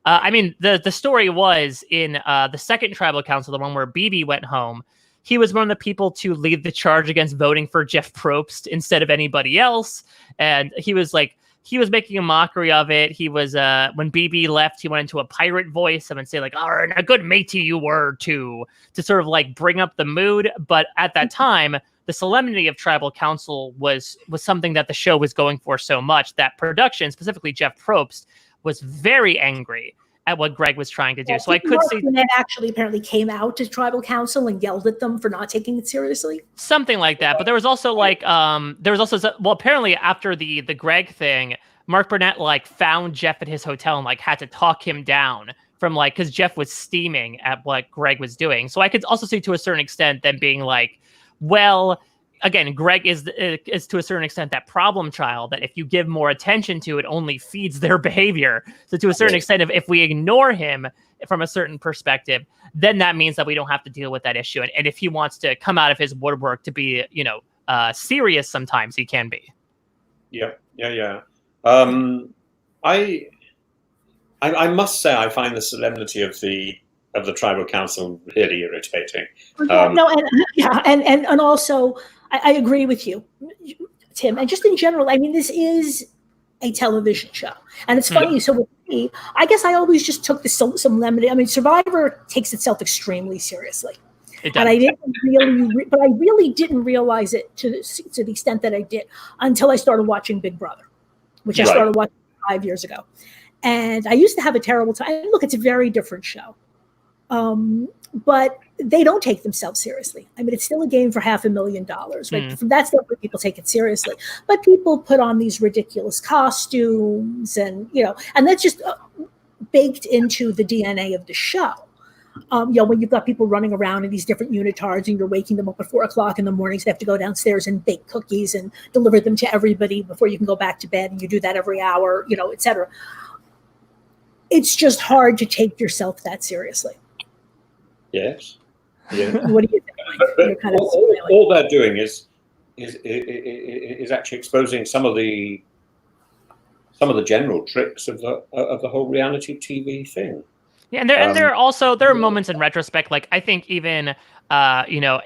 I mean, the story was in the second tribal council, the one where BB went home. He was one of the people to lead the charge against voting for Jeff Probst instead of anybody else. And he was making a mockery of it. He was, when BB left, he went into a pirate voice and would say like, "Oh, and a good matey you were to sort of like bring up the mood." But at that time, the solemnity of tribal council was something that the show was going for so much that production, specifically Jeff Probst, was very angry at what Greg was trying to do. So I could see that actually apparently came out to tribal council and yelled at them for not taking it seriously. Something like that. But there was also apparently after the Greg thing, Mark Burnett found Jeff at his hotel and had to talk him down from because Jeff was steaming at what Greg was doing. So I could also see to a certain extent them being well, again, Greg is to a certain extent that problem child that if you give more attention to, it only feeds their behavior. So to a certain extent, if we ignore him from a certain perspective, then that means that we don't have to deal with that issue. And if he wants to come out of his woodwork to be, serious sometimes he can be. Yeah. I must say I find the solemnity of the tribal council really irritating. And also I agree with you, Tim. And just in general, I mean, this is a television show, and it's funny. So with me, I guess I always just took this solemnity. I mean, Survivor takes itself extremely seriously. And I really didn't realize it to the extent that I did until I started watching Big Brother, which I started watching 5 years ago. And I used to have a terrible time. Look, it's a very different show. But they don't take themselves seriously. I mean, it's still a game for $500,000, right? That's not where people take it seriously. But people put on these ridiculous costumes and that's just baked into the DNA of the show. When you've got people running around in these different unitards and you're waking them up at 4:00 in the mornings, they have to go downstairs and bake cookies and deliver them to everybody before you can go back to bed. And you do that every hour, et cetera. It's just hard to take yourself that seriously. Yes. Yeah. What do you think? All they're doing is actually exposing some of the general tricks of the whole reality TV thing. Yeah, and there are moments in retrospect, like I think even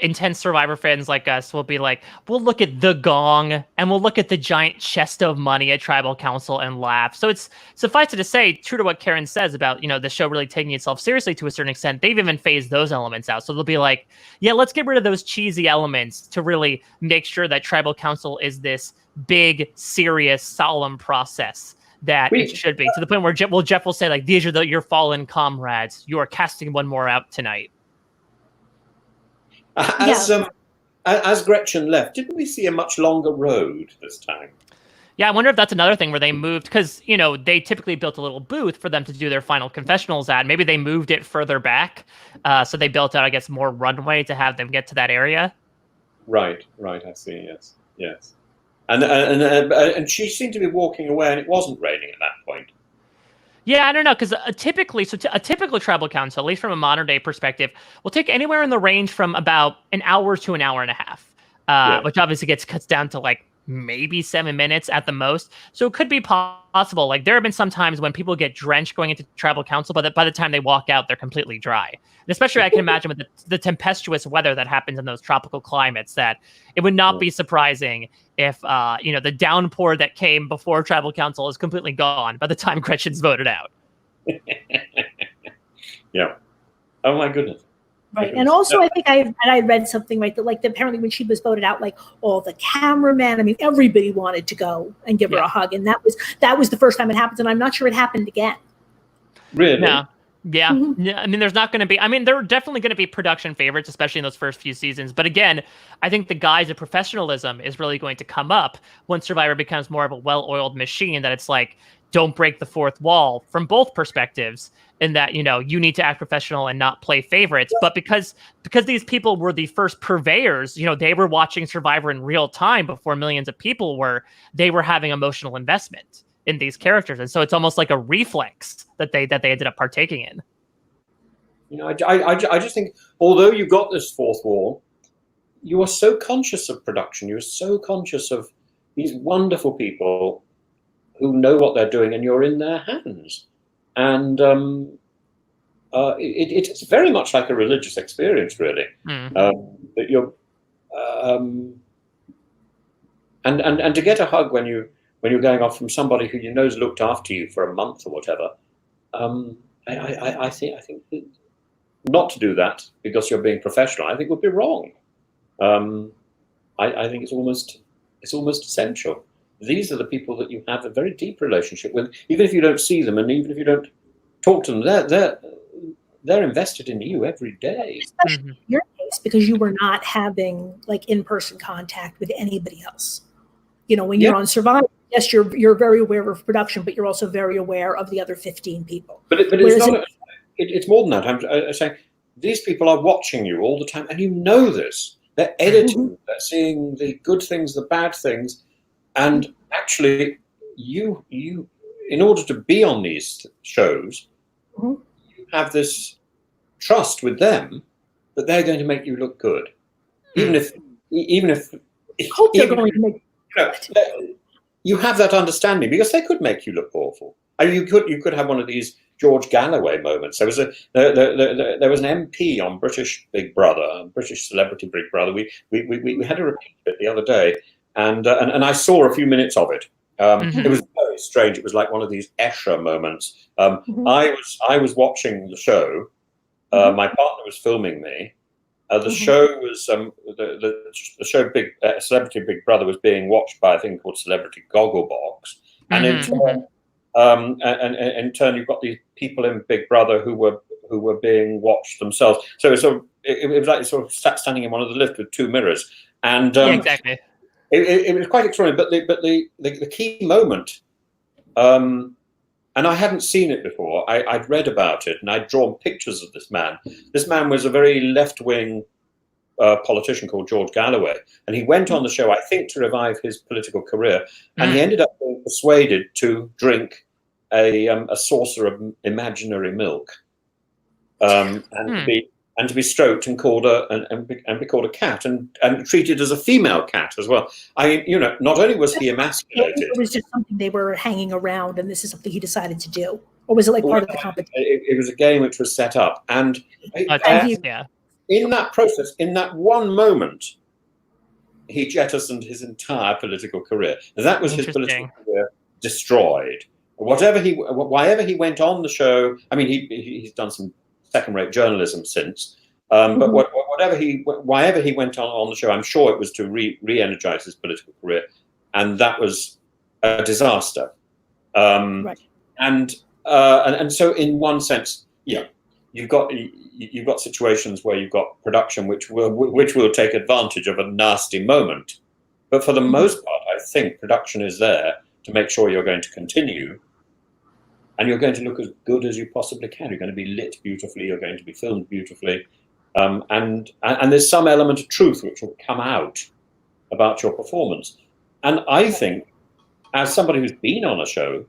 intense Survivor fans like us will be like, we'll look at the gong and we'll look at the giant chest of money at Tribal Council and laugh. So it's suffice it to say, true to what Karen says about the show really taking itself seriously to a certain extent, they've even phased those elements out. So they'll be like, yeah, let's get rid of those cheesy elements to really make sure that Tribal Council is this big, serious, solemn process that it should be, to the point where Jeff will say, like, these are your fallen comrades. You are casting one more out tonight. As Gretchen left, didn't we see a much longer road this time? Yeah, I wonder if that's another thing where they moved, because, they typically built a little booth for them to do their final confessionals at. Maybe they moved it further back. So they built out, I guess, more runway to have them get to that area. Right. I see. Yes. And she seemed to be walking away, and it wasn't raining at that point. Yeah, I don't know, because a typical tribal council, at least from a modern day perspective, will take anywhere in the range from about an hour to an hour and a half, which obviously cuts down to like maybe 7 minutes at the most. So it could be possible. Like there have been some times when people get drenched going into tribal council, but by the time they walk out, they're completely dry. And especially I can imagine with the tempestuous weather that happens in those tropical climates, that it would not be surprising if the downpour that came before tribal council is completely gone by the time Gretchen's voted out. Yeah. Oh my goodness. Right. And also, I think I read something, right, that apparently when she was voted out, all the cameramen, I mean, everybody wanted to go and give her a hug. And that was the first time it happened. And I'm not sure it happened again. Really? No. Yeah. I mean, there are definitely going to be production favorites, especially in those first few seasons. But again, I think the guise of professionalism is really going to come up once Survivor becomes more of a well-oiled machine, that it's like, don't break the fourth wall from both perspectives, in that, you need to act professional and not play favorites. But because these people were the first purveyors, they were watching Survivor in real time before millions of people were, they were having emotional investment in these characters. And so it's almost like a reflex that they ended up partaking in. I just think, although you got this fourth wall, you are so conscious of production. You're so conscious of these wonderful people who know what they're doing, and you're in their hands. And it's very much like a religious experience, really. That you're, and to get a hug when you're going off from somebody who knows looked after you for a month or whatever, I think that not to do that because you're being professional, I think would be wrong. I think it's almost essential. These are the people that you have a very deep relationship with, even if you don't see them and even if you don't talk to them. They're invested in you every day. Especially in your case, because you were not having in-person contact with anybody else. When you're on Survivor, yes, you're very aware of production, but you're also very aware of the other 15 people. But it's more than that. I'm saying these people are watching you all the time, and you know this. They're editing. They're seeing the good things, the bad things. And actually, you, in order to be on these shows, you have this trust with them that they're going to make you look good, even if hope they're going to make. You have that understanding because they could make you look awful. And you could have one of these George Galloway moments. There was an MP on British Big Brother, British Celebrity Big Brother. We had a repeat of it the other day, and I saw a few minutes of it. It was very strange. It was like one of these Escher moments. I was watching the show. My partner was filming me. The show was the show Celebrity Big Brother was being watched by a thing called Celebrity Gogglebox, and in turn you've got these people in Big Brother who were being watched themselves. So it was like sort of standing in one of the lifts with two mirrors, and exactly. It was quite extraordinary. But the key moment. And I hadn't seen it before. I'd read about it, and I'd drawn pictures of this man. This man was a very left-wing politician called George Galloway, and he went on the show, I think, to revive his political career, and he ended up being persuaded to drink a saucer of imaginary milk, and to be stroked and called be called a cat and treated as a female cat as well. Not only was he emasculated. It was just something they were hanging around, and this is something he decided to do, or was it like part of the competition? It was a game which was set up, and in that process, in that one moment, he jettisoned his entire political career, and that was his political career destroyed. Whatever he went on the show, I mean, he's done some second-rate journalism since, but whatever he went on the show, I'm sure it was to re-energize his political career, and that was a disaster. And so, in one sense, you've got situations where you've got production which will take advantage of a nasty moment, but for the most part, I think production is there to make sure you're going to continue. And you're going to look as good as you possibly can. You're going to be lit beautifully. You're going to be filmed beautifully, and there's some element of truth which will come out about your performance. And I think, as somebody who's been on a show,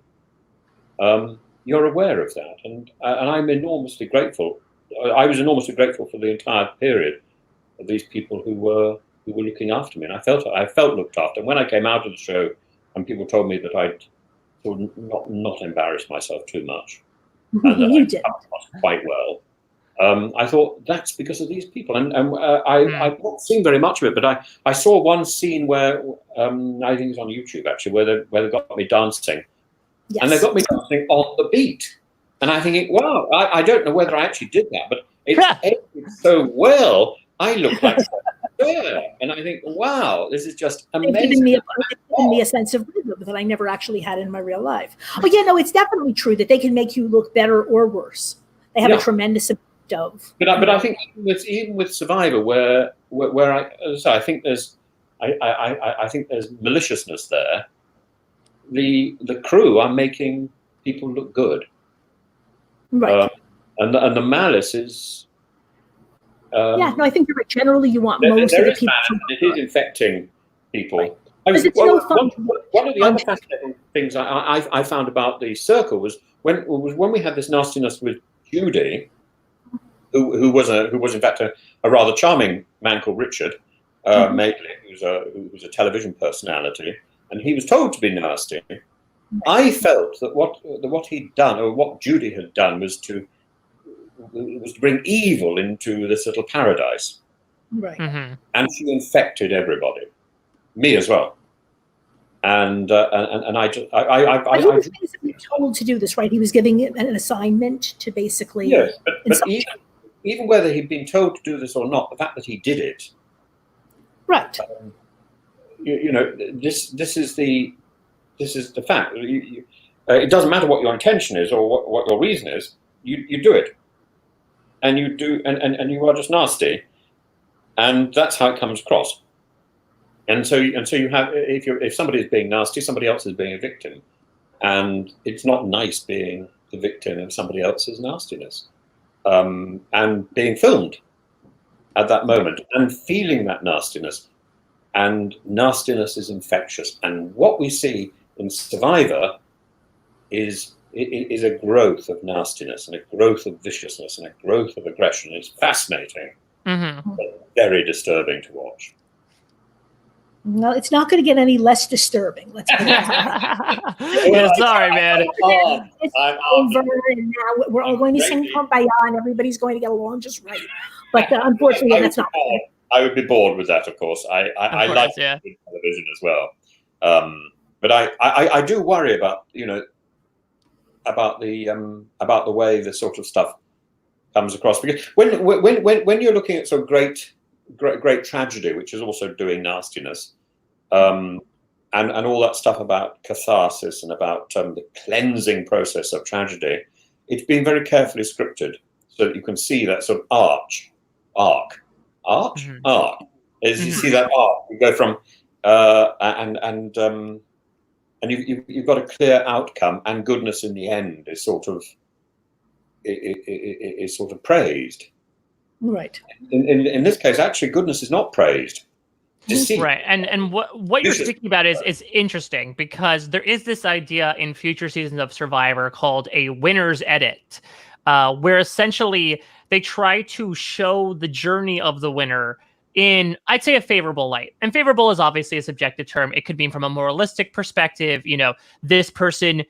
you're aware of that, and I'm enormously grateful. I was enormously grateful for the entire period of these people who were looking after me, and I felt looked after. And when I came out of the show, and people told me that I'd not embarrass myself too much, and that I did quite well. I thought that's because of these people, and I've not seen very much of it, but I saw one scene where I think it's on YouTube actually, where they got me dancing, and they got me dancing on the beat, and I thinking, wow, I don't know whether I actually did that, but it ended so well. I looked like and I think, wow, this is just amazing. They've given me a sense of rhythm that I never actually had in my real life. Oh yeah, no, it's definitely true that they can make you look better or worse. They have a tremendous amount of. But I think even with Survivor, where I think there's maliciousness there. The crew are making people look good, right? And the malice is. I think you're right. Generally, you want most of the people. It is infecting people. Right. It's no fun. One of the other fascinating things I found about the circle was when we had this nastiness with Judy, who was in fact a rather charming man called Richard Madeley, who was a television personality, and he was told to be nasty. I felt that what he'd done, or what Judy had done, was to bring evil into this little paradise, right? And she infected everybody, me as well. And he was basically told to do this, right? He was giving it an assignment to basically. Yes, but even whether he'd been told to do this or not, the fact that he did it, right? This is the fact. It doesn't matter what your intention is or what your reason is. You do it. And you do, and you are just nasty, and that's how it comes across. And so you have, if somebody is being nasty, somebody else is being a victim, and it's not nice being the victim of somebody else's nastiness, and being filmed at that moment and feeling that nastiness, and nastiness is infectious. And what we see in Survivor is a growth of nastiness and a growth of viciousness and a growth of aggression. It's fascinating, but very disturbing to watch. No, it's not going to get any less disturbing. Let's put it that way. Yeah, sorry, man. It's over, and now we're all going to sing Kumbaya, and everybody's going to get along just right. But unfortunately, that's not. I would be bored with that, of course. I like television as well, but I do worry about about the way this sort of stuff comes across, because when you're looking at sort of great tragedy, which is also doing nastiness, and all that stuff about catharsis and about the cleansing process of tragedy, it's been very carefully scripted so that you can see that sort of arc. As you see that arc, you go from and you've got a clear outcome, and goodness in the end is sort of praised. Right. In this case, actually, goodness is not praised. Deceit. Right. And what you're speaking about is interesting, because there is this idea in future seasons of Survivor called a winner's edit, where essentially they try to show the journey of the winner in, I'd say, a favorable light. And favorable is obviously a subjective term. It could mean from a moralistic perspective, this person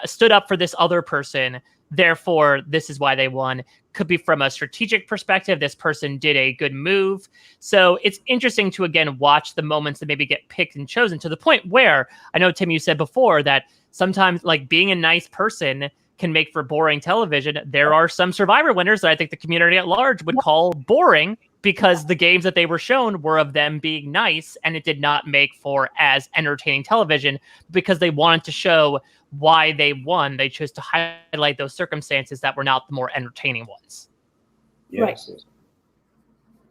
stood up for this other person, therefore this is why they won. Could be from a strategic perspective, this person did a good move. So it's interesting to, again, watch the moments that maybe get picked and chosen, to the point where, I know, Tim, you said before that sometimes, like, being a nice person can make for boring television. There are some Survivor winners that I think the community at large would call boring, because the games that they were shown were of them being nice, and it did not make for as entertaining television, because they wanted to show why they won. They chose to highlight those circumstances that were not the more entertaining ones. Yes. Right.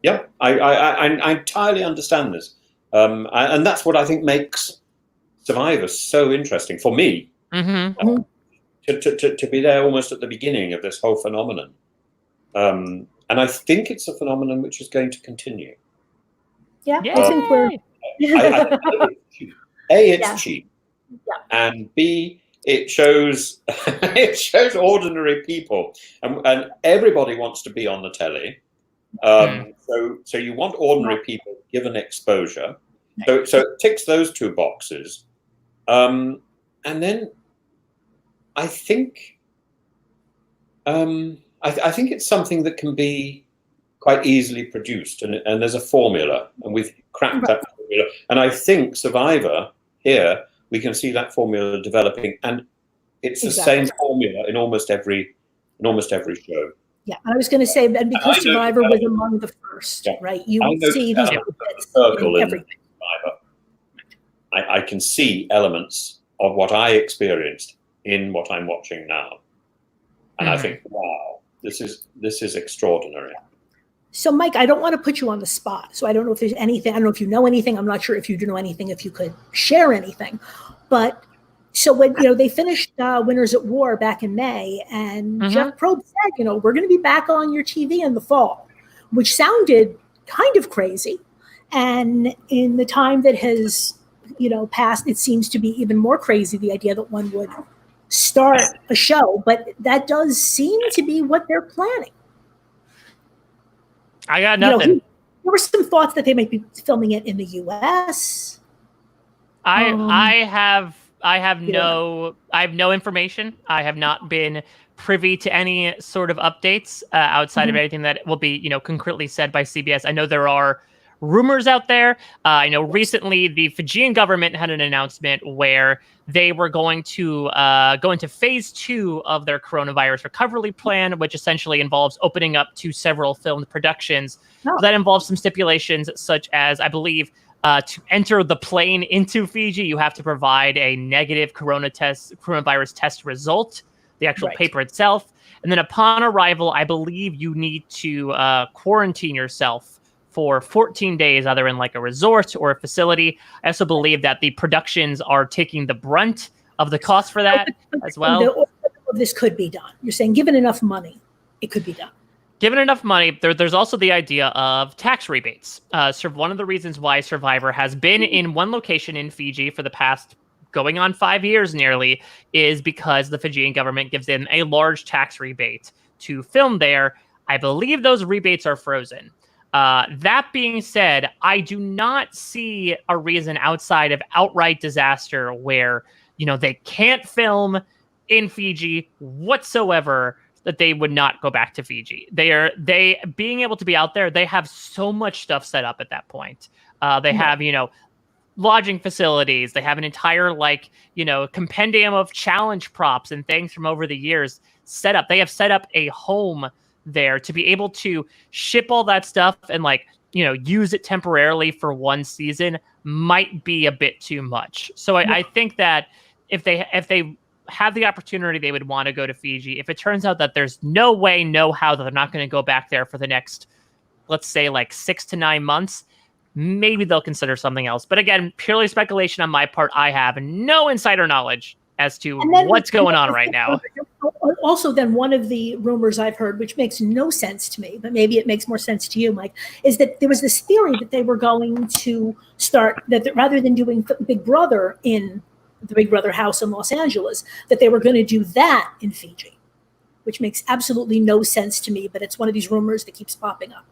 Yep, I entirely understand this, and that's what I think makes Survivor so interesting for me. To be there almost at the beginning of this whole phenomenon. And I think it's a phenomenon which is going to continue. Yeah, I think we're... It's cheap. Yeah. And B, it shows ordinary people. And everybody wants to be on the telly. So you want ordinary people given exposure. So it ticks those two boxes. And then I think... I think it's something that can be quite easily produced, and there's a formula, and we've cracked that formula. And I think Survivor here, we can see that formula developing, and it's the same formula in almost every show. Yeah, I was going to say, and because Survivor was among the first, right? You see these circle in Survivor. I can see elements of what I experienced in what I'm watching now, and I think, wow. This is extraordinary. So, Mike, I don't want to put you on the spot. So I don't know if there's anything. I don't know if you know anything. I'm not sure if you do know anything, if you could share anything. But so when they finished Winners at War back in May, and Jeff Probst said, we're going to be back on your TV in the fall, which sounded kind of crazy. And in the time that has passed, it seems to be even more crazy, the idea that one would start a show, but that does seem to be what they're planning. I got nothing. There were some thoughts that they might be filming it in the U.S. I have no information. I have not been privy to any sort of updates outside of anything that will be concretely said by CBS. I know there are rumors out there. I know recently the Fijian government had an announcement where they were going to go into phase 2 of their coronavirus recovery plan, which essentially involves opening up to several filmed productions. That involves some stipulations, such as, I believe, to enter the plane into Fiji, you have to provide a negative coronavirus test result, the actual paper itself. And then upon arrival, I believe you need to quarantine yourself for 14 days, either in like a resort or a facility. I also believe that the productions are taking the brunt of the cost for that as well. This could be done. You're saying given enough money, it could be done. Given enough money, there's also the idea of tax rebates. So one of the reasons why Survivor has been in one location in Fiji for the past going on 5 years nearly is because the Fijian government gives them a large tax rebate to film there. I believe those rebates are frozen. That being said, I do not see a reason outside of outright disaster where, they can't film in Fiji whatsoever that they would not go back to Fiji. They being able to be out there, they have so much stuff set up at that point. They have, lodging facilities. They have an entire compendium of challenge props and things from over the years set up. They have set up a home there to be able to ship all that stuff and use it temporarily for one season might be a bit too much. So I think that if they have the opportunity, they would want to go to Fiji. If it turns out that there's no way, no how that they're not going to go back there for the next, let's say 6 to 9 months, maybe they'll consider something else. But again, purely speculation on my part. I have no insider knowledge as to what's going on right now. Also, then one of the rumors I've heard, which makes no sense to me, but maybe it makes more sense to you, Mike, is that there was this theory that they were going to start, that rather than doing Big Brother in the Big Brother house in Los Angeles, that they were going to do that in Fiji, which makes absolutely no sense to me, but it's one of these rumors that keeps popping up.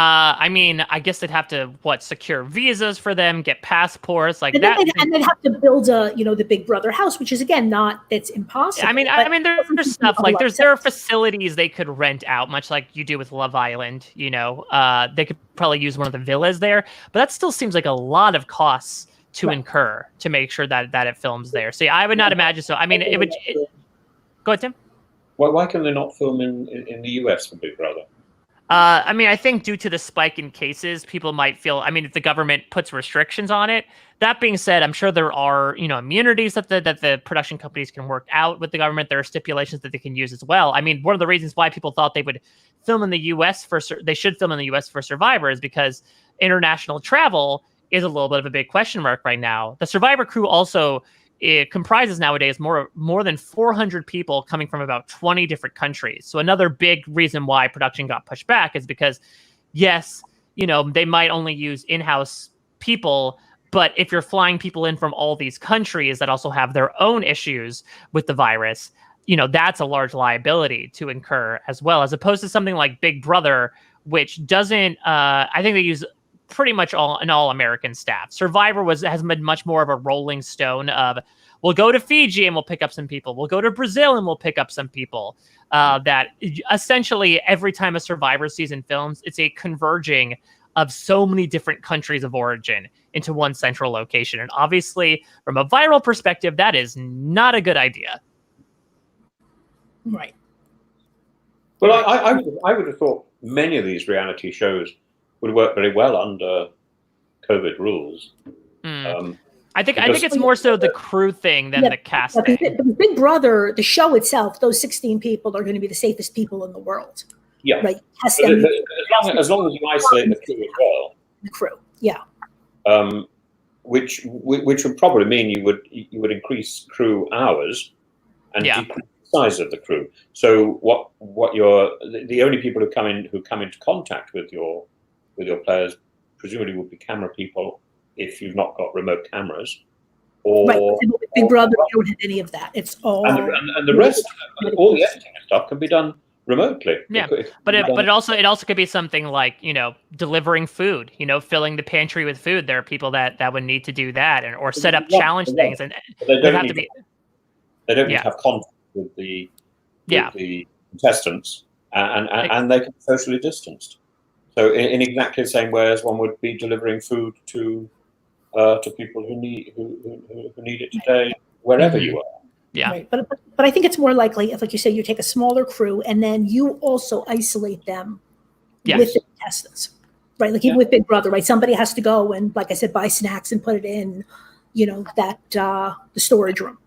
I guess they'd have to secure visas for them, get passports, and that. And they'd have to build the Big Brother house, which is again that's impossible. There's stuff there are facilities they could rent out, much like you do with Love Island. They could probably use one of the villas there, but that still seems like a lot of costs to incur to make sure that it films there. So I would not imagine so. It would. Go ahead, Tim. Why can they not film in the US for Big Brother? I think due to the spike in cases, people might feel, if the government puts restrictions on it. That being said, I'm sure there are, immunities that the production companies can work out with the government. There are stipulations that they can use as well. One of the reasons why people thought they would film in the U.S. they should film in the U.S. for Survivor is because international travel is a little bit of a big question mark right now. The Survivor crew also comprises nowadays more than 400 people coming from about 20 different countries. So another big reason why production got pushed back is because, yes, they might only use in-house people, but if you're flying people in from all these countries that also have their own issues with the virus, that's a large liability to incur as well, as opposed to something like Big Brother, which doesn't, I think they use pretty much an all-American staff. Survivor has been much more of a rolling stone of, we'll go to Fiji and we'll pick up some people. We'll go to Brazil and we'll pick up some people. That essentially every time a Survivor season films, it's a converging of so many different countries of origin into one central location. And obviously, from a viral perspective, that is not a good idea. Right. Well, I would have thought many of these reality shows would work very well under COVID rules. I think it's more so the crew thing than the casting. The Big Brother, the show itself, those 16 people are going to be the safest people in the world. Yeah. Right. As long as you isolate the crew as well. The crew, yeah. Which would probably mean you would increase crew hours and decrease the size of the crew. So what the only people who come into contact with your players presumably would be camera people if you've not got remote cameras. Right. Big Brother, you don't have any of that. It's all and the rest, all the editing and stuff can be done remotely. Yeah, but it also could be something like delivering food. Filling the pantry with food. There are people that would need to do that or set up challenge things, and they don't need to have contact with the contestants, and they can be socially distanced. So in exactly the same way as one would be delivering food to people who need it today, wherever you are. Yeah. Right. But I think it's more likely if, like you say, you take a smaller crew and then you also isolate them with the contestants, right? Like even with Big Brother, right? Somebody has to go and, like I said, buy snacks and put it in, the storage room,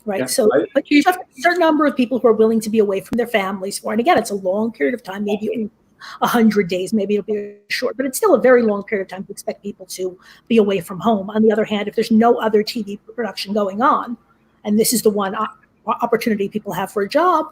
right? Yeah. So but you have a certain number of people who are willing to be away from their families for, and again, it's a long period of time, maybe 100 days, maybe it'll be short, but it's still a very long period of time to expect people to be away from home. On the other hand, if there's no other TV production going on, and this is the one opportunity people have for a job,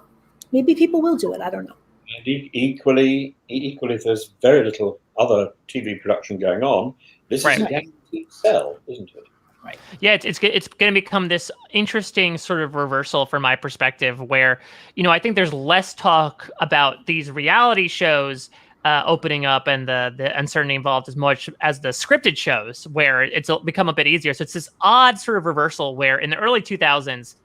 maybe people will do it. I don't know. And equally, if there's very little other TV production going on, this is a guaranteed sell, isn't it? Right. Yeah, it's going to become this interesting sort of reversal from my perspective where, I think there's less talk about these reality shows opening up and the uncertainty involved as much as the scripted shows, where it's become a bit easier. So it's this odd sort of reversal where in the early 2000s,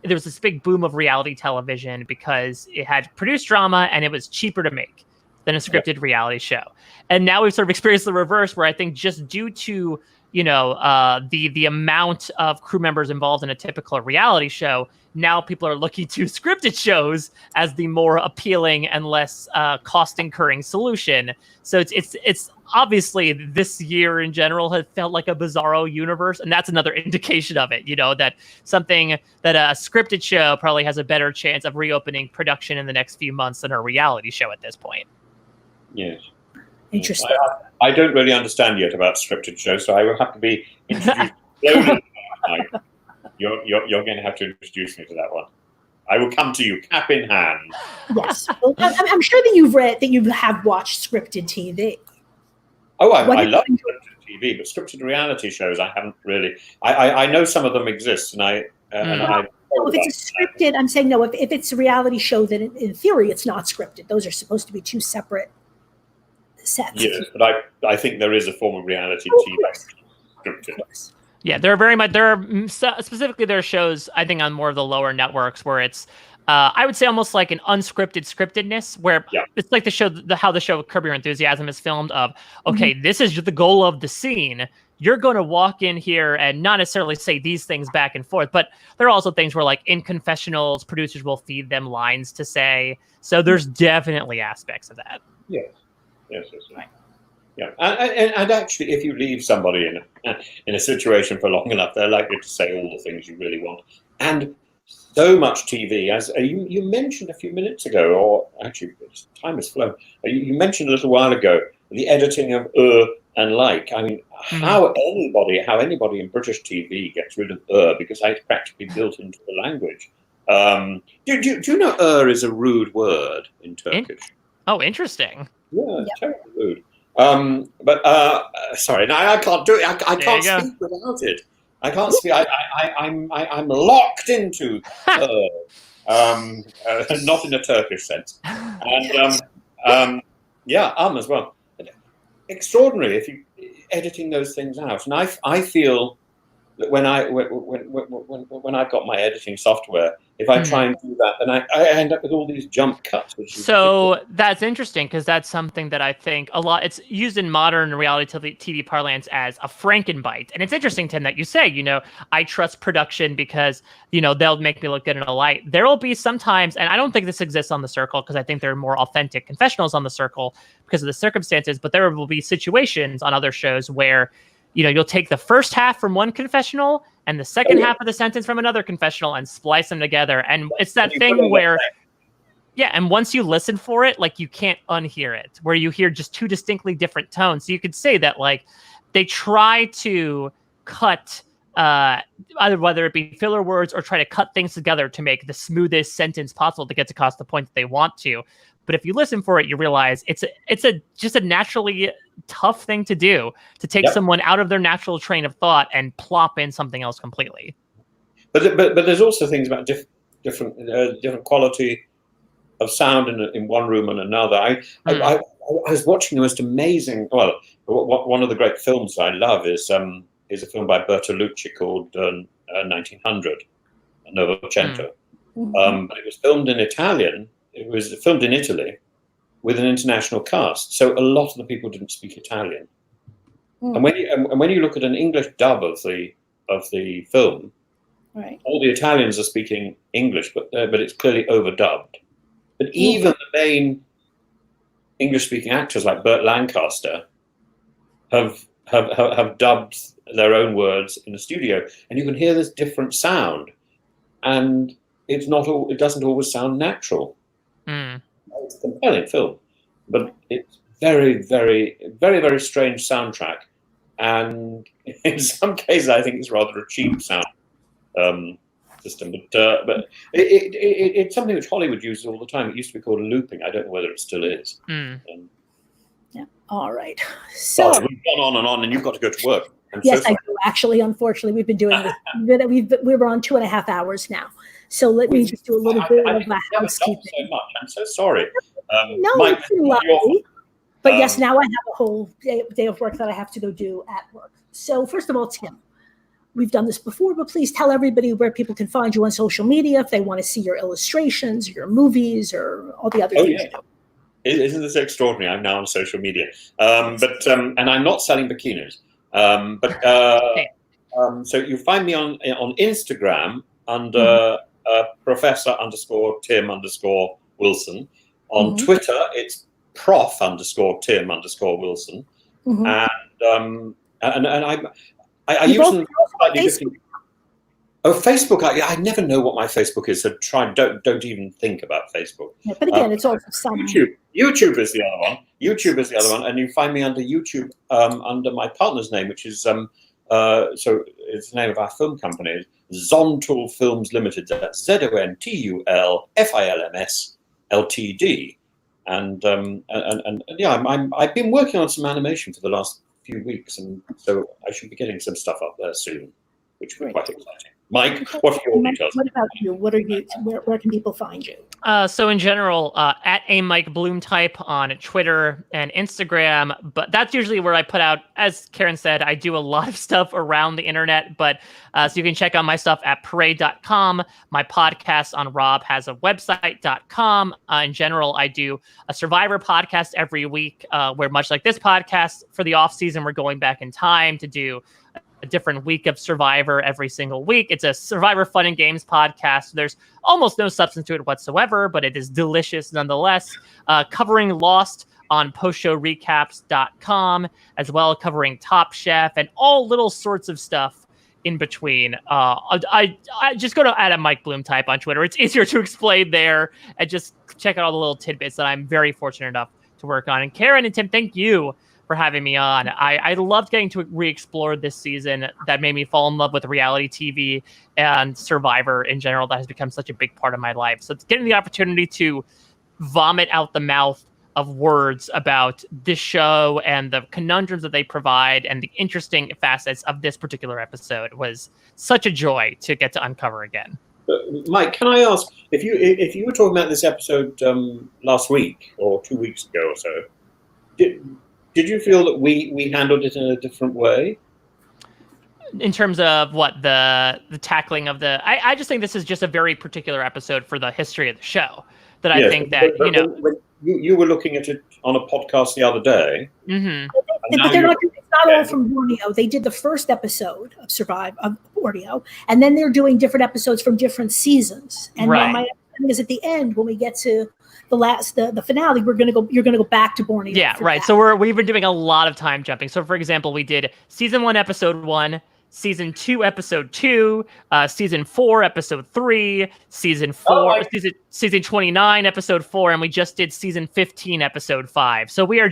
there was this big boom of reality television because it had produced drama and it was cheaper to make than a scripted reality show. And now we've sort of experienced the reverse, where I think just due to, the amount of crew members involved in a typical reality show, now people are looking to scripted shows as the more appealing and less cost incurring solution. So it's obviously this year in general has felt like a bizarro universe. And that's another indication of it, that something that a scripted show probably has a better chance of reopening production in the next few months than a reality show at this point. Yes. Interesting. I don't really understand yet about scripted shows, so I will have to be introduced slowly. You're going to have to introduce me to that one. I will come to you, cap in hand. Yes. Well, I'm sure that you have watched scripted TV. Oh, I love scripted TV, but scripted reality shows I haven't really. I know some of them exist, and I. No, if it's a scripted, I'm saying no. If it's a reality show, then in theory it's not scripted. Those are supposed to be two separate sets. Yes, but I think there is a form of reality TV scripted. Yeah, there are specifically there are shows, I think, on more of the lower networks where it's I would say almost like an unscripted scriptedness, where it's like how the show Curb Your Enthusiasm is filmed of, okay, this is the goal of the scene. You're going to walk in here and not necessarily say these things back and forth, but there are also things where, like, in confessionals, producers will feed them lines to say. So there's definitely aspects of that. Yes. Right. Yeah, and actually, if you leave somebody in a situation for long enough, they're likely to say all the things you really want. And so much TV, as you mentioned a few minutes ago, or actually, time has flown. You mentioned a little while ago the editing of and like. I mean, how anybody in British TV gets rid of because it's practically built into the language. Do you know is a rude word in Turkish? Oh, interesting. Yeah, terribly rude. But sorry, no, I can't do it. I can't speak without it. I can't speak. I'm locked into not in a Turkish sense, and as well. Extraordinary if you editing those things out, and I feel that when I've got my editing software, if I try and do that, then I end up with all these jump cuts. So that's interesting, because that's something that I think a lot, it's used in modern reality TV parlance as a Frankenbite. And it's interesting, Tim, that you say, I trust production because, they'll make me look good in a light. There will be sometimes, and I don't think this exists on The Circle, because I think there are more authentic confessionals on The Circle because of the circumstances, but there will be situations on other shows where you'll take the first half from one confessional and the second half of the sentence from another confessional and splice them together. And it's that thing where, and once you listen for it, like, you can't unhear it, where you hear just two distinctly different tones. So you could say that, like, they try to cut either whether it be filler words or try to cut things together to make the smoothest sentence possible to get across the point that they want to. But if you listen for it, you realize it's just a naturally tough thing to do, to take someone out of their natural train of thought and plop in something else completely. But there's also things about different quality of sound in one room and another. I was watching the most amazing. Well, one of the great films I love is a film by Bertolucci called 1900, Novecento. But it was filmed in Italian. It was filmed in Italy with an international cast, so a lot of the people didn't speak Italian. And when you look at an English dub of the film, right, all the Italians are speaking English, but it's clearly overdubbed. But even the main English-speaking actors like Burt Lancaster have dubbed their own words in the studio, and you can hear this different sound, and it doesn't always sound natural. It's a compelling film, but it's very, very, very, very strange soundtrack, and in some cases, I think it's rather a cheap sound system. But it's something which Hollywood uses all the time. It used to be called looping. I don't know whether it still is. All right. So we've gone on and on, and you've got to go to work. Yes, I do. Actually, unfortunately, we've been doing this. We were on 2.5 hours now. So let me just do a little bit of a housekeeping. So much. I'm so sorry. No, it's lovely. But yes, now I have a whole day of work that I have to go do at work. So first of all, Tim, we've done this before, but please tell everybody where people can find you on social media if they want to see your illustrations, your movies, or all the other things you do. Isn't this extraordinary? I'm now on social media, and I'm not selling bikinis. So you find me on Instagram under Professor_Tim_Wilson. On Twitter, it's Prof_Tim_Wilson. And I use them slightly different. Oh, Facebook! I never know what my Facebook is, so don't even think about Facebook. Yeah, but again, it's also some YouTube is the other one, and you find me under YouTube under my partner's name, which is so it's the name of our film company, Zontul Films Limited. That's ZONTUL FILMS Ltd. And I've been working on some animation for the last few weeks, and so I should be getting some stuff up there soon, which will be quite exciting. Mike, what are your details? What about you? What are you? Where can people find you? So in general, at a Mike Bloom type on Twitter and Instagram, but that's usually where I put out, as Karen said, I do a lot of stuff around the internet, but so you can check out my stuff at parade.com, my podcast on robhasawebsite.com. In general, I do a Survivor podcast every week, where much like this podcast, for the off season, we're going back in time to do a different week of Survivor every single week. It's a Survivor Fun and Games podcast. There's almost no substance to it whatsoever, but it is delicious nonetheless. Covering Lost on postshowrecaps.com, as well, covering Top Chef and all little sorts of stuff in between. I just go to at a Mike Bloom type on Twitter. It's easier to explain there, and just check out all the little tidbits that I'm very fortunate enough to work on. And Karen and Tim, thank you for having me on. I loved getting to re-explore this season. That made me fall in love with reality TV and Survivor in general. That has become such a big part of my life. So it's getting the opportunity to vomit out the mouth of words about this show and the conundrums that they provide and the interesting facets of this particular episode was such a joy to get to uncover again. Mike, can I ask, if you were talking about this episode last week or 2 weeks ago or so, did you feel that we handled it in a different way? In terms of what the tackling of the, I just think this is just a very particular episode for the history of the show. That I think that you were looking at it on a podcast the other day. Mm-hmm. But it's not all from Borneo. They did the first episode of Borneo, and then they're doing different episodes from different seasons. And my understanding is at the end, when we get to the finale, you're gonna go back to Borneo. Yeah, right. That. So we've been doing a lot of time jumping. So for example, we did season 1, episode 1, season 2, episode 2, season 4, episode 3, season 4, season 29, episode 4, and we just did season 15, episode 5. So we're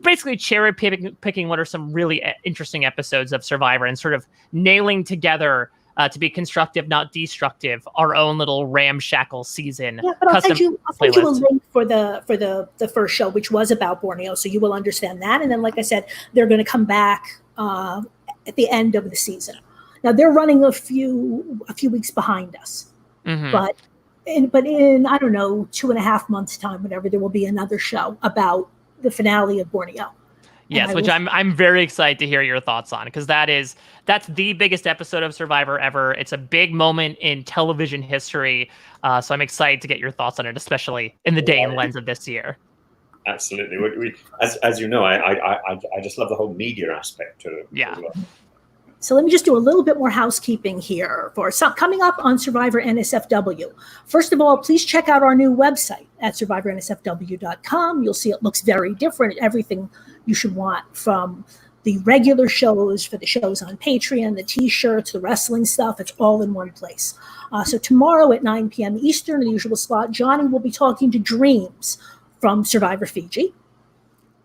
basically cherry picking what are some really interesting episodes of Survivor and sort of nailing together to be constructive, not destructive, our own little ramshackle season. Yeah, but I'll send you a link for the first show, which was about Borneo, so you will understand that. And then, like I said, they're going to come back at the end of the season. Now they're running a few weeks behind us, but in I don't know 2.5 months time, whatever, there will be another show about the finale of Borneo. Yes, which I'm very excited to hear your thoughts on, because that's the biggest episode of Survivor ever. It's a big moment in television history, so I'm excited to get your thoughts on it, especially in the day and lens of this year. Absolutely. As you know, I just love the whole media aspect to it. Yeah. Well. So let me just do a little bit more housekeeping here for some coming up on Survivor NSFW. First of all, please check out our new website at survivornsfw.com. You'll see it looks very different. Everything you should want, from the regular shows, for the shows on Patreon, the T-shirts, the wrestling stuff. It's all in one place. So tomorrow at 9 p.m. Eastern, the usual slot, Johnny will be talking to Dreams from Survivor Fiji.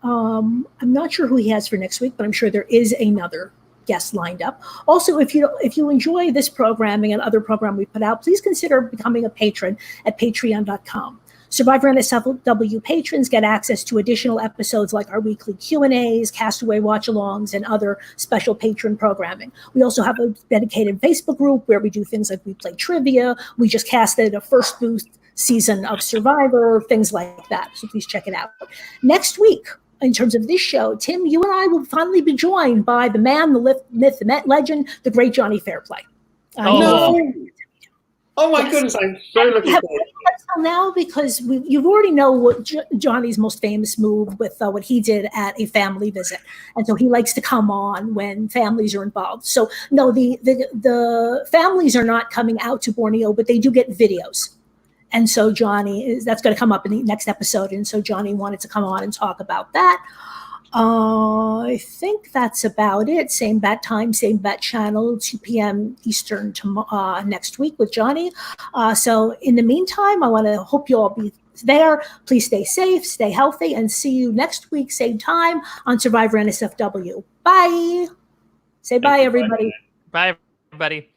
I'm not sure who he has for next week, but I'm sure there is another guest lined up. Also, if you enjoy this programming and other program we put out, please consider becoming a patron at patreon.com. Survivor NSFW patrons get access to additional episodes like our weekly Q&As, Castaway watch-alongs, and other special patron programming. We also have a dedicated Facebook group where we do things like we play trivia. We just casted a first booth season of Survivor, things like that. So please check it out. Next week, in terms of this show, Tim, you and I will finally be joined by the man, the myth, the legend, the great Johnny Fairplay. Oh my goodness, I'm so looking forward. Now, because you already know what Johnny's most famous move with what he did at a family visit, and so he likes to come on when families are involved. So no, the families are not coming out to Borneo, but they do get videos, and so that's going to come up in the next episode, and so Johnny wanted to come on and talk about that. I think that's about it. Same bat time, same bat channel, 2 p.m. Eastern next week with Johnny. So in the meantime, I want to hope you all be there. Please stay safe, stay healthy, and see you next week, same time on Survivor NSFW. Bye. Say bye, everybody. Bye, everybody.